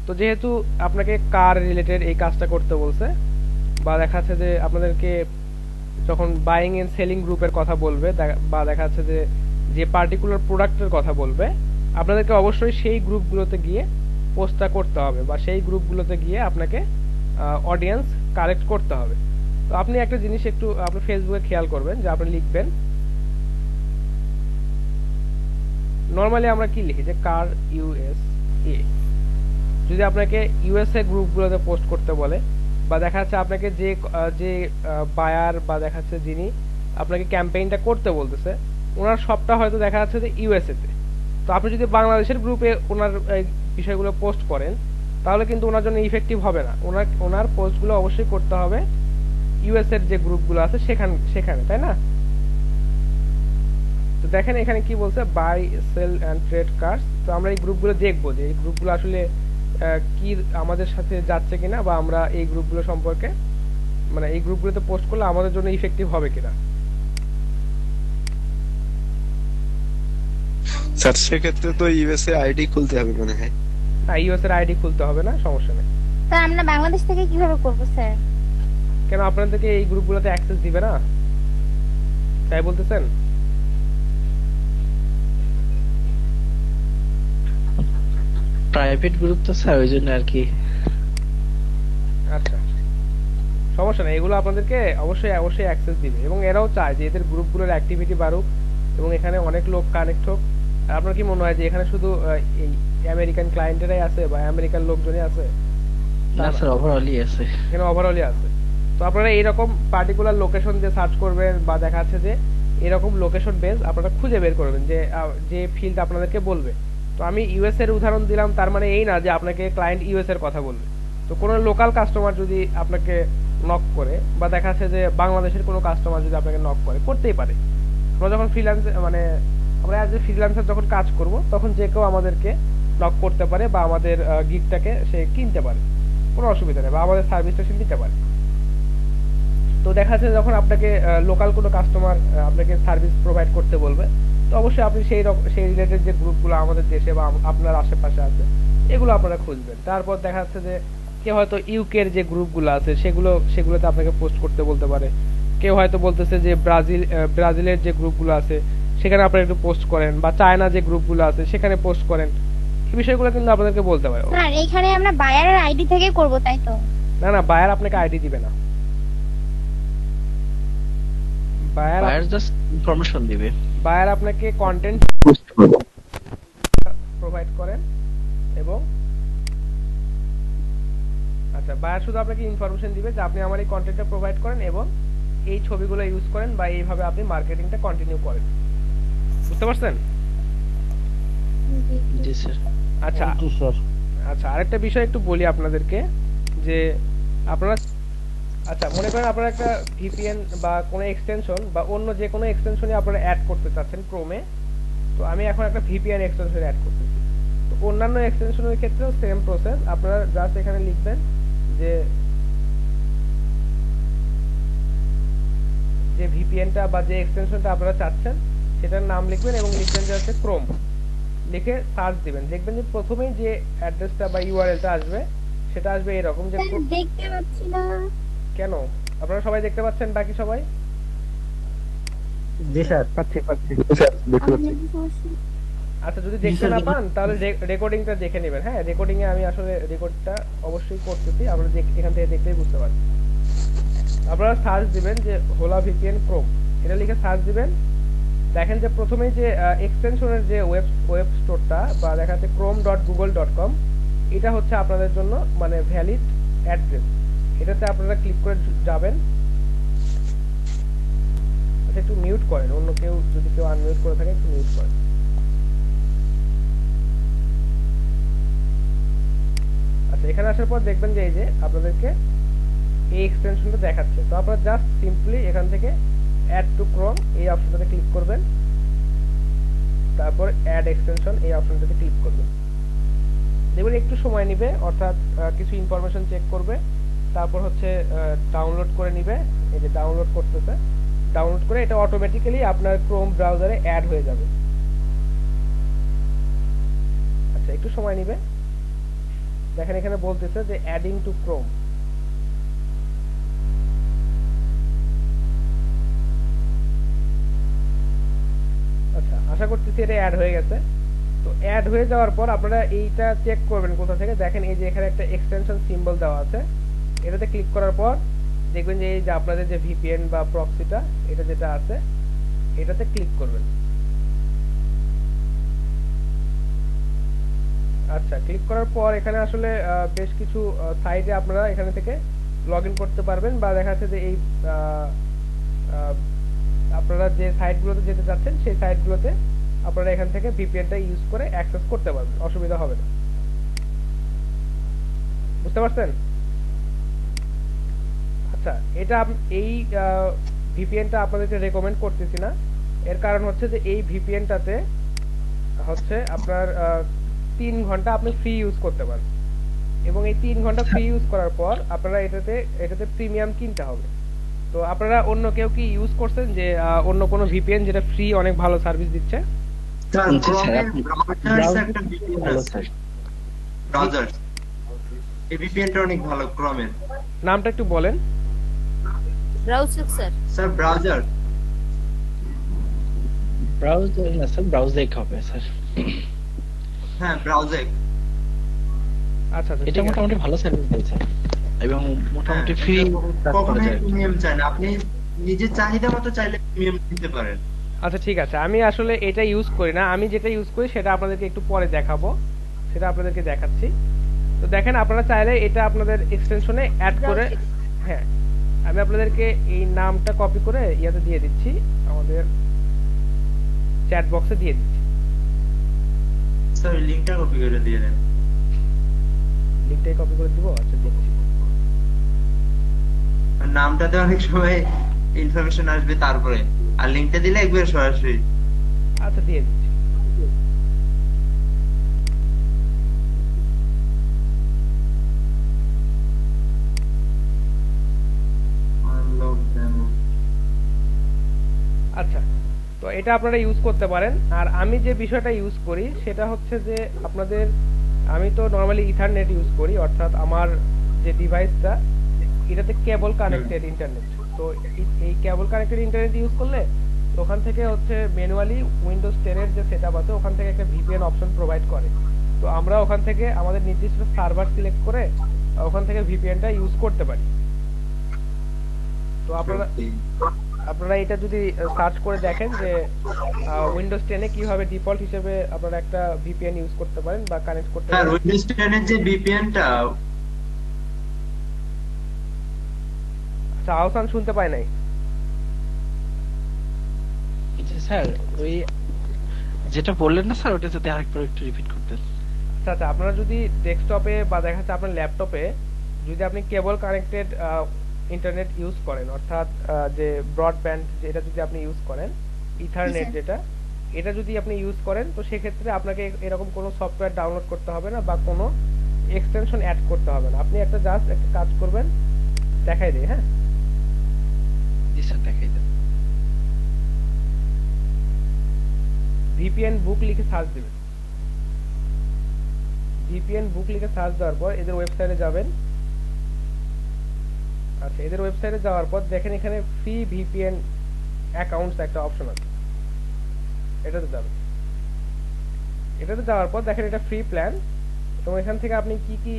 তো যেহেতু আপনাকে কার রিলেটেড এই কাজটা করতে বলছে, বা দেখা যাচ্ছে যে আপনাদেরকে যখন বাইং এন্ড সেলিং গ্রুপের কথা বলবে, বা দেখা যাচ্ছে যে যে পার্টিকুলার প্রোডাক্টের কথা বলবে, আপনাদেরকে অবশ্যই সেই গ্রুপগুলোতে গিয়ে পোস্টটা করতে হবে, বা সেই গ্রুপগুলোতে গিয়ে আপনাকে অডিয়েন্স কালেক্ট করতে হবে। তো আপনি একটা জিনিস একটু আপনি ফেসবুকে খেয়াল করবেন যে আপনি লিখবেন, নরমালি আমরা কি লিখি যে কার ইউএসএ, যদি আপনাকে ইউএসএ গ্রুপগুলোতে পোস্ট করতে বলে, বা দেখা যাচ্ছে আপনাকে যে যে বায়ার বা দেখা যাচ্ছে যিনি আপনাকে ক্যাম্পেইনটা করতে বলতেছে ওনার সবটা হয়তো দেখা যাচ্ছে যে ইউএসএ তে, তো আপনি যদি বাংলাদেশের গ্রুপে ওনার বিষয়গুলো পোস্ট করেন তাহলে কিন্তু ওনার জন্য ইফেক্টিভ হবে না। ওনার পোস্টগুলো অবশ্যই করতে হবে ইউএস এর যে গ্রুপগুলো আছে সেখানে, তাই না? তো দেখেন এখানে কি বলছে, buy sell and trade cars. তো আমরা এই গ্রুপগুলো দেখবো যে এই গ্রুপগুলো আসলে কি আমাদের সাথে যাচ্ছে কিনা, বা আমরা এই গ্রুপগুলো সম্পর্কে মানে এই গ্রুপগুলোতে পোস্ট করলে আমাদের জন্য ইফেক্টিভ হবে কিনা।
স্যার সেক্ষেত্রে তো ইউএসএ আইডি খুলতে হবে মনে হয়।
হ্যাঁ ইউএস এর আইডি খুলতে হবে না, সমস্যা নেই।
তা আমরা বাংলাদেশ থেকে কিভাবে করব স্যার?
কেন আপনাদেরকে এই গ্রুপগুলোতে অ্যাক্সেস দিবে না তাই বলতেছেন?
প্রাইভেট গ্রুপ তো স্যার, ওই জন্য আর কি।
আচ্ছা সমস্যা নেই, এগুলো আপনাদেরকে অবশ্যই অবশ্যই অ্যাক্সেস দিবে, এবং এরাও চায় যে এদের গ্রুপগুলোর অ্যাক্টিভিটি বাড়ুক এবং এখানে অনেক লোক কানেক্ট হোক। আর আপনার কি মনে হয় যে এখানে শুধু এই আমেরিকান ক্লায়েন্টেরাই আছে বা আমেরিকান লোকজনই আছে?
না স্যার, ওভারঅলই আছে,
এখানে ওভারঅলই আছে। তো আপনারা এইরকম পার্টিকুলার লোকেশন দিয়ে সার্চ করবেন, বা দেখা যাচ্ছে যে এরকম লোকেশন বেস আপনারা খুঁজে বের করবেন যে যে ফিল্ড আপনাদেরকে বলবে। তো আমি ইউএস এর উদাহরণ দিলাম, তার মানে এই না যে আপনাকে ক্লায়েন্ট ইউএস এর কথা বলবে। তো কোনো লোকাল কাস্টমার যদি আপনাকে নক করে, বা দেখা যাচ্ছে যে বাংলাদেশের কোনো কাস্টমার যদি আপনাকে নক করে, করতেই পারে। আমরা যখন ফ্রিল্যান্স মানে আমরা অ্যাজ এ ফ্রিল্যান্সার যখন কাজ করব, তখন যে কেউ আমাদেরকে নক করতে পারে বা আমাদের গিগটাকে সে কিনতে পারে, কোনো অসুবিধা নেই, বা আমাদের সার্ভিসটা সে নিতে পারে। তো দেখা যাচ্ছে যখন আপনাকে লোকাল কোনো কাস্টমার আপনাকে সার্ভিস প্রোভাইড করতে বলবে, তো অবশ্যই আপনি সেই রিলেটেড যে গ্রুপগুলো আমাদের দেশে বা আপনার আশেপাশে আছে এগুলো আপনারা খুঁজবেন। তারপর দেখা যাচ্ছে যে কেউ হয়তো ইউকের যে গ্রুপগুলো আছে সেগুলোতে আপনাকে পোস্ট করতে বলতে পারে। কেউ হয়তো বলতেছে যে ব্রাজিলের যে গ্রুপগুলো আছে সেখানে আপনারা একটু পোস্ট করেন, বা চায়না যে গ্রুপগুলো আছে সেখানে পোস্ট করেন। এই বিষয়গুলো কিন্তু আপনাদেরকে বলতে পারে।
স্যার এখানে আমরা বায়ারের আইডি থেকে করব, তাই তো?
না না, বায়ার আপনাকে আইডি দিবে না,
বায়ার জাস্ট ইনফরমেশন দিবে।
বায়ার আপনাকে কন্টেন্ট প্রোভাইড করেন এবং আচ্ছা, বায়ার শুধু আপনাকে ইনফরমেশন দিবে যে আপনি আমার এই কন্টেন্টটা প্রোভাইড করেন এবং এই ছবিগুলো ইউজ করেন, বা এইভাবে আপনি মার্কেটিংটা কন্টিনিউ করেন। বুঝতে পারছেন?
জি স্যার।
আচ্ছা আচ্ছা, আরেকটা বিষয় একটু বলি আপনাদেরকে, যে আপনারা আচ্ছা মনে করেন আপনারা একটা ভিপিএন বা কোনো এক্সটেনশন বা অন্য যে কোনো এক্সটেনশনে আপনারা অ্যাড করতে চাচ্ছেন ক্রোমে। তো আমি এখন একটা ভিপিএন এক্সটেনশন অ্যাড করতেছি। তো অন্যান্য এক্সটেনশনের ক্ষেত্রেও সেম প্রসেস, আপনারা জাস্ট এখানে লিখবেন যে ভিপিএনটা বা যে এক্সটেনশনটা আপনারা চাচ্ছেন সেটার নাম লিখবেন এবং লিখবেন যে হচ্ছে ক্রোম, লিখে সার্চ দিবেন। দেখবেন যে প্রথমেই যে অ্যাড্রেসটা বা ইউআরএলটা আসবে সেটা আসবে এরকম যে
দেখতে পাচ্ছি না
কেন? আপনারা সবাই দেখতে পাচ্ছেন? বাকি সবাই?
জি স্যার, পাচ্ছি স্যার, দেখতে পাচ্ছি।
আচ্ছা, যদি দেখতে না পান তাহলে রেকর্ডিংটা দেখে নেবেন। হ্যাঁ, রেকর্ডিং এ আমি আসলে রেকর্ডটা অবশ্যই করতেছি, আপনারা এখান থেকে দেখলেই বুঝতে পারবেন। আপনারা সার্চ দিবেন যে হোলা ভিপিএন ক্রোম, এটা লিখে সার্চ দিবেন। দেখেন যে প্রথমেই যে এক্সটেনশনের যে ওয়েব স্টোরটা বা দেখা যাচ্ছে chrome.google.com, এটা হচ্ছে আপনাদের জন্য মানে ভ্যালিড অ্যাড্রেস। এটাতে আপনারা ক্লিক করে যাবেন। আচ্ছা, একটু মিউট করেন, অন্য কেউ যদি কেউ আনমিউট করে থাকে একটু মিউট করেন। আচ্ছা, এখানে আসার পর দেখবেন যে এই যে আপনাদেরকে এই এক্সটেনশনটা দেখাচ্ছে। তো আপনারা জাস্ট সিম্পলি এখান থেকে অ্যাড টু ক্রোম এই অপশনটাতে ক্লিক করবেন, তারপর অ্যাড এক্সটেনশন এই অপশনটাতে ক্লিক করবেন। দেখবেন একটু সময় নেবে, অর্থাৎ কিছু ইনফরমেশন চেক করবে, তারপর হচ্ছে ডাউনলোড করে নিবে। এই যে ডাউনলোড করতেছে, ডাউনলোড করে এটা অটোমেটিক্যালি আপনার ক্রোম ব্রাউজারে অ্যাড হয়ে যাবে। আচ্ছা, একটু সময় নেবে। দেখেন এখানে বলতেছে যে অ্যাডিং টু ক্রোম। আচ্ছা, আশা করতেছি এটা অ্যাড হয়ে গেছে। তো অ্যাড হয়ে যাওয়ার পর আপনারা এইটা চেক করবেন কোথা থেকে। দেখেন এই যে এখানে একটা এক্সটেনশন সিম্বল দেওয়া আছে, এটাতে ক্লিক করার পর দেখবেন যে এই যে আপনাদের যে ভিপিএন বা প্রক্সিটা এটা যেটা আছে এটাতে ক্লিক করবেন। আচ্ছা, ক্লিক করার পর এখানে আসলে বেশ কিছু সাইটে আপনারা এখানে থেকে লগ ইন করতে পারবেন, বা দেখা যাচ্ছে যে এই আপনারা যে সাইটগুলোতে যেতে চাচ্ছেন সেই সাইটগুলোতে আপনারা এখান থেকে ভিপিএনটা ইউজ করে অ্যাক্সেস করতে পারবেন, অসুবিধা হবে না। বুঝতে পারছেন? আচ্ছা, এটা এই ভিপিএনটা আপনাদেরকে রেকমেন্ড করতেছি না, এর কারণ হচ্ছে যে এই ভিপিএনটাতে হচ্ছে আপনার 3 ঘন্টা আপনি ফ্রি ইউজ করতে পারেন, এবং এই 3 ঘন্টা ফ্রি ইউজ করার পর আপনারা এটাতে প্রিমিয়াম কিনতে হবে। তো আপনারা অন্য কেউ কি ইউজ করছেন যে অন্য কোনো ভিপিএন যেটা ফ্রি অনেক ভালো সার্ভিস দিচ্ছে?
এই ভিপিএনটা অনেক ভালো ক্রোমের।
নামটা একটু বলেন।
Browser sir.
Sir browser.
Browser না স্যার, ব্রাউজেক হবে স্যার।
হ্যাঁ, ব্রাউজেক।
আচ্ছা,
এটা মোটামুটি ভালো সার্ভিস দিচ্ছে এবং মোটামুটি ফ্রি
কখনোই প্রিমিয়াম চাই না, আপনি নিজের চাহিদা মতো চাইলে প্রিমিয়াম নিতে পারেন।
আচ্ছা, ঠিক আছে, আমি আসলে এটা ইউজ করি না, আমি যেটা ইউজ করি সেটা আপনাদেরকে একটু পরে দেখাবো, সেটা আপনাদেরকে দেখাচ্ছি। তো দেখেন আপনারা চাইলে এটা আপনাদের এক্সটেনশনে অ্যাড করে, হ্যাঁ আমি আপনাদেরকে এই নামটা কপি করে ইয়াতে দিয়ে দিচ্ছি, আমাদের চ্যাট বক্সে দিয়ে দিচ্ছি।
স্যার লিংকটা কপি করে দিয়ে দেন।
লিংকটাই কপি করে দিব। আচ্ছা, দিচ্ছি।
নামটাতে অনেক সময় ইনফরমেশন আসবে তারপরে, আর লিংকটা দিলে একবার সরাসরি।
আচ্ছা দিয়ে দিচ্ছি। আচ্ছা, তো এটা আপনারা ইউজ করতে পারেন। আর আমি যে বিষয়টা ইউজ করি সেটা হচ্ছে যে আপনাদের, আমি তো নর্মালি ইথারনেট ইউজ করি, অর্থাৎ আমার যে ডিভাইসটা এটাতে কেবল কানেক্টেড ইন্টারনেট। তো এই কেবল কানেক্টেড ইন্টারনেট ইউজ করলে তো ওখান থেকে হচ্ছে ম্যানুয়ালি উইন্ডোজ 10 এর যে সেটআপ আছে ওখান থেকে একটা ভিপিএন অপশন প্রোভাইড করে। তো আমরা ওখান থেকে আমাদের নির্দিষ্ট সার্ভার সিলেক্ট করে ওখান থেকে ভিপিএনটা ইউজ করতে পারি। তো আপনারা এটা যদি সার্চ করে দেখেন যে উইন্ডোজ 10 এ কিভাবে ডিফল্ট হিসেবে আপনারা একটা ভিপিএন ইউজ করতে পারেন বা কানেক্ট করতে
হ্যাঁ,
পারেন।
উইন্ডোজ 10 এর যে ভিপিএনটা,
আচ্ছা আহসান শুনতে পায় নাই।
স্যার ওই যেটা বললেন না স্যার, ওটা যদি আরেকবার একটু রিপিট করতেন।
আচ্ছা আচ্ছা, আপনারা যদি ডেস্কটপে বা দেখা যাচ্ছে আপনার ল্যাপটপে যদি আপনি কেবল কানেক্টেড ইন্টারনেট ইউজ করেন, অর্থাৎ যে ব্রডব্যান্ড যেটা যদি আপনি ইউজ করেন, ইথারনেট যেটা, এটা যদি আপনি ইউজ করেন, তো সেক্ষেত্রে আপনাকে এরকম কোনো সফটওয়্যার ডাউনলোড করতে হবে না বা কোনো এক্সটেনশন অ্যাড করতে হবে না। আপনি একটা জাস্ট একটা কাজ করবেন, দেখাই দিই। হ্যাঁ
জি স্যার, দেখাই দেন।
ভিপিএন বুক লিখে সার্চ দিবেন। ভিপিএন বুক লিখে সার্চ দেওয়ার পর এদের ওয়েবসাইটে যাবেন। আচ্ছা, এদের ওয়েবসাইটে যাওয়ার পর দেখেন এখানে ফ্রি ভিপিএন অ্যাকাউন্টস একটা অপশন আছে, এটাতে যাবেন। এটাতে যাওয়ার পর দেখেন এটা ফ্রি প্ল্যান, এবং এখান থেকে আপনি কি কি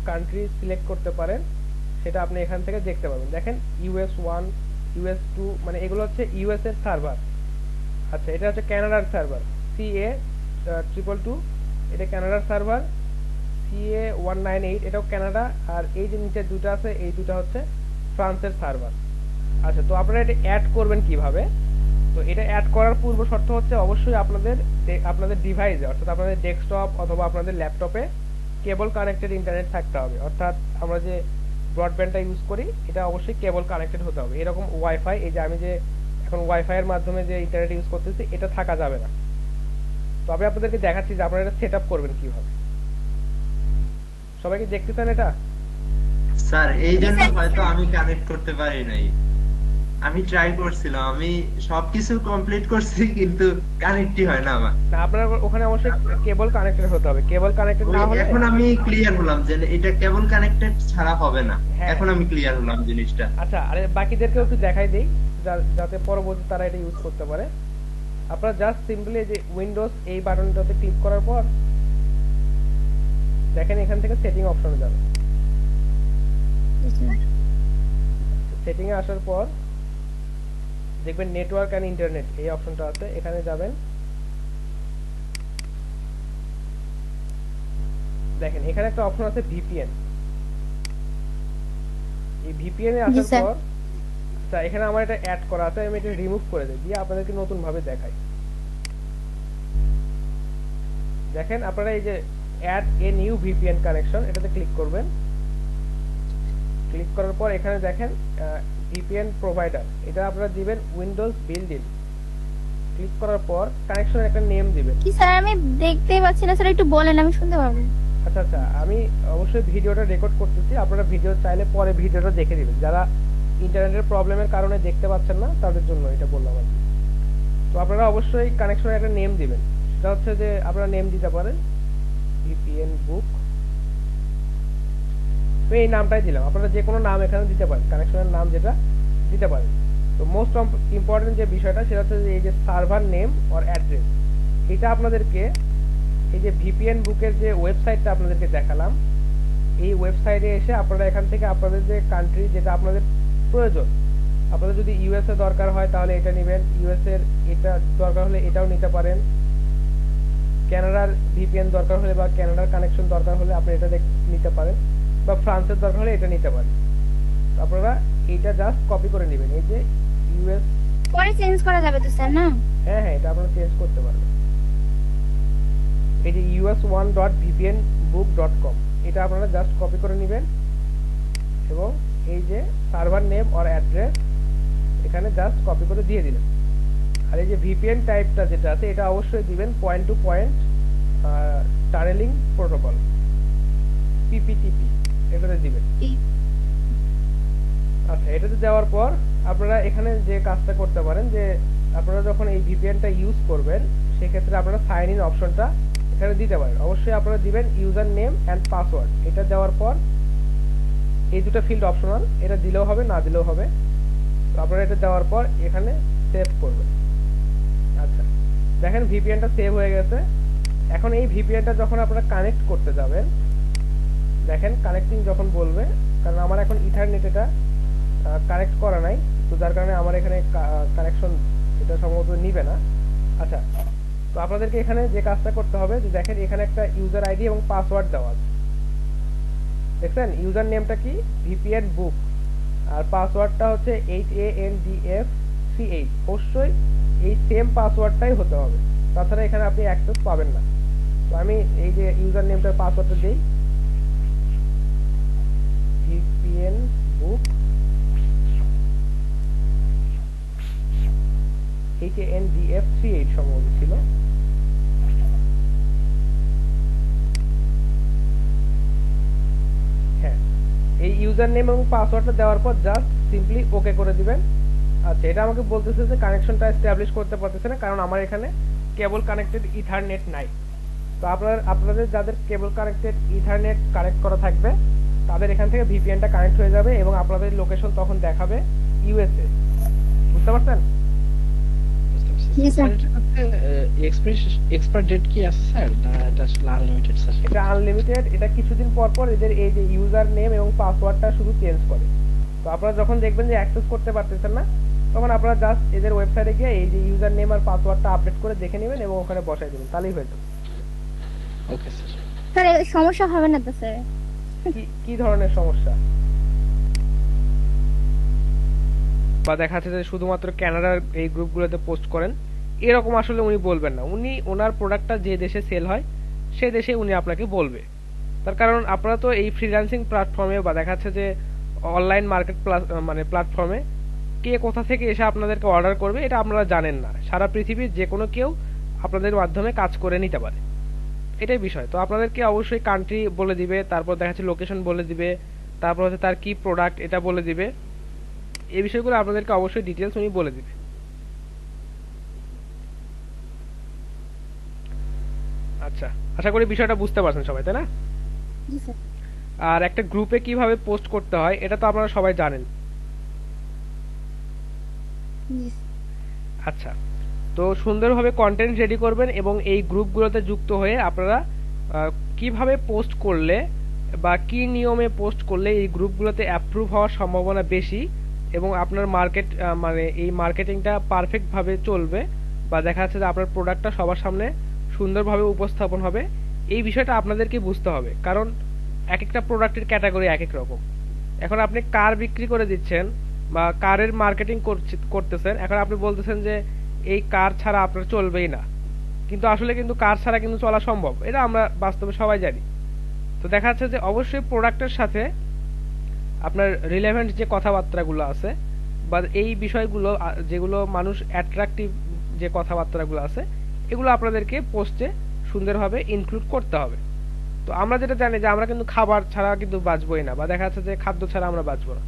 কান্ট্রি সিলেক্ট করতে পারেন সেটা আপনি এখান থেকে দেখতে পাবেন। দেখেন ইউএস 1, ইউএস 2, মানে এগুলো হচ্ছে ইউএস এর সার্ভার। আচ্ছা, এটা হচ্ছে কানাডার সার্ভার CA 222, এটা কানাডার সার্ভার। CA 198 এটাও কানাডা। আর এই যে নিচে দুটো আছে এই দুটো হচ্ছে ফ্রান্সের সার্ভার। আচ্ছা, তো আপনারা এটা অ্যাড করবেন কিভাবে? তো এটা অ্যাড করার পূর্ব শর্ত হচ্ছে অবশ্যই আপনাদের ডিভাইসে, অর্থাৎ আপনাদের ডেস্কটপ অথবা আপনাদের ল্যাপটপে কেবল কানেক্টেড ইন্টারনেট থাকতে হবে। অর্থাৎ আমরা যে ব্রডব্যান্ডটা ইউজ করি এটা অবশ্যই কেবল কানেক্টেড হতে হবে। এরকম ওয়াইফাই, এই যে আমি যে এখন ওয়াইফাই এর মাধ্যমে যে ইন্টারনেট ইউজ করতেছি এটা থাকা যাবে না। তো আমি আপনাদেরকে দেখাচ্ছি যে আপনারা এটা সেটআপ করবেন কিভাবে। সবাই কি দেখতেছেন এটা?
স্যার এই জন্য হয়তো আমি কানেক্ট করতে পারি নাই। আমি ট্রাই করছিলাম, আমি সবকিছু কমপ্লিট করছি কিন্তু কানেক্টই হয় না আমার।
না, আপনার ওখানে অবশ্যই কেবল কানেক্টেড হতে হবে। কেবল কানেক্টেড না হলে
এখন আমি ক্লিয়ার হলাম যে এটা কেবল কানেক্টেড ছাড়া হবে না। এখন আমি ক্লিয়ার হলাম জিনিসটা।
আচ্ছা, আরে বাকিদেরকেও একটু দেখাই দেই যাতে পরবর্তী তারা এটা ইউজ করতে পারে। আপনারা জাস্ট সিম্পলি যে উইন্ডোজ এই বাটনটাতে ক্লিক করার পর দেখেন এখান থেকে সেটিং অপশনে যাবেন। সেটিং এ আসার পর দেখবেন নেটওয়ার্ক এন্ড ইন্টারনেট এই অপশনটা আছে, এখানে যাবেন। দেখেন এখানে একটা অপশন আছে ভিপিএন। এই ভিপিএন এ আসার পর আচ্ছা, এখানে আমার এটা অ্যাড করা আছে, আমি এটা রিমুভ করে দেই, দিয়ে আপনাদেরকে নতুন ভাবে দেখাই। দেখেন আপনারা এই যে add a new VPN connection, এটাতে ক্লিক করবেন। ক্লিক করার পর এখানে দেখেন ভিপিএন প্রোভাইডার, এটা আপনারা দিবেন উইন্ডোজ বিল্ড ইন। ক্লিক করার পর কানেকশনের একটা নেম দিবেন।
কি স্যার আমি দেখতেই পাচ্ছি না স্যার, একটু বলেন আমি শুনতে পারবো।
আচ্ছা আচ্ছা, আমি অবশ্যই ভিডিওটা রেকর্ড করতেছি, আপনারা ভিডিও চাইলে পরে ভিডিওটা দেখে দিবেন। যারা ইন্টারনেটের প্রবলেমের কারণে দেখতে পাচ্ছেন না তাদের জন্য এটা বললাম আর কি। তো আপনারা অবশ্যই কানেকশনের একটা নেম দিবেন, সেটা হচ্ছে যে আপনারা নেম দিতে পারেন ভিপিএন বুক। তো এই নামটাই দিলাম, আপনারা যে কোনো নাম এখানে দিতে পারেন, কানেকশনের নাম যেটা দিতে পারেন। তো মোস্ট ইম্পর্টেন্ট যে বিষয়টা সেটা হচ্ছে যে এই যে সার্ভার নেম অর অ্যাড্রেস, এটা আপনাদেরকে এই যে ভিপিএন বুকের যে ওয়েবসাইটটা আপনাদেরকে দেখালাম, এই ওয়েবসাইটে এসে আপনারা এখান থেকে আপনাদের যে কান্ট্রি যেটা আপনাদের প্রয়োজন, আপনাদের যদি ইউএসএ দরকার হয় তাহলে এটা নেবেন, ইউএস এর এটা দরকার হলে এটাও নিতে পারেন, কানাডার ভিপিএন দরকার হলে বা কানাডার কানেকশন দরকার হলে আপনি এটা নিতে পারেন, বা ফ্রান্সের দরকার হলে এটা নিতে পারেন। আপনারা এটা জাস্ট কপি করে নেবেন, এই যে ইউএস
পরে চেঞ্জ করা যাবে তো স্যার না?
হ্যাঁ হ্যাঁ, এটা আপনারা চেঞ্জ করতে পারবেন। এই যে us1.vpnbook.com এটা আপনারা জাস্ট কপি করে নেবেন এবং এই যে সার্ভার নেম অর অ্যাড্রেস এখানে জাস্ট কপি করে দিয়ে দিলেন। আর এই যে ভিপিএন টাইপটা যেটা আছে এটা অবশ্যই দিবেন point to point tunneling protocol, PPTP, এটাতে দিবেন। আচ্ছা, এটাতে দেওয়ার পর আপনারা এখানে যে কাজটা করতে পারেন যে আপনারা যখন এই ভিপিএনটা ইউজ করবেন সেক্ষেত্রে আপনারা সাইন ইন অপশনটা এখানে দিতে পারেন। অবশ্যই আপনারা দিবেন ইউজার নেম অ্যান্ড পাসওয়ার্ড। এটা দেওয়ার পর এই দুটো ফিল্ড অপশনাল, এটা দিলেও হবে না দিলেও হবে। তো আপনারা এটা দেওয়ার পর এখানে সেভ করবেন। আচ্ছা, দেখেন ভিপিএনটা সেভ হয়ে গেছে। এখন এই ভিপিএনটা যখন আপনারা কানেক্ট করতে যাবেন, দেখেন কানেক্টিং যখন বলবে, কারণ আমার এখন ইথারনেট এটা কানেক্ট করা নাই, তো যার কারণে আমার এখানে কানেকশন এটা সম্ভবত নিবে না। আচ্ছা, তো আপনাদেরকে এখানে যে কাজটা করতে হবে যে দেখেন এখানে একটা ইউজার আইডি এবং পাসওয়ার্ড দেওয়া আছে, দেখছেন? ইউজার নেমটা কি ভিপিএন বুক আর পাসওয়ার্ডটা হচ্ছে HANDF38। অবশ্যই এই সেম পাসওয়ার্ডটাই হতে হবে, তাছাড়া এখানে আপনি অ্যাক্সেস পাবেন না। তো আমি এই যে ইউজার নেমটার পাসওয়ার্ডটা দেই, ভিপিএন বুক HANDF38 সম্ভবত ছিল। হ্যাঁ, এই ইউজার নেম এবং পাসওয়ার্ডটা দেওয়ার পর জাস্ট সিম্পলি ওকে করে দিবেন। আচ্ছা, এটা আমাকে বলতেছে যে কানেকশনটা এস্টাবলিশ করতে পারতেছে না, কারণ আমার এখানে কেবল কানেক্টেড ইথারনেট নাই। তো আপনাদের যাদের কেবল কানেক্টেড ইথারনেট কানেক্ট করা থাকবে তাদের এখান থেকে ভিপিএনটা কানেক্ট হয়ে যাবে এবং আপনাদের লোকেশন তখন দেখাবে ইউএসএ। বুঝতে পারছেন?
এক্সপায়ার ডেট কি আছে স্যার, না এটা আসলে আনলিমিটেড স্যার?
এটা আনলিমিটেড। এটা কিছুদিন পর পর এদের এই যে ইউজার নেম এবং পাসওয়ার্ডটা শুধু চেঞ্জ করে। তো আপনারা যখন দেখবেন যে অ্যাক্সেস করতে পারতেছেন না, তখন আপনারা জাস্ট এদের ওয়েবসাইটে গিয়ে এই যে ইউজার নেম আর পাসওয়ার্ডটা আপডেট করে দেখে নেবেন এবং ওখানে বসাই দেবেন, তাহলেই হয়ে যাবে।
Okay sir.
স্যার সমস্যা হবে না তো স্যার?
কি ধরনের সমস্যা? বা দেখা যাচ্ছে যে শুধুমাত্র কানাডার এই গ্রুপগুলোতে পোস্ট করেন, এরকম আসলে উনি বলবেন না। উনি ওনার প্রোডাক্টটা যে দেশে সেল হয় সেই দেশে উনি আপনাকে বলবে। তার কারণ আপনারা তো এই ফ্রিল্যান্সিং প্ল্যাটফর্মে বা দেখা যাচ্ছে যে অনলাইন মার্কেট মানে প্ল্যাটফর্মে কে কোথা থেকে এসে আপনাদেরকে অর্ডার করবে এটা আপনারা জানেন না। সারা পৃথিবীর যে কোনো কেউ আপনাদের মাধ্যমে কাজ করে নিতে পারে, এটাই বিষয়। তো আপনাদেরকে অবশ্যই কান্ট্রি বলে দিবে, তারপর দেখা যাচ্ছে লোকেশন বলে দিবে, তারপর হচ্ছে তার কি প্রোডাক্ট এটা বলে দিবে। এই বিষয়গুলো আপনাদেরকে অবশ্যই ডিটেলস উনি বলে দিবে। আচ্ছা, আশা করি বিষয়টা বুঝতে পারছেন সবাই, তাই না?
জি স্যার।
আর একটা গ্রুপে কিভাবে পোস্ট করতে হয় এটা তো আপনারা সবাই জানেন।
জি।
আচ্ছা, তো সুন্দরভাবে কন্টেন্ট রেডি করবেন এবং এই গ্রুপগুলোতে যুক্ত হয়ে আপনারা কিভাবে পোস্ট করলে বা কি নিয়মে পোস্ট করলে এই গ্রুপগুলোতে অ্যাপ্রুভ হওয়ার সম্ভাবনা বেশি এবং আপনার মার্কেট মানে এই মার্কেটিংটা পারফেক্ট ভাবে চলবে বা দেখা যাচ্ছে যে আপনার প্রোডাক্টটা সবার সামনে সুন্দরভাবে উপস্থাপন হবে, এই বিষয়টা আপনাদেরকে বুঝতে হবে। কারণ এক একটা প্রোডাক্টের ক্যাটাগরি এক এক রকম। এখন আপনি কার বিক্রি করে দিচ্ছেন বা কারের মার্কেটিং করতেছেন, এখন আপনি বলতেছেন যে এই কার ছাড়া আপনার চলবেই না, কিন্তু আসলে কিন্তু কার ছাড়া কিন্তু চলা সম্ভব, এটা আমরা বাস্তবে সবাই জানি। তো দেখা যাচ্ছে যে অবশ্যই প্রোডাক্টের সাথে আপনার রিলেভেন্ট যে কথাবার্তাগুলো আছে বা এই বিষয়গুলো যেগুলো মানুষ অ্যাট্রাকটিভ যে কথাবার্তাগুলো আছে এগুলো আপনাদেরকে পোস্টে সুন্দরভাবে ইনক্লুড করতে হবে। তো আমরা যেটা জানি যে আমরা কিন্তু খাবার ছাড়া কিন্তু বাঁচবোই না, বা দেখা যাচ্ছে যে খাদ্য ছাড়া আমরা বাঁচবো না।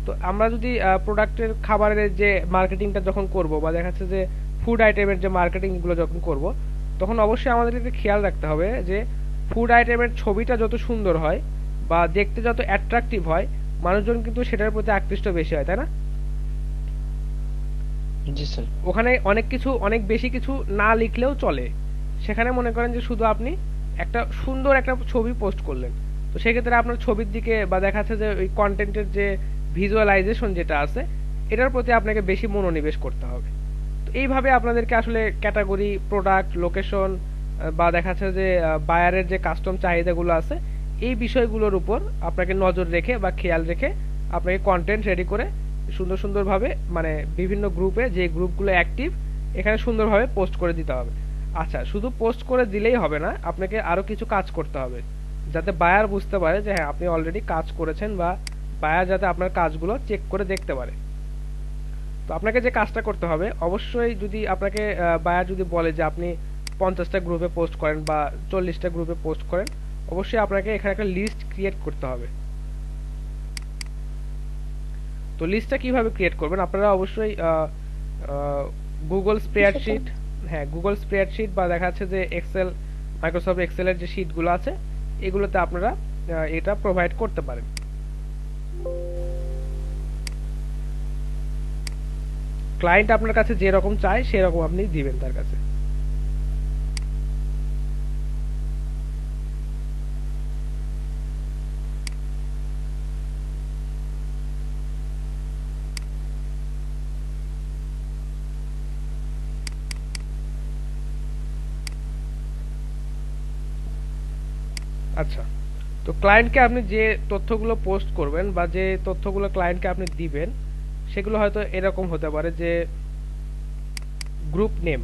তো আমরা যদি প্রোডাক্টের খাবারের যে মার্কেটিংটা যখন করব বা দেখা যাচ্ছে যে ফুড আইটেমের যে মার্কেটিংগুলো যখন করব, তখন অবশ্যই আমাদেরকে খেয়াল রাখতে হবে যে ফুড আইটেমের ছবিটা যত সুন্দর হয় বা দেখতে যত অ্যাট্রাকটিভ হয়, মানুষজন কিন্তু সেটার প্রতি আকৃষ্ট বেশি হয়, তাই না?
জি স্যার।
ওখানে অনেক বেশি কিছু না লিখলেও চলে। সেখানে মনে করেন যে শুধু আপনি একটা সুন্দর একটা ছবি পোস্ট করলেন, তো সেক্ষেত্রে আপনার ছবির দিকে বা দেখা যাচ্ছে যে ওই কন্টেন্টের যে ভিজুয়ালাইজেশন যেটা আছে এটার প্রতি আপনাকে বেশি মনোনিবেশ করতে হবে। তো এইভাবে আপনাদেরকে আসলে ক্যাটাগরি, প্রোডাক্ট, লোকেশন বা দেখা যাচ্ছে যে বায়ারের যে কাস্টম চাহিদাগুলো আছে এই বিষয়গুলোর উপর আপনাকে নজর রেখে বা খেয়াল রেখে আপনাকে কন্টেন্ট রেডি করে সুন্দরভাবে মানে বিভিন্ন গ্রুপে যে গ্রুপগুলো অ্যাক্টিভ এখানে সুন্দরভাবে পোস্ট করে দিতে হবে। আচ্ছা, শুধু পোস্ট করে দিলেই হবে না, আপনাকে আরো কিছু কাজ করতে হবে যাতে বায়ার বুঝতে পারে যে হ্যাঁ আপনি অলরেডি কাজ করেছেন বা বায়া যাতে আপনার কাজগুলো চেক করে দেখতে পারে। তো আপনাকে যে কাজটা করতে হবে, অবশ্যই যদি আপনাকে বায়া যদি বলে যে আপনি 50টা গ্রুপে পোস্ট করেন বা 40টা গ্রুপে পোস্ট করেন, অবশ্যই আপনাকে এখানে একটা লিস্ট ক্রিয়েট করতে হবে। তো লিস্টটা কিভাবে ক্রিয়েট করবেন, আপনারা অবশ্যই গুগল স্প্রেডশিট, হ্যাঁ গুগল স্প্রেডশিট বা দেখা যাচ্ছে যে এক্সেল, মাইক্রোসফট এক্সেলের যে শিটগুলো আছে এগুলোতে আপনারা এটা প্রোভাইড করতে পারেন। ক্লায়েন্ট আপনার কাছে যে রকম চায় সেরকম আপনি দিবেন তার কাছে। আচ্ছা, তো ক্লায়েন্টকে আপনি যে তথ্যগুলো পোস্ট করবেন বা যে তথ্যগুলো ক্লায়েন্টকে আপনি দিবেন সেগুলো হয়তো এরকম হতে পারে যে গ্রুপ নেম,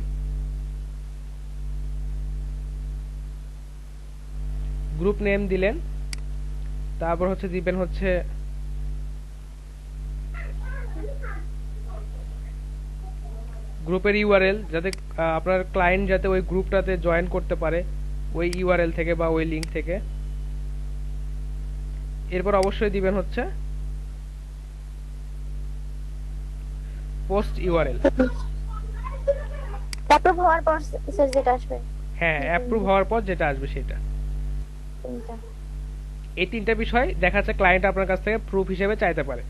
গ্রুপ নেম দিলেন, তারপর হচ্ছে দিবেন হচ্ছে গ্রুপের ইউআরএল, যাতে আপনার ক্লায়েন্ট যাতে ওই গ্রুপটাতে জয়েন করতে পারে ওই ইউআরএল থেকে বা ওই লিংক থেকে। এরপর অবশ্যই দিবেন হচ্ছে পোস্ট ইউআরএল।
অ্যাপ্রুভ হওয়ার পর স্যার যেটা আসবে,
হ্যাঁ অ্যাপ্রুভ হওয়ার পর যেটা আসবে সেটা। এই তিনটা বিষয় দেখা যাচ্ছে ক্লায়েন্ট আপনার কাছ থেকে প্রুফ হিসেবে চাইতে পারে,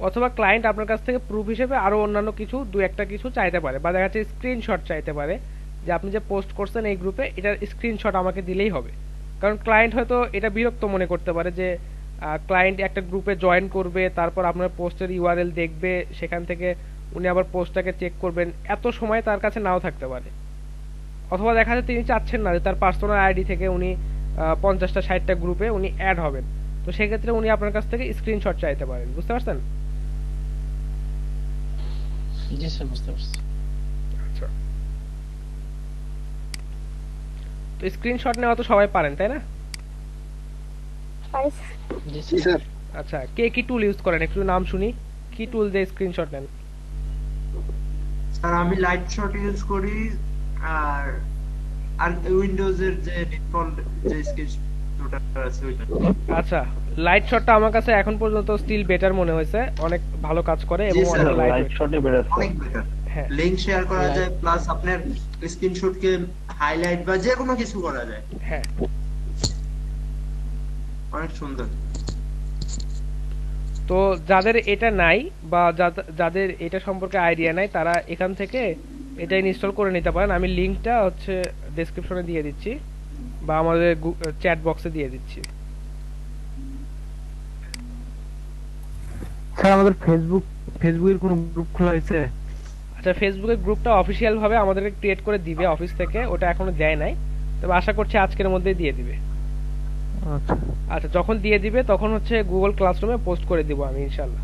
অথবা ক্লায়েন্ট আপনার কাছ থেকে প্রুফ হিসেবে আরো অন্যান্য কিছু দু একটা কিছু চাইতে পারে, বা দেখা যাচ্ছে স্ক্রিনশট চাইতে পারে যে আপনি যে পোস্ট করছেন এই গ্রুপে এটার স্ক্রিনশট আমাকে দিলেই হবে। কারণ ক্লায়েন্ট হয়তো এটা বিরক্ত মনে করতে পারে যে ক্লায়েন্ট একটা গ্রুপে জয়েন করবে, তারপর আপনার পোস্টের ইউআরএল দেখবে, সেখান থেকে উনি আবার পোস্টটাকে চেক করবেন, এত সময় তার কাছে নাও থাকতে পারে। অথবা দেখা যাচ্ছে তিনি চাচ্ছেন না যে তার পার্সোনাল আইডি থেকে উনি 50টা 60টা গ্রুপে উনি অ্যাড হবেন, তো সেক্ষেত্রে উনি আপনার কাছ থেকে স্ক্রিনশট চাইতে পারেন। বুঝতে পারছেন?
জি স্যার, বুঝতে পারছি।
আচ্ছা, তো স্ক্রিনশট নেওয়া তো সবাই পারেন তাই না?
জি স্যার।
আচ্ছা, কে কি টুল ইউজ করেন একটু নাম শুনি, কি টুল দিয়ে স্ক্রিনশট নেন?
স্যার আমি লাইট শট ইউজ করি, আর উইন্ডোজ এর যে ডিফল্ট যে স্ক্রিনশট আছে ওইটা।
আচ্ছা, লাইট শটটা আমার কাছে এখন পর্যন্ত স্টিল বেটার মনে হয়েছে, অনেক ভালো কাজ করে এবং অনেক লাইট
শটে বেটার,
অনেক বেটার।
হ্যাঁ,
লিংক শেয়ার করা যায়, প্লাস আপনার স্ক্রিনশটকে হাইলাইট বা যে কোনো কিছু করা যায়।
হ্যাঁ,
অনেক সুন্দর।
তো যাদের এটা নাই বা যাদের এটা সম্পর্কে আইডিয়া নাই তারা এখান থেকে এটা ইনস্টল করে নিতে পারেন। আমি লিংকটা হচ্ছে ডেসক্রিপশনে দিয়ে দিচ্ছি বা আমাদের চ্যাট বক্সে দিয়ে দিচ্ছি।
স্যার আমাদের ফেসবুকের কোনো গ্রুপ খোলা হয়েছে?
আচ্ছা, ফেসবুকের গ্রুপটা অফিসিয়াল ভাবে আমাদেরকে ক্রিয়েট করে দিবে অফিস থেকে, ওটা এখনো দেয় নাই, তবে আশা করছি আজকের মধ্যেই দিয়ে দিবে। আচ্ছা, যখন দিয়ে দিবে তখন হচ্ছে গুগল ক্লাসরুমে পোস্ট করে দিব আমি ইনশাআল্লাহ।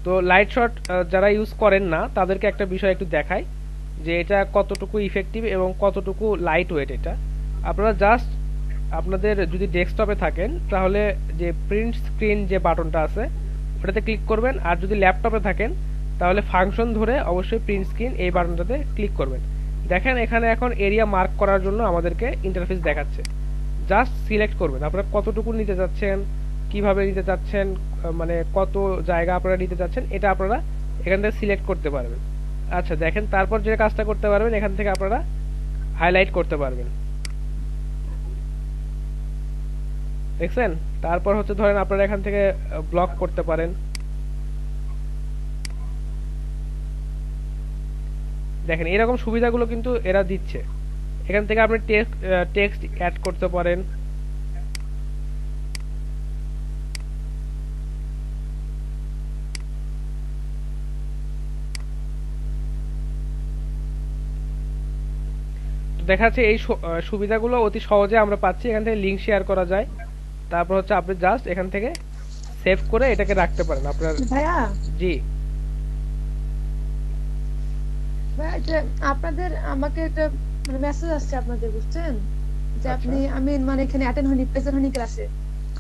তো লাইট শট যারা ইউজ করেন না তাদেরকে একটা বিষয় একটু দেখাই যে এটা কতটুকু ইফেক্টিভ এবং কতটুকু লাইট ওয়েট। এটা আপনারা জাস্ট আপনাদের যদি ডেস্কটপে থাকেন তাহলে যে প্রিন্ট স্ক্রিন যে বাটনটা আছে ওটাতে ক্লিক করবেন, আর যদি ল্যাপটপে থাকেন তাহলে ফাংশন ধরে অবশ্যই প্রিন্ট স্ক্রিন এই বাটনটাতে ক্লিক করবেন। দেখেন এখানে এখন এরিয়া মার্ক করার জন্য আমাদেরকে ইন্টারফেস দেখাচ্ছে, জাস্ট সিলেক্ট করবেন আপনারা কতটুকু নিতে যাচ্ছেন, কিভাবে নিতে চাচ্ছেন, মানে কত জায়গা আপনারা নিতে চাচ্ছেন, এটা আপনারা এখান থেকে সিলেক্ট করতে পারবেন। আচ্ছা দেখেন, তারপর যে কাজটা করতে পারবেন এখান থেকে আপনারা হাইলাইট করতে পারবেন, দেখছেন? তারপর হচ্ছে ধরেন আপনারা এখান থেকে ব্লক করতে পারেন। দেখেন এরকম সুবিধাগুলো কিন্তু এরা দিচ্ছে। এখান থেকে আপনি টেক্সট অ্যাড করতে পারেন, দেখা যাচ্ছে এই সুবিধাগুলো অতি সহজে আমরা পাচ্ছি। এখান থেকে লিংক শেয়ার করা যায়, তারপর হচ্ছে আপনি জাস্ট এখান থেকে সেভ করে এটাকে রাখতে পারেন আপনার।
ভাইয়া,
জি
ভাইয়া, যে আপনাদের আমাকে একটা মানে মেসেজ আসছে আপনাদের, বুঝছেন যে আপনি আমি মানে এখানে অ্যাটেন্ড হইনি, প্রেজেন্ট হইনি ক্লাসে,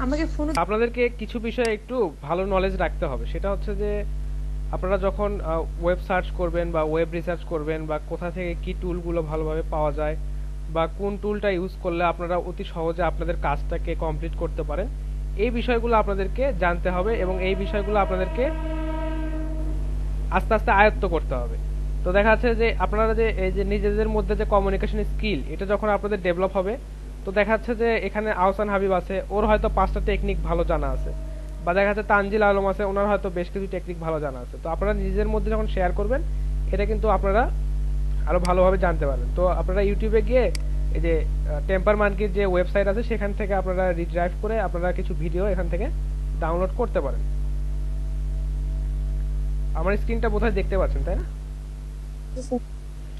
আমাকে ফোন
আপনাদেরকে কিছু বিষয়ে একটু ভালো নলেজ রাখতে হবে। সেটা হচ্ছে যে আপনারা যখন ওয়েব সার্চ করবেন বা ওয়েব রিসার্চ করবেন বা কোথা থেকে কি টুলগুলো ভালোভাবে পাওয়া যায় বা কোন টুলটা ইউজ করলে আপনারা অতি সহজে আপনাদের কাজটাকে কমপ্লিট করতে পারেন, এই বিষয়গুলো আপনাদেরকে জানতে হবে এবং এই বিষয়গুলো আপনাদেরকে আস্তে আস্তে আয়ত্ত করতে হবে। তো দেখা যাচ্ছে যে আপনারা যে এই যে নিজেদের মধ্যে যে কমিউনিকেশন স্কিল, এটা যখন আপনাদের ডেভেলপ হবে, তো দেখা যাচ্ছে যে এখানে আহসান হাবিব আছে, ওর হয়তো 5টা টেকনিক ভালো জানা আছে, বা দেখা যাচ্ছে তানজিল আলম আছে, ওনার হয়তো বেশ কিছু টেকনিক ভালো জানা আছে। তো আপনারা নিজেদের মধ্যে যখন শেয়ার করবেন, এটা কিন্তু আপনারা আরো ভালোভাবে জানতে পারবেন। তো আপনারা ইউটিউবে গিয়ে এই যে টেম্পার মানকির যে ওয়েবসাইট আছে সেখান থেকে আপনারা রিড্রাইভ করে আপনারা কিছু ভিডিও এখান থেকে ডাউনলোড করতে পারেন। আমার স্ক্রিনটা বোধহয় দেখতে পাচ্ছেন, তাই না?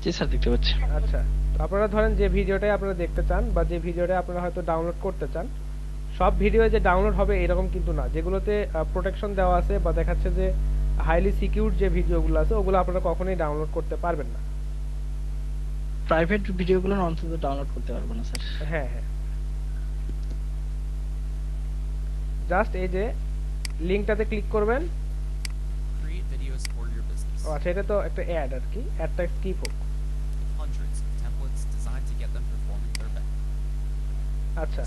জি স্যার, দেখতে পাচ্ছি।
আচ্ছা, তো আপনারা ধরেন যে ভিডিওটাই আপনারা দেখতে চান বা যে ভিডিওটা আপনারা হয়তো ডাউনলোড করতে চান, সব ভিডিও যে ডাউনলোড হবে এরকম কিন্তু না। যেগুলোতে প্রোটেকশন দেওয়া আছে বা দেখাচ্ছে যে হাইলি সিকিউরড যে ভিডিওগুলো আছে, ওগুলো আপনারা কখনোই ডাউনলোড করতে পারবেন না।
প্রাইভেট ভিডিওগুলো অন্তত ডাউনলোড করতে পারবো না স্যার।
হ্যাঁ হ্যাঁ, জাস্ট এই যে লিংকটাতে ক্লিক করবেন।
Create videos for your business.
ও আচ্ছা, এটা তো একটা অ্যাড আর কি, অ্যাডটা স্কিপ হোক।
Hundreds of templates designed to get them performing their best.
আচ্ছা,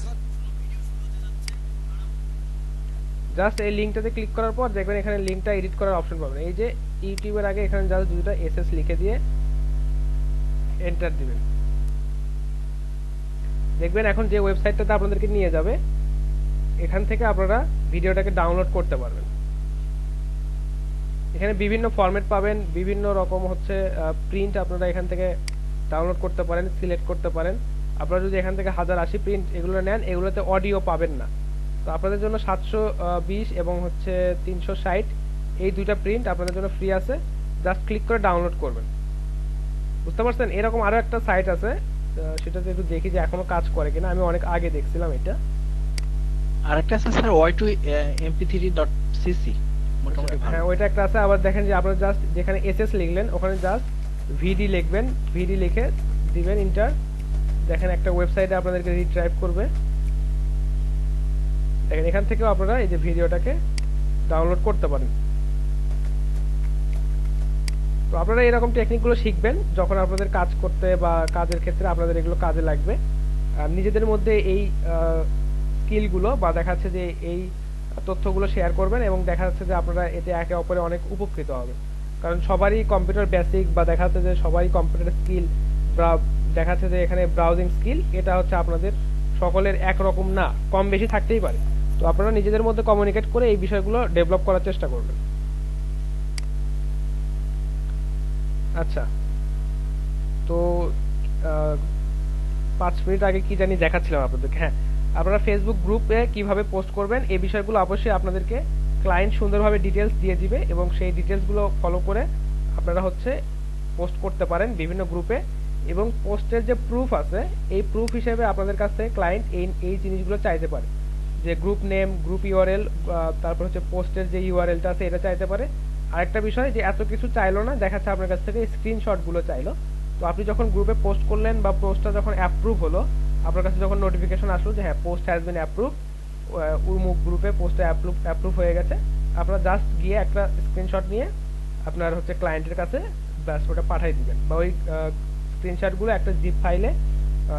জাস্ট এই লিংকটাতে ক্লিক করার পর দেখবেন এখানে লিংকটা এডিট করার অপশন পাবেন। এই যে ইউটিউবের আগে এখানে জাস্ট দুটো এসএস লিখে দিয়ে এন্টার দিবেন। দেখবেন এখন যে ওয়েবসাইটটাতে আপনাদেরকে নিয়ে যাবে, এখান থেকে আপনারা ভিডিওটাকে ডাউনলোড করতে পারবেন। এখানে বিভিন্ন ফরম্যাট পাবেন, বিভিন্ন রকম হচ্ছে প্রিন্ট আপনারা এখান থেকে ডাউনলোড করতে পারেন, সিলেক্ট করতে পারেন। আপনারা যদি এখান থেকে 1080 প্রিন্ট এগুলো নেন, এগুলোতে অডিও পাবেন না। তো আপনাদের জন্য 720 এবং হচ্ছে 360 এই দুইটা প্রিন্ট আপনাদের জন্য ফ্রি আছে, জাস্ট ক্লিক করে ডাউনলোড করবেন। বুঝতে পারছেন? এরকম আরো একটা সাইট আছে, সেটাতে একটু দেখি যে এখনো কাজ করে কিনা। আমি অনেক আগে দেখছিলাম এটা।
আরেকটা আছে স্যার y2mp3.cc, মোটামুটি ভালো।
হ্যাঁ, ওইটা একটা আছে। আবার দেখেন যে আপনারা জাস্ট যেখানে এসএস লিখলেন ওখানে জাস্ট ভিডি লিখবেন, ভিডি লিখে দিবেন এন্টার। দেখেন একটা ওয়েবসাইটে আপনাদেরকে রিড্রাইভ করবে। দেখেন এখান থেকেও আপনারা এই যে ভিডিওটাকে ডাউনলোড করতে পারেন। তো আপনারা এরকম টেকনিকগুলো শিখবেন যখন আপনাদের কাজ করতে বা কাজের ক্ষেত্রে আপনাদের এগুলো কাজে লাগবে। আর নিজেদের মধ্যে এই স্কিলগুলো বা দেখা যাচ্ছে যে এই তথ্যগুলো শেয়ার করবেন এবং দেখা যাচ্ছে যে আপনারা এতে একে অপরে অনেক উপকৃত হবে। কারণ সবারই কম্পিউটার বেসিক বা দেখা যাচ্ছে যে সবারই কম্পিউটার স্কিল বা দেখা যাচ্ছে যে এখানে ব্রাউজিং স্কিল, এটা হচ্ছে আপনাদের সকলের একরকম না, কম বেশি থাকতেই পারে। তো আপনারা নিজেদের মধ্যে কমিউনিকেট করে এই বিষয়গুলো ডেভেলপ করার চেষ্টা করবেন। আচ্ছা, তো 5 মিনিট আগে কি জানি দেখাচ্ছিলাম আপনাদেরকে। হ্যাঁ, আপনারা ফেসবুক গ্রুপে কিভাবে পোস্ট করবেন এই বিষয়গুলো অবশ্যই আপনাদেরকে ক্লায়েন্ট সুন্দরভাবে ডিটেলস দিয়ে দিবে এবং সেই ডিটেলসগুলো ফলো করে আপনারা হচ্ছে পোস্ট করতে পারেন বিভিন্ন গ্রুপে। এবং পোস্টের যে প্রুফ আছে, এই প্রুফ হিসেবে আপনাদের কাছ থেকে ক্লায়েন্ট এই জিনিসগুলো চাইতে পারে, যে গ্রুপ নেম, গ্রুপ ইউআরএল, তারপর হচ্ছে পোস্টের যে ইউআরএলটা আছে এটা চাইতে পারে। আরেকটা বিষয় যে এত কিছু চাইলো না, দেখাচ্ছে আপনার কাছ থেকে স্ক্রিনশটগুলো চাইলো। তো আপনি যখন গ্রুপে পোস্ট করলেন বা পোস্টটা যখন অ্যাপ্রুভ হলো, আপনার কাছে যখন নোটিফিকেশন আসলো যে হ্যাঁ পোস্ট হ্যাজ বিন অ্যাপ্রুভ, উর্মুক গ্রুপে পোস্টে অ্যাপ্রুভ হয়ে গেছে, আপনারা জাস্ট গিয়ে একটা স্ক্রিনশট নিয়ে আপনার হচ্ছে ক্লায়েন্টের কাছে ব্যাস ওটা পাঠিয়ে দিবেন, বা ওই স্ক্রিনশটগুলো একটা জিপ ফাইলে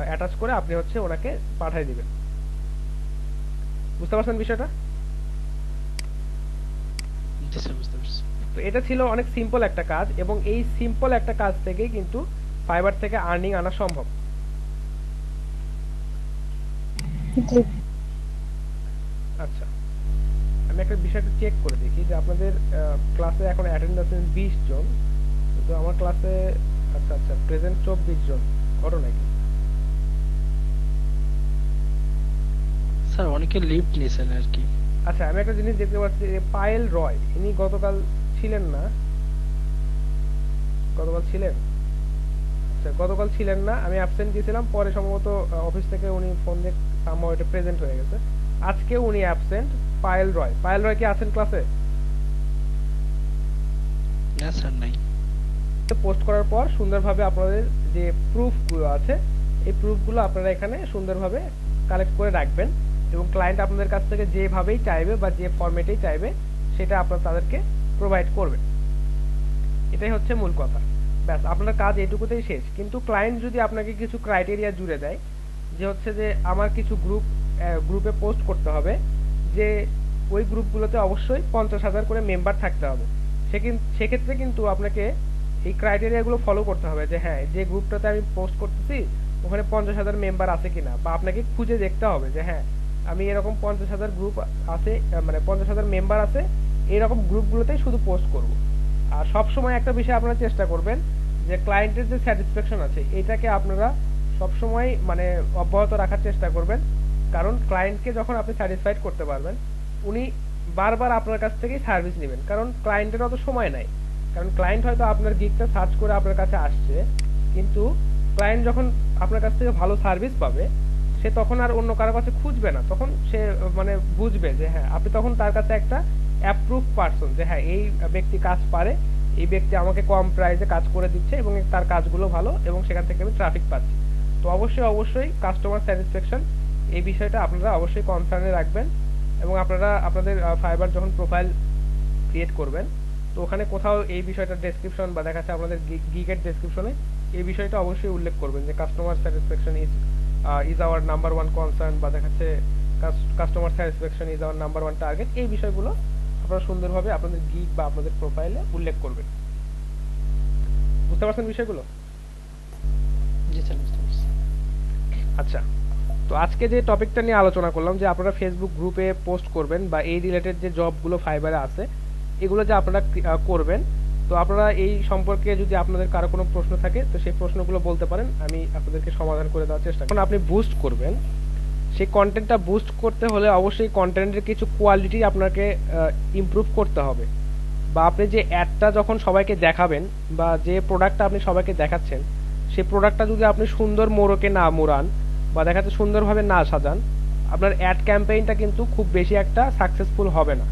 অ্যাটাচ করে আপনি হচ্ছে ওনাকে পাঠিয়ে দিবেন। বুঝতে পারছেন বিষয়টা? তো এটা ছিল অনেক সিম্পল একটা কাজ এবং এই সিম্পল একটা কাজ থেকেই কিন্তু ফাইবার থেকে আর্নিং আনা সম্ভব। আচ্ছা, আমি একটা বিষয়টা চেক করে দেখি যে আপনাদের ক্লাসে এখন অ্যাটেন্ডেন্স 20 জন, কিন্তু আমার ক্লাসে আচ্ছা আচ্ছা প্রেজেন্ট 24 জন। ঘটনা কি
স্যার? অনেকে লিফট নিয়েছেন আর কি।
আচ্ছা, আমি একটা জিনিস দেখতে পাচ্ছি যে পায়েল রয়, ইনি গতকাল ছিলেন না। গতকাল ছিলেন? আচ্ছা, গতকাল ছিলেন না, আমি অ্যাবসেন্ট দিয়েছিলাম, পরে সম্ভবত অফিস থেকে উনি ফোন দিয়ে সামহাও এটা প্রেজেন্ট হয়ে গেছে। আজকে উনি অ্যাবসেন্ট, পায়েল রয়। পায়েল রয় কি আছেন ক্লাসে?
না স্যার, নাই।
পোস্ট করার পর সুন্দরভাবে আপনাদের যে প্রুফগুলো আছে এই প্রুফগুলো আপনারা এখানে সুন্দরভাবে কালেক্ট করে রাখবেন এবং ক্লায়েন্ট আপনাদের কাছ থেকে যেভাবেই চাইবে বা যে ফরম্যাটেই চাইবে সেটা আপনারা তাদেরকে প্রোভাইড করবেন। এটাই হচ্ছে মূল কথা। ব্যাস, আপনার কাজ এটুকুতেই শেষ। কিন্তু ক্লায়েন্ট যদি আপনাকে কিছু ক্রাইটেরিয়া জুড়ে দেয় যে হচ্ছে যে আমার কিছু গ্রুপে পোস্ট করতে হবে, যে ওই গ্রুপগুলোতে অবশ্যই 50,000 করে মেম্বার থাকতে হবে, সেক্ষেত্রে কিন্তু আপনাকে এই ক্রাইটেরিয়াগুলো ফলো করতে হবে যে হ্যাঁ, যে গ্রুপটাতে আমি পোস্ট করতেছি ওখানে 50,000 মেম্বার আছে কিনা, বা আপনাকে খুঁজে দেখতে হবে যে হ্যাঁ আমি এরকম 50,000 গ্রুপ আছে, মানে 50,000 মেম্বার আছে এরকম গ্রুপগুলোতেই শুধু পোস্ট করব। আর সব সময় একটা বিষয় আপনারা চেষ্টা করবেন যে ক্লায়েন্টের যে স্যাটিসফ্যাকশন আছে এটাকে আপনারা সব সময় মানে অব্যাহত রাখার চেষ্টা করবেন, কারণ ক্লায়েন্টকে যখন আপনি স্যাটিসফাইড করতে পারবেন উনি বারবার আপনার কাছ থেকেই সার্ভিস নেবেন, কারণ ক্লায়েন্টের অত সময় নাই। কারণ ক্লায়েন্ট হয়তো আপনার গিগটা সার্চ করে আপনার কাছে আসছে, কিন্তু ক্লায়েন্ট যখন আপনার কাছ থেকে ভালো সার্ভিস পাবে সে তখন আর অন্য কারো কাছে খুঁজবে না, তখন সে মানে বুঝবে যে হ্যাঁ আপনি তখন তার কাছে একটা অ্যাপ্রুভ পারসন, যে হ্যাঁ এই ব্যক্তি কাজ পারে, এই ব্যক্তি আমাকে কম প্রাইসে কাজ করে দিচ্ছে এবং তার কাজগুলো ভালো এবং সেখান থেকে আমি ট্রাফিক পাচ্ছি। তো অবশ্যই কাস্টমার স্যাটিসফ্যাকশন এই বিষয়টা আপনারা অবশ্যই কনসার্নে রাখবেন। এবং আপনারা আপনাদের ফাইবার যখন প্রোফাইল ক্রিয়েট করবেন তো ওখানে কোথাও এই বিষয়টা ডেসক্রিপশন বা দেখা যাচ্ছে আপনাদের গিগের ডেসক্রিপশনে এই বিষয়টা অবশ্যই উল্লেখ করবেন যে customer satisfaction is our number one concern, বা দেখা যাচ্ছে customer satisfaction is our number one target. এই বিষয়গুলো আপনারা সুন্দরভাবে আপনাদের গিগ বা আপনাদের প্রোফাইলে উল্লেখ করবেন। বুঝতে পারছেন বিষয়গুলো?
জি স্যার, বুঝতে পারছি।
আচ্ছা, তো আজকে যে টপিকটা নিয়ে আলোচনা করলাম যে আপনারা ফেসবুক গ্রুপে পোস্ট করবেন বা এই রিলেটেড যে জবগুলো ফাইবারে আছে এগুলো যে আপনারা করবেন, তো আপনারা এই সম্পর্কে যদি আপনাদের কারো কোনো প্রশ্ন থাকে তো সেই প্রশ্নগুলো বলতে পারেন, আমি আপনাদেরকে সমাধান করে দেওয়ার চেষ্টা করব। আপনি বুস্ট করবেন, সেই কন্টেন্টটা বুস্ট করতে হলে অবশ্যই কন্টেন্টের কিছু কোয়ালিটি আপনাকে ইমপ্রুভ করতে হবে, বা আপনি যে অ্যাডটা যখন সবাইকে দেখাবেন বা যে প্রোডাক্টটা আপনি সবাইকে দেখাচ্ছেন সেই প্রোডাক্টটা যদি আপনি সুন্দর মোড়কে না মোড়ান বা দেখা যাচ্ছে সুন্দরভাবে না সাজান, আপনার অ্যাড ক্যাম্পেইনটা কিন্তু খুব বেশি একটা সাকসেসফুল হবে না।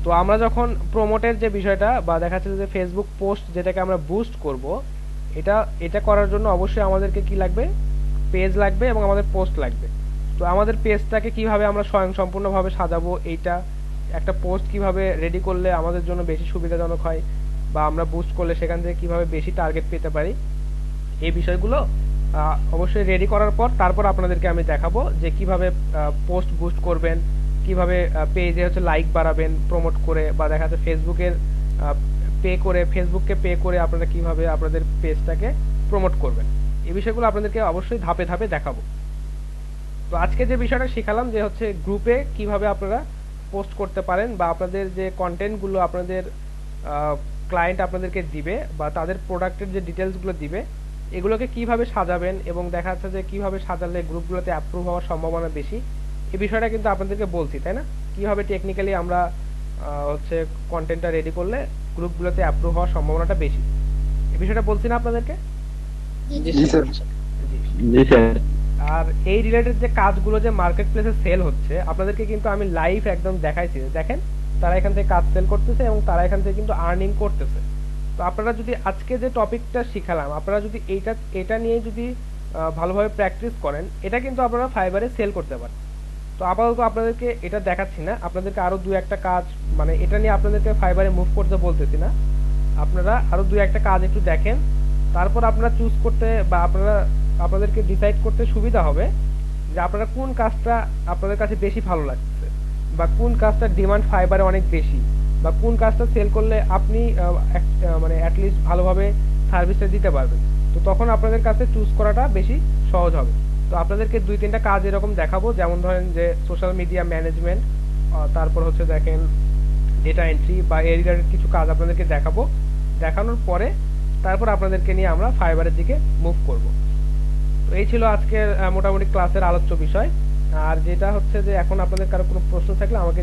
তো আমরা যখন প্রমোটের যে বিষয়টা বা দেখা যাচ্ছে যে ফেসবুক পোস্ট যেটাকে আমরা বুস্ট করব, এটা করার জন্য অবশ্যই আমাদেরকে কি লাগবে, পেজ লাগবে এবং আমাদের পোস্ট লাগবে। তো আমাদের পেজটাকে কিভাবে আমরা স্বয়ংসম্পূর্ণভাবে সাজাবো, এইটা একটা পোস্ট কিভাবে রেডি করলে আমাদের জন্য বেশি সুবিধাজনক হয়, বা আমরা বুস্ট করলে সেখান থেকে কিভাবে বেশি টার্গেট পেতে পারি, এই বিষয়গুলো অবশ্যই রেডি করার পর তারপর আপনাদেরকে আমি দেখাবো যে কিভাবে পোস্ট বুস্ট করবেন, কিভাবে পেজে হচ্ছে লাইক বাড়াবেন প্রমোট করে, বা দেখা যাচ্ছে ফেসবুককে পে করে আপনারা কিভাবে আপনাদের পেজটাকে প্রমোট করবেন। এই বিষয়গুলো আপনাদেরকে অবশ্যই ধাপে ধাপে দেখাবো। তো আজকে যে বিষয়টা শিখালাম যে হচ্ছে গ্রুপে কিভাবে আপনারা পোস্ট করতে পারেন, বা আপনাদের যে কন্টেন্টগুলো আপনাদের ক্লায়েন্ট আপনাদেরকে দিবে বা তাদের প্রোডাক্টের যে ডিটেলসগুলো দিবে এগুলোকে কিভাবে সাজাবেন, এবং দেখা যাচ্ছে যে কিভাবে সাজালে গ্রুপগুলোতে অ্যাপ্রুভ হওয়ার সম্ভাবনা বেশি, এই বিষয়টা কিন্তু আপনাদেরকে বলছি, তাই না? কিভাবে টেকনিক্যালি আমরা হচ্ছে কন্টেন্টটা রেডি করলে গ্রুপগুলোতে অ্যাপ্রুভ হওয়ার সম্ভাবনাটা বেশি, এই বিষয়টা বলছি না আপনাদেরকে?
জি স্যার।
জি স্যার।
আর এই রিলেটেড যে কাজগুলো যে মার্কেট প্লেসে সেল হচ্ছে আপনাদেরকে কিন্তু আমি লাইভ একদম দেখাইছি, দেখেন তারা এখান থেকে কাজ সেল করতেছে এবং তারা এখান থেকে কিন্তু আর্নিং করতেছে। তো আপনারা যদি আজকে যে টপিকটা শিখালাম আপনারা যদি এটা নিয়ে যদি ভালোভাবে প্র্যাকটিস করেন, এটা কিন্তু আপনারা ফাইবারে সেল করতে পারেন। তো আপাতত আপনাদেরকে এটা দেখাচ্ছি না, আপনাদেরকে আরো দুই একটা কাজ, মানে এটা নিয়ে আপনাদেরকে ফাইবারে মুভ করতে বলতেছি না, আপনারা আরো দুই একটা কাজ একটু দেখেন, তারপর আপনারা চুজ করতে বা আপনাদেরকে ডিসাইড করতে সুবিধা হবে যে আপনারা কোন কাজটা আপনাদের কাছে বেশি ভালো লাগছে, বা কোন কাজটার ডিমান্ড ফাইবারে অনেক বেশি, বা কোন কাজটা সেল করলে আপনি মানে অ্যাটলিস্ট ভালোভাবে সার্ভিসটা দিতে পারবেন। তো তখন আপনাদের কাছে চুজ করাটা বেশি সহজ হবে। তো আপনাদেরকে দুই তিনটা কাজ এরকম দেখাবো, যেমন ধরেন যে সোশ্যাল মিডিয়া ম্যানেজমেন্ট, তারপর হচ্ছে দেখেন ডেটা এন্ট্রি বা এই রিলেটেড কিছু কাজ আপনাদেরকে দেখাবো। দেখানোর পরে তারপর আপনাদেরকে নিয়ে আমরা ফাইবারের দিকে মুভ করব। তো এই ছিল আজকের মোটামুটি ক্লাসের আলোচ্য বিষয়। আর যেটা হচ্ছে যে এখন আপনাদের কারো কোনো প্রশ্ন থাকলে আমাকে